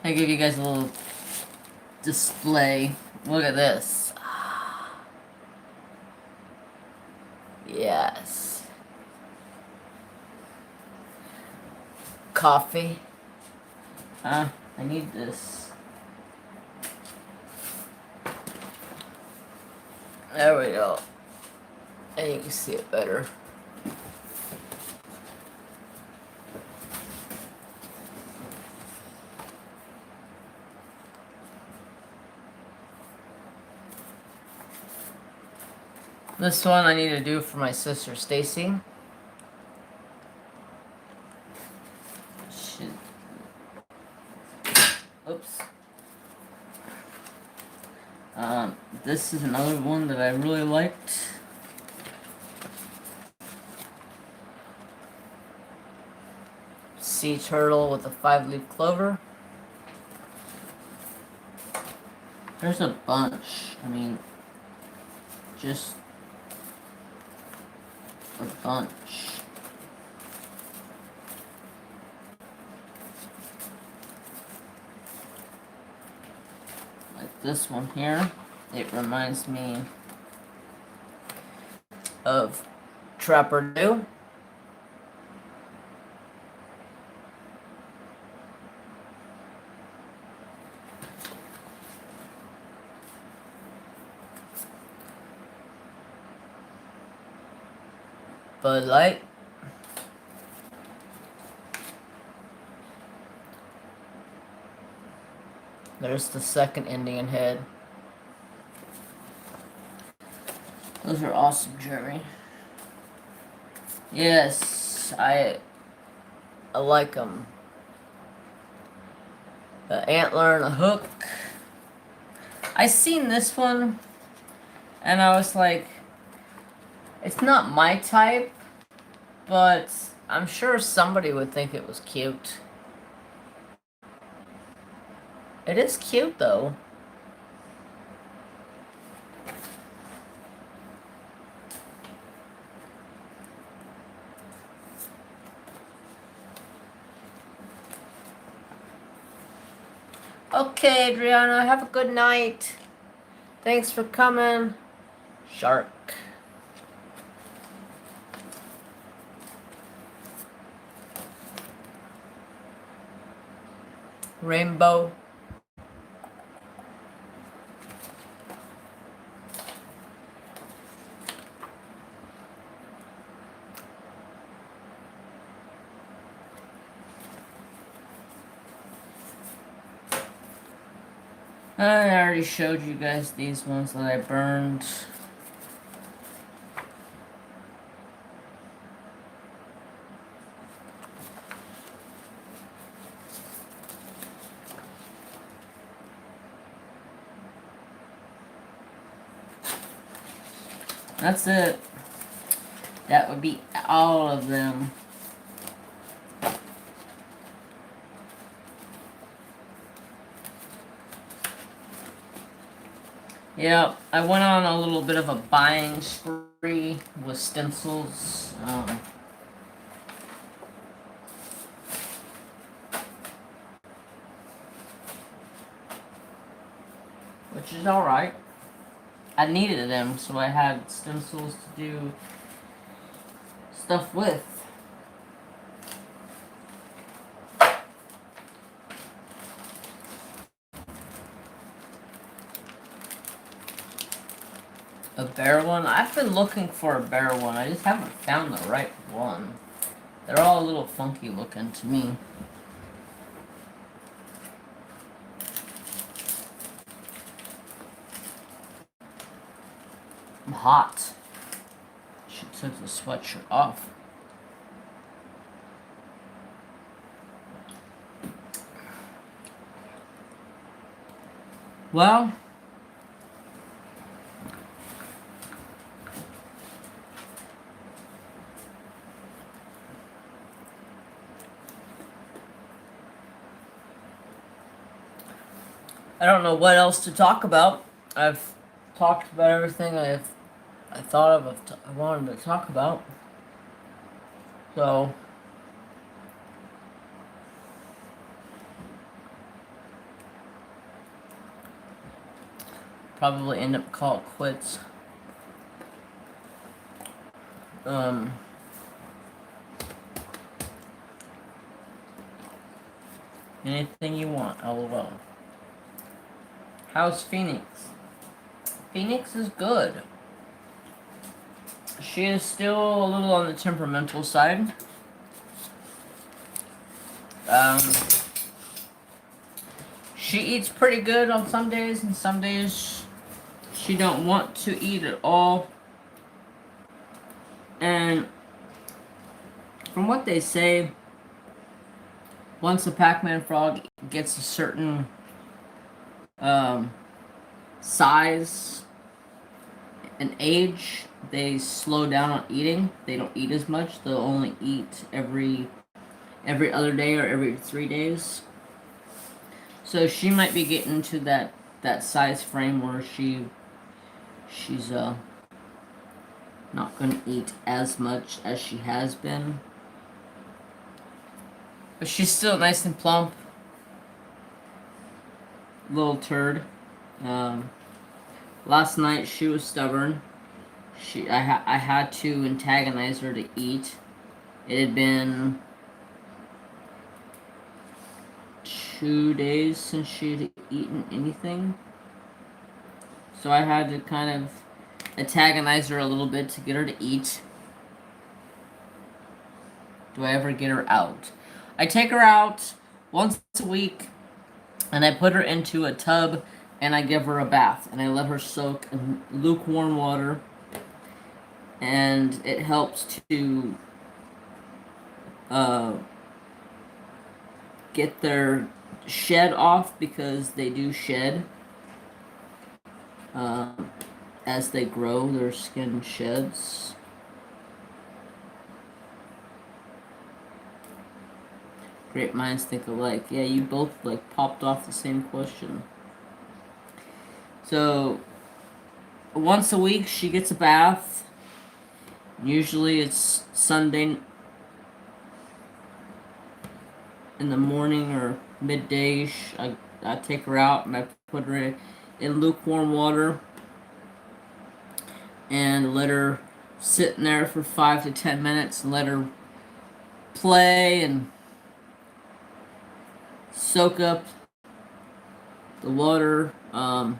I give you guys a little display. Look at this. Yes. Coffee. I need this. There we go. And you can see it better. This one I need to do for my sister Stacy. Oops. This is another one that I really liked. Sea turtle with a 5-leaf clover. There's a bunch. I mean, just a bunch. Like this one here. It reminds me of Trapper Do. Bud Light. There's the second Indian head. Those are awesome, Jeremy. Yes, I like them. The antler and a hook. I seen this one, and I was like, it's not my type, but I'm sure somebody would think it was cute. It is cute, though. Okay, Adriana, have a good night. Thanks for coming. Shark. Rainbow. I already showed you guys these ones that I burned. That's it. That would be all of them. Yeah, I went on a little bit of a buying spree with stencils. Which is alright. I needed them, so I had stencils to do stuff with. A bear one? I've been looking for a bear one. I just haven't found the right one. They're all a little funky looking to me. I'm hot. She took the sweatshirt off. Well, I don't know what else to talk about. I've talked about everything I thought of, I wanted to talk about. So, probably end up call it quits. Anything you want, LOL. How's Phoenix? Phoenix is good. She is still a little on the temperamental side. She eats pretty good on some days, and some days she don't want to eat at all. And from what they say, once a Pac-Man frog gets a certain size and age, they slow down on eating. They don't eat as much. They'll only eat every other day or every 3 days. So she might be getting to that size frame where she's not gonna eat as much as she has been. But she's still nice and plump. Little turd. Last night she was stubborn. I had to antagonize her to eat. It had been 2 days since she'd eaten anything. So I had to kind of antagonize her a little bit to get her to eat. Do I ever get her out? I take her out once a week, and I put her into a tub, and I give her a bath, and I let her soak in lukewarm water, and it helps to get their shed off, because they do shed. As they grow, their skin sheds. Great minds think alike. Yeah, you both popped off the same question. So once a week she gets a bath. Usually it's Sunday in the morning or midday. I take her out and I put her in lukewarm water and let her sit in there for 5 to 10 minutes and let her play and soak up the water. I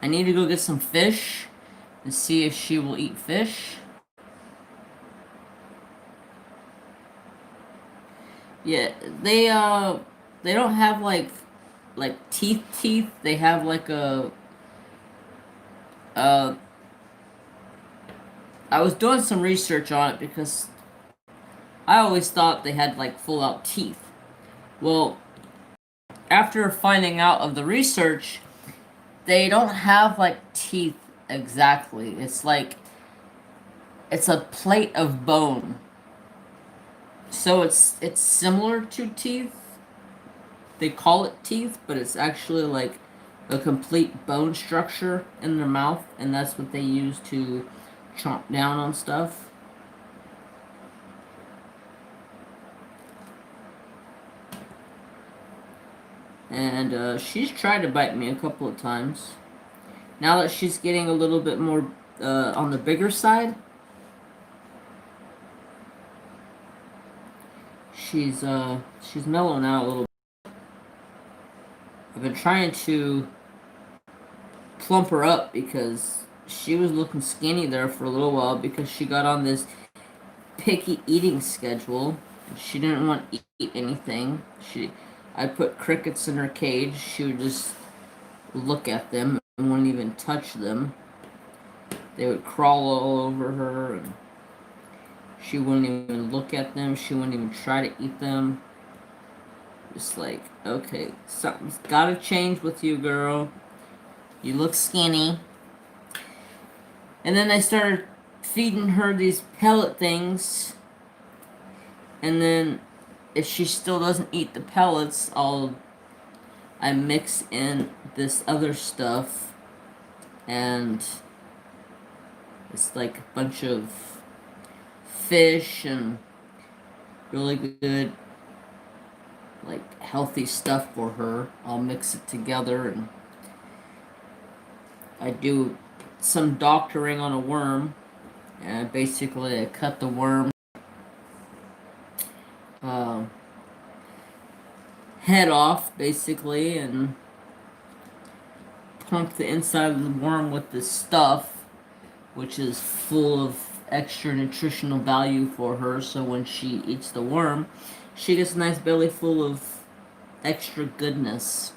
need to go get some fish and see if she will eat fish. Yeah, they don't have like teeth. They have like I was doing some research on it because I always thought they had like full out teeth. Well, after finding out of the research, they don't have like teeth exactly. It's a plate of bone. So it's similar to teeth. They call it teeth, but it's actually like a complete bone structure in their mouth, and that's what they use to chomp down on stuff. And she's tried to bite me a couple of times. Now that she's getting a little bit more on the bigger side, she's mellowing out a little bit. I've been trying to plump her up because she was looking skinny there for a little while because she got on this picky eating schedule. She didn't want to eat anything. I put crickets in her cage. She would just look at them and wouldn't even touch them. They would crawl all over her, and she wouldn't even look at them. She wouldn't even try to eat them. Just like, okay, something's gotta change with you, girl. You look skinny. And then I started feeding her these pellet things. And then if she still doesn't eat the pellets, I mix in this other stuff, and it's like a bunch of fish and really good, like, healthy stuff for her. I'll mix it together, and I do some doctoring on a worm, and basically I cut the worm uh, head off, basically, and pump the inside of the worm with this stuff, which is full of extra nutritional value for her, so when she eats the worm, she gets a nice belly full of extra goodness.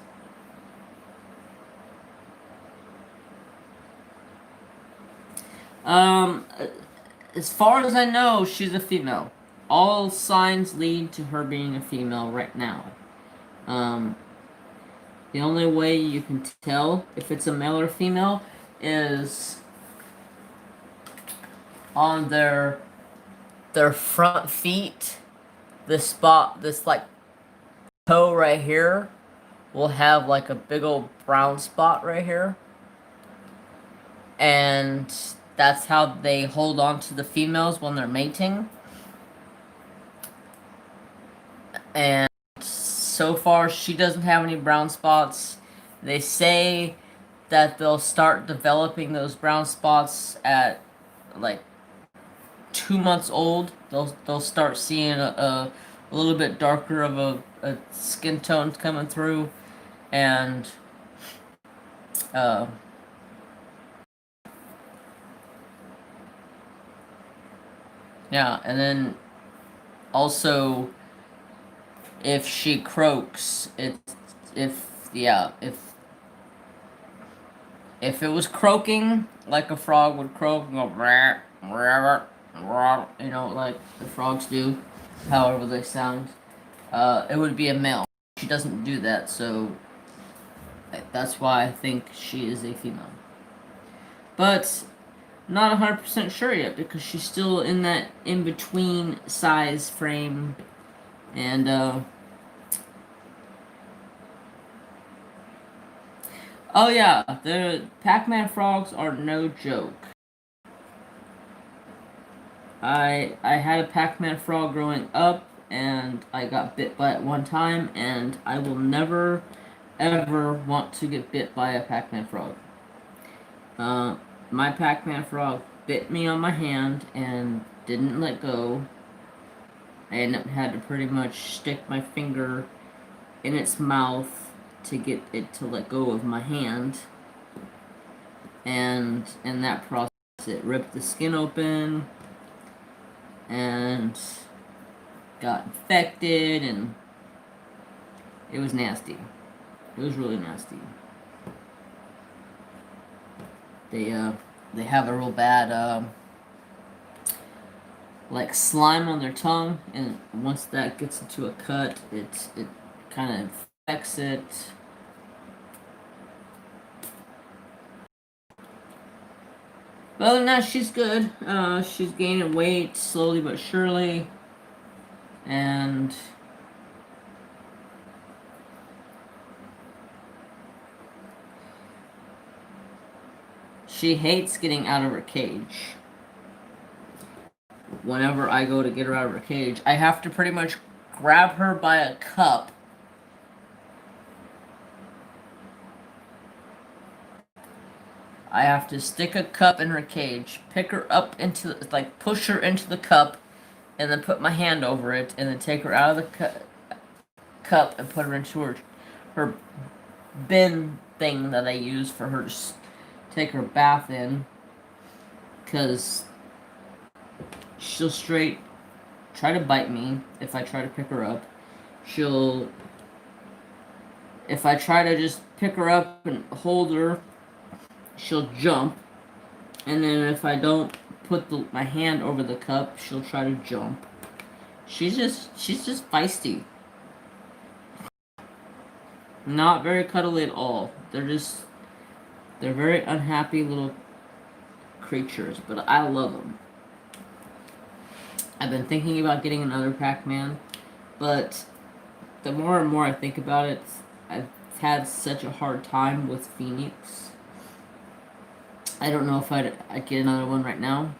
Um, as far as I know, she's a female. All signs lead to her being a female right now. Um, the only way you can tell if it's a male or female is on their front feet. This spot, this like toe right here, will have like a big old brown spot right here, and that's how they hold on to the females when they're mating. And so far, she doesn't have any brown spots. They say that they'll start developing those brown spots at like 2 months old. They'll start seeing a little bit darker of a skin tone coming through, and uh, yeah, and then also if she croaks, if it was croaking like a frog would croak and go rah, rah, rah, you know, like the frogs do, however they sound, it would be a male. She doesn't do that, so that's why I think she is a female. But not 100% sure yet because she's still in that in-between size frame, and oh yeah, the Pac-Man frogs are no joke. I had a Pac-Man frog growing up, and I got bit by it one time, and I will never, ever want to get bit by a Pac-Man frog. My Pac-Man frog bit me on my hand and didn't let go. I had to pretty much stick my finger in its mouth to get it to let go of my hand. And in that process, it ripped the skin open and got infected, and it was nasty. It was really nasty. They have a real bad like slime on their tongue, and once that gets into a cut, it kind of infects it. But other than that, she's good. She's gaining weight slowly but surely, and she hates getting out of her cage. Whenever I go to get her out of her cage, I have to pretty much grab her by a cup. I have to stick a cup in her cage, pick her up into, like, push her into the cup, and then put my hand over it, and then take her out of the cup and put her into her bin thing that I use for her to take her bath in, because she'll straight try to bite me if I try to pick her up. If I try to just pick her up and hold her, she'll jump. And then if I don't put my hand over the cup, she'll try to jump. She's just feisty. Not very cuddly at all. They're very unhappy little creatures, but I love them. I've been thinking about getting another Pac-Man, but the more and more I think about it, I've had such a hard time with Phoenix. I don't know if I'd get another one right now.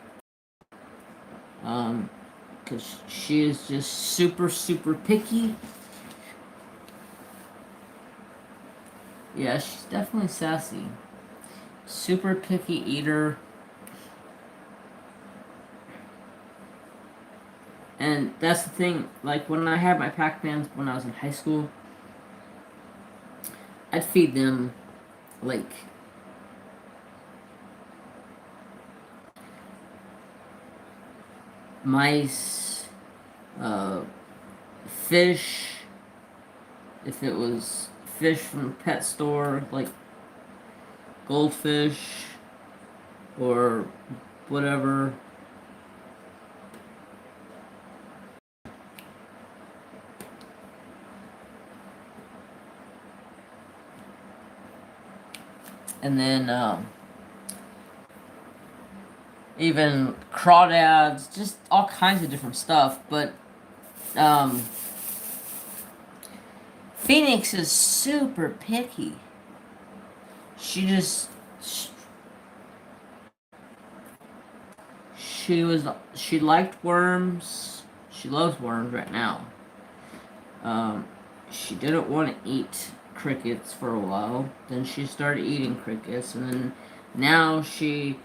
Because she is just super, super picky. Yeah, she's definitely sassy. super picky eater. And that's the thing, like when I had my Pac-Mans when I was in high school, I'd feed them like mice, fish, if it was fish from a pet store, like goldfish or whatever. And then even crawdads, just all kinds of different stuff. But um, Phoenix is super picky. She just she liked worms. She loves worms right now. She didn't want to eat crickets for a while. Then she started eating crickets, and then now she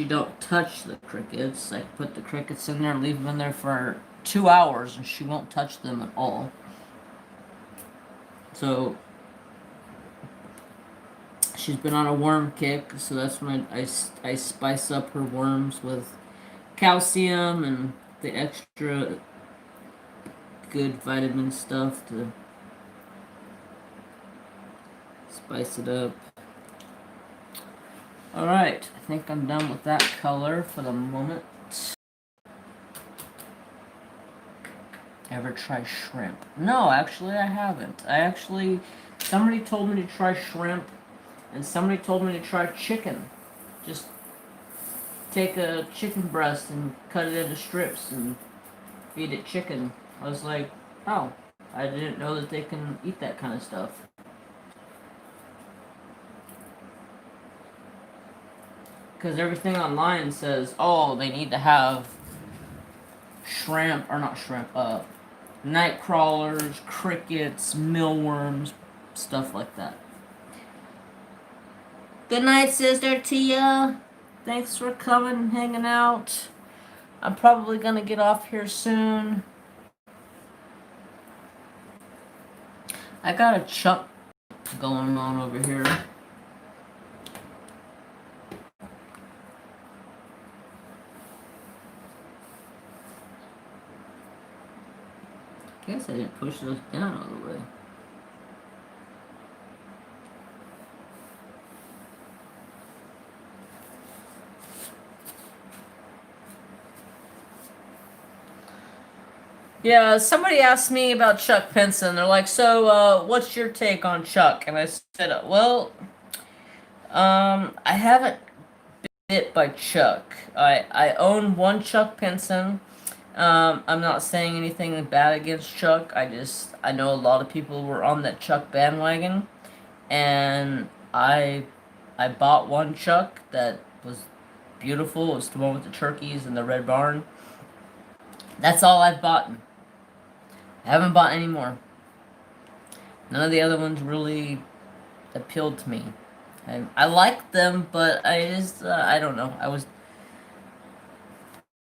don't touch the crickets. I put the crickets in there, leave them in there for 2 hours, and she won't touch them at all. So she's been on a worm kick. So that's when I spice up her worms with calcium and the extra good vitamin stuff to spice it up. Alright, I think I'm done with that color for the moment. Ever try shrimp? No, actually I haven't. Somebody told me to try shrimp, and somebody told me to try chicken. Just take a chicken breast and cut it into strips and feed it chicken. I was like, oh, I didn't know that they can eat that kind of stuff. Because everything online says, oh, they need to have shrimp, or not shrimp, night crawlers, crickets, mealworms, stuff like that. Good night, Sister Tia. Thanks for coming and hanging out. I'm probably gonna get off here soon. I got a chuck going on over here. Guess I didn't push those down all the way. Yeah, somebody asked me about Chuck Pinson. They're like, so, what's your take on Chuck? And I said, well, I haven't been bit by Chuck. I own one Chuck Pinson. I'm not saying anything bad against Chuck. I know a lot of people were on that Chuck bandwagon, and I bought one Chuck that was beautiful. It was the one with the turkeys and the red barn. That's all I've bought. I haven't bought any more. None of the other ones really appealed to me. I liked them, but I don't know. I was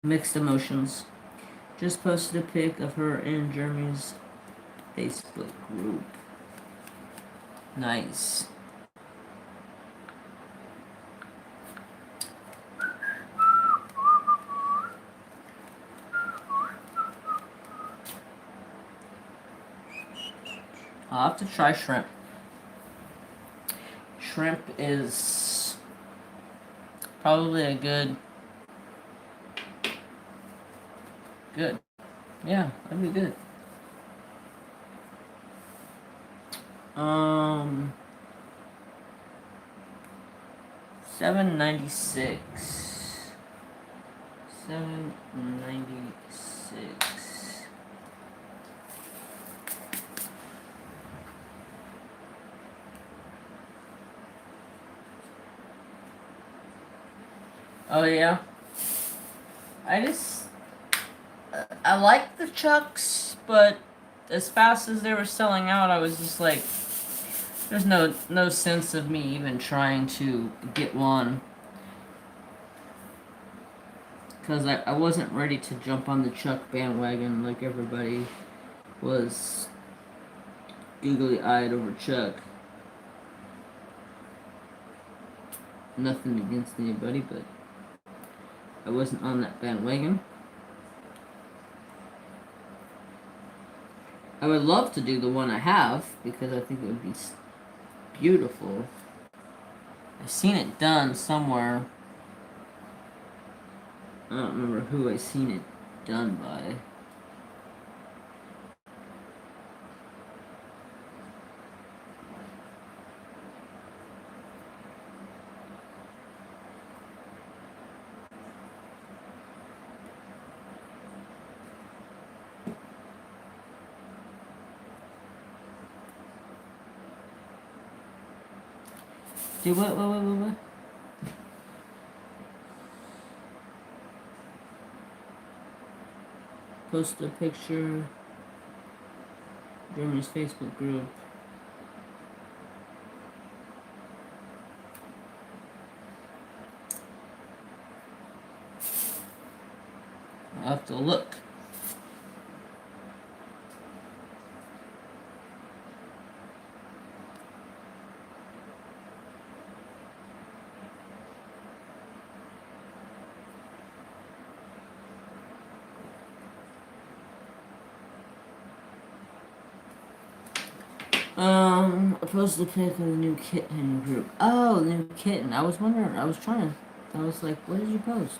mixed emotions. Just posted a pic of her in Jeremy's Facebook group. Nice. I'll have to try shrimp. Shrimp is probably a good. Yeah, that'd be good. $7.96. $7.96. Oh yeah. I like the Chucks, but as fast as they were selling out, I was just like, There's no sense of me even trying to get one. Because I wasn't ready to jump on the Chuck bandwagon like everybody was googly-eyed over Chuck. Nothing against anybody, but I wasn't on that bandwagon. I would love to do the one I have, because I think it would be beautiful. I've seen it done somewhere. I don't remember who I seen it done by. Do what? Post a picture. Germany's Facebook group. I'll have to look. I posted a pic of the new kitten in your group. Oh, the new kitten. I was wondering, I was like, what did you post?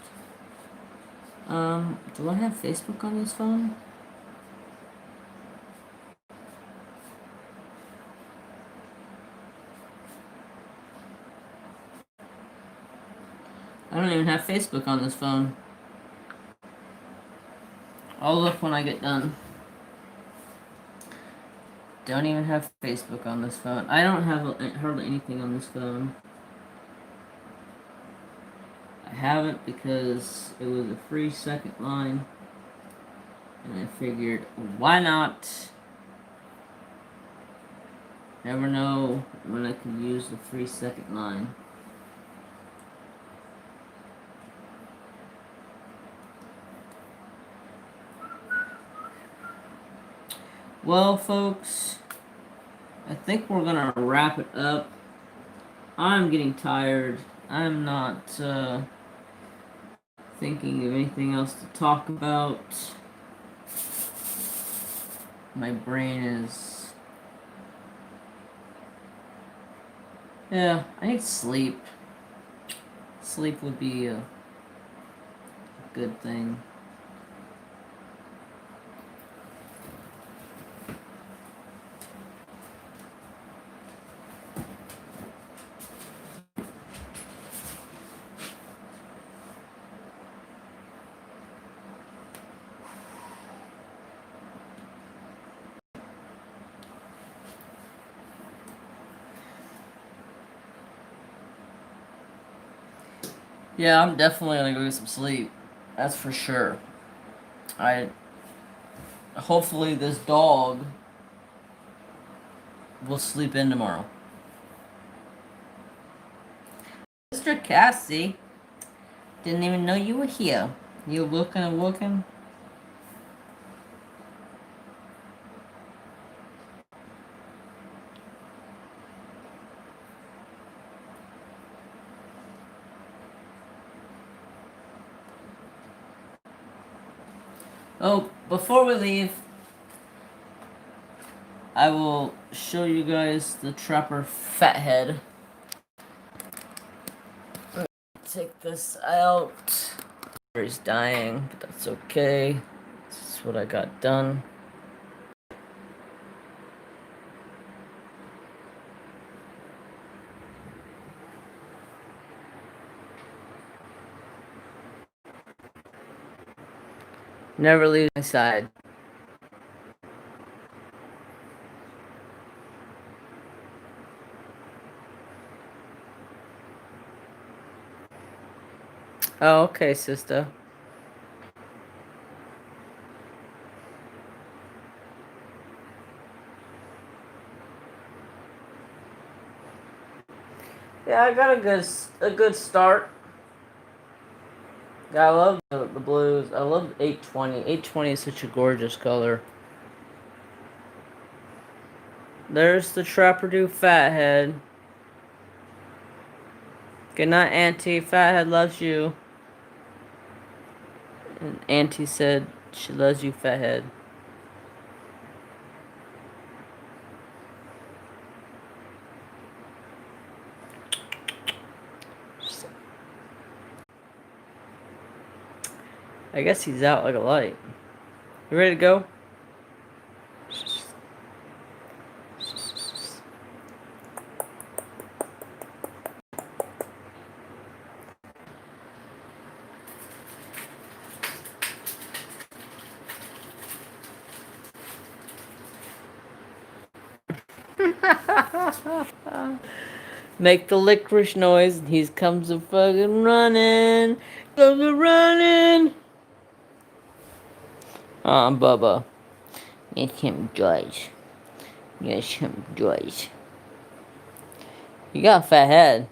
Do I have Facebook on this phone? I don't even have Facebook on this phone. I'll look when I get done. Don't even have Facebook on this phone. I don't have hardly anything on this phone. I haven't because it was a free second line. And I figured, why not? Never know when I can use the free second line. Well, folks, I think we're gonna wrap it up. I'm getting tired. I'm not thinking of anything else to talk about. My brain is... Yeah, I need sleep. Sleep would be a good thing. Yeah, I'm definitely gonna go get some sleep. That's for sure. Hopefully this dog will sleep in tomorrow. Mr. Cassie, didn't even know you were here. You looking and looking? Oh, before we leave, I will show you guys the Trapper Fathead. Take this out. He's dying, but that's okay. This is what I got done. Never leave my side. Oh, okay, sister. Yeah, I got a good start. Yeah, I love the blues. I love 820. 820 is such a gorgeous color. There's the Trapper Fathead. Good night, Auntie. Fathead loves you. And Auntie said she loves you, Fathead. I guess he's out like a light. You ready to go? Make the licorice noise, and he comes a fucking running. Comes a running. Bubba. It's him, George. Yes, him, George. You got a fat head.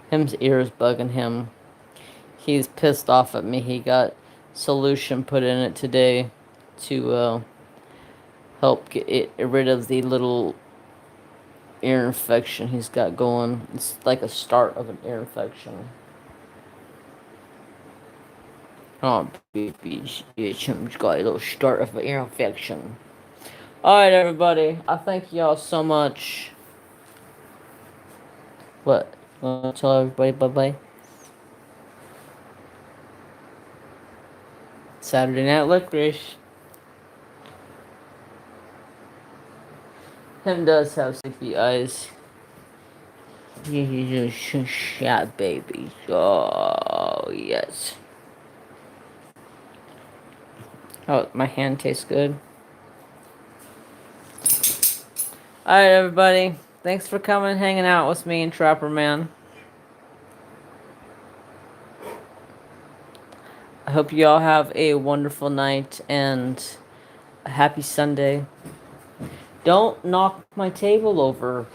Him's ears bugging him. He's pissed off at me. He got solution put in it today to help get rid of the little ear infection he's got going. It's like a start of an ear infection. Oh, baby, him's got a little start of an ear infection. Alright, everybody. I thank y'all so much. What? Want to tell everybody bye-bye? Saturday Night Licorice. Him does have sleepy eyes. He's a shot baby. Oh, yes. Oh, my hand tastes good. Alright, everybody. Thanks for coming and hanging out with me and Trapper Man. I hope you all have a wonderful night and a happy Sunday. Don't knock my table over.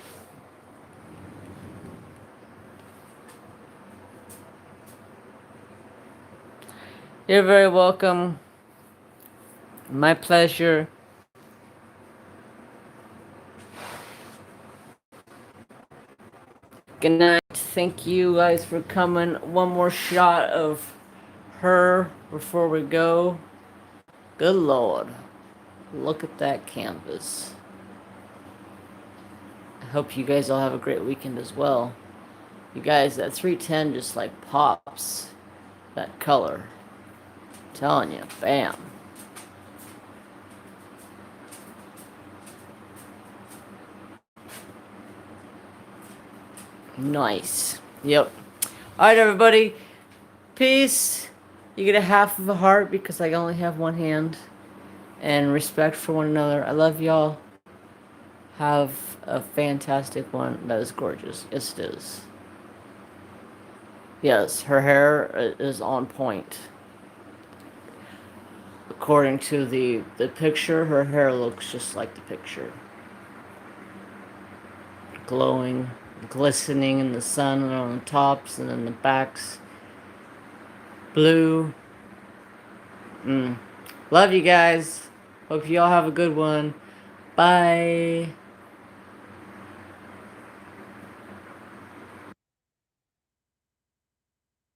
You're very welcome. My pleasure. Good night. Thank you guys for coming. One more shot of her before we go. Good Lord. Look at that canvas. I hope you guys all have a great weekend as well. You guys, that 310 just like pops that color. I'm telling you, bam. Nice. Yep. Alright, everybody. Peace. You get a half of a heart because I only have one hand. And respect for one another. I love y'all. Have a fantastic one. That is gorgeous. Yes, it is. Yes, her hair is on point. According to the picture, her hair looks just like the picture. Glowing, glistening in the sun on the tops and then the backs. Blue. Love you guys. Hope you all have a good one. Bye.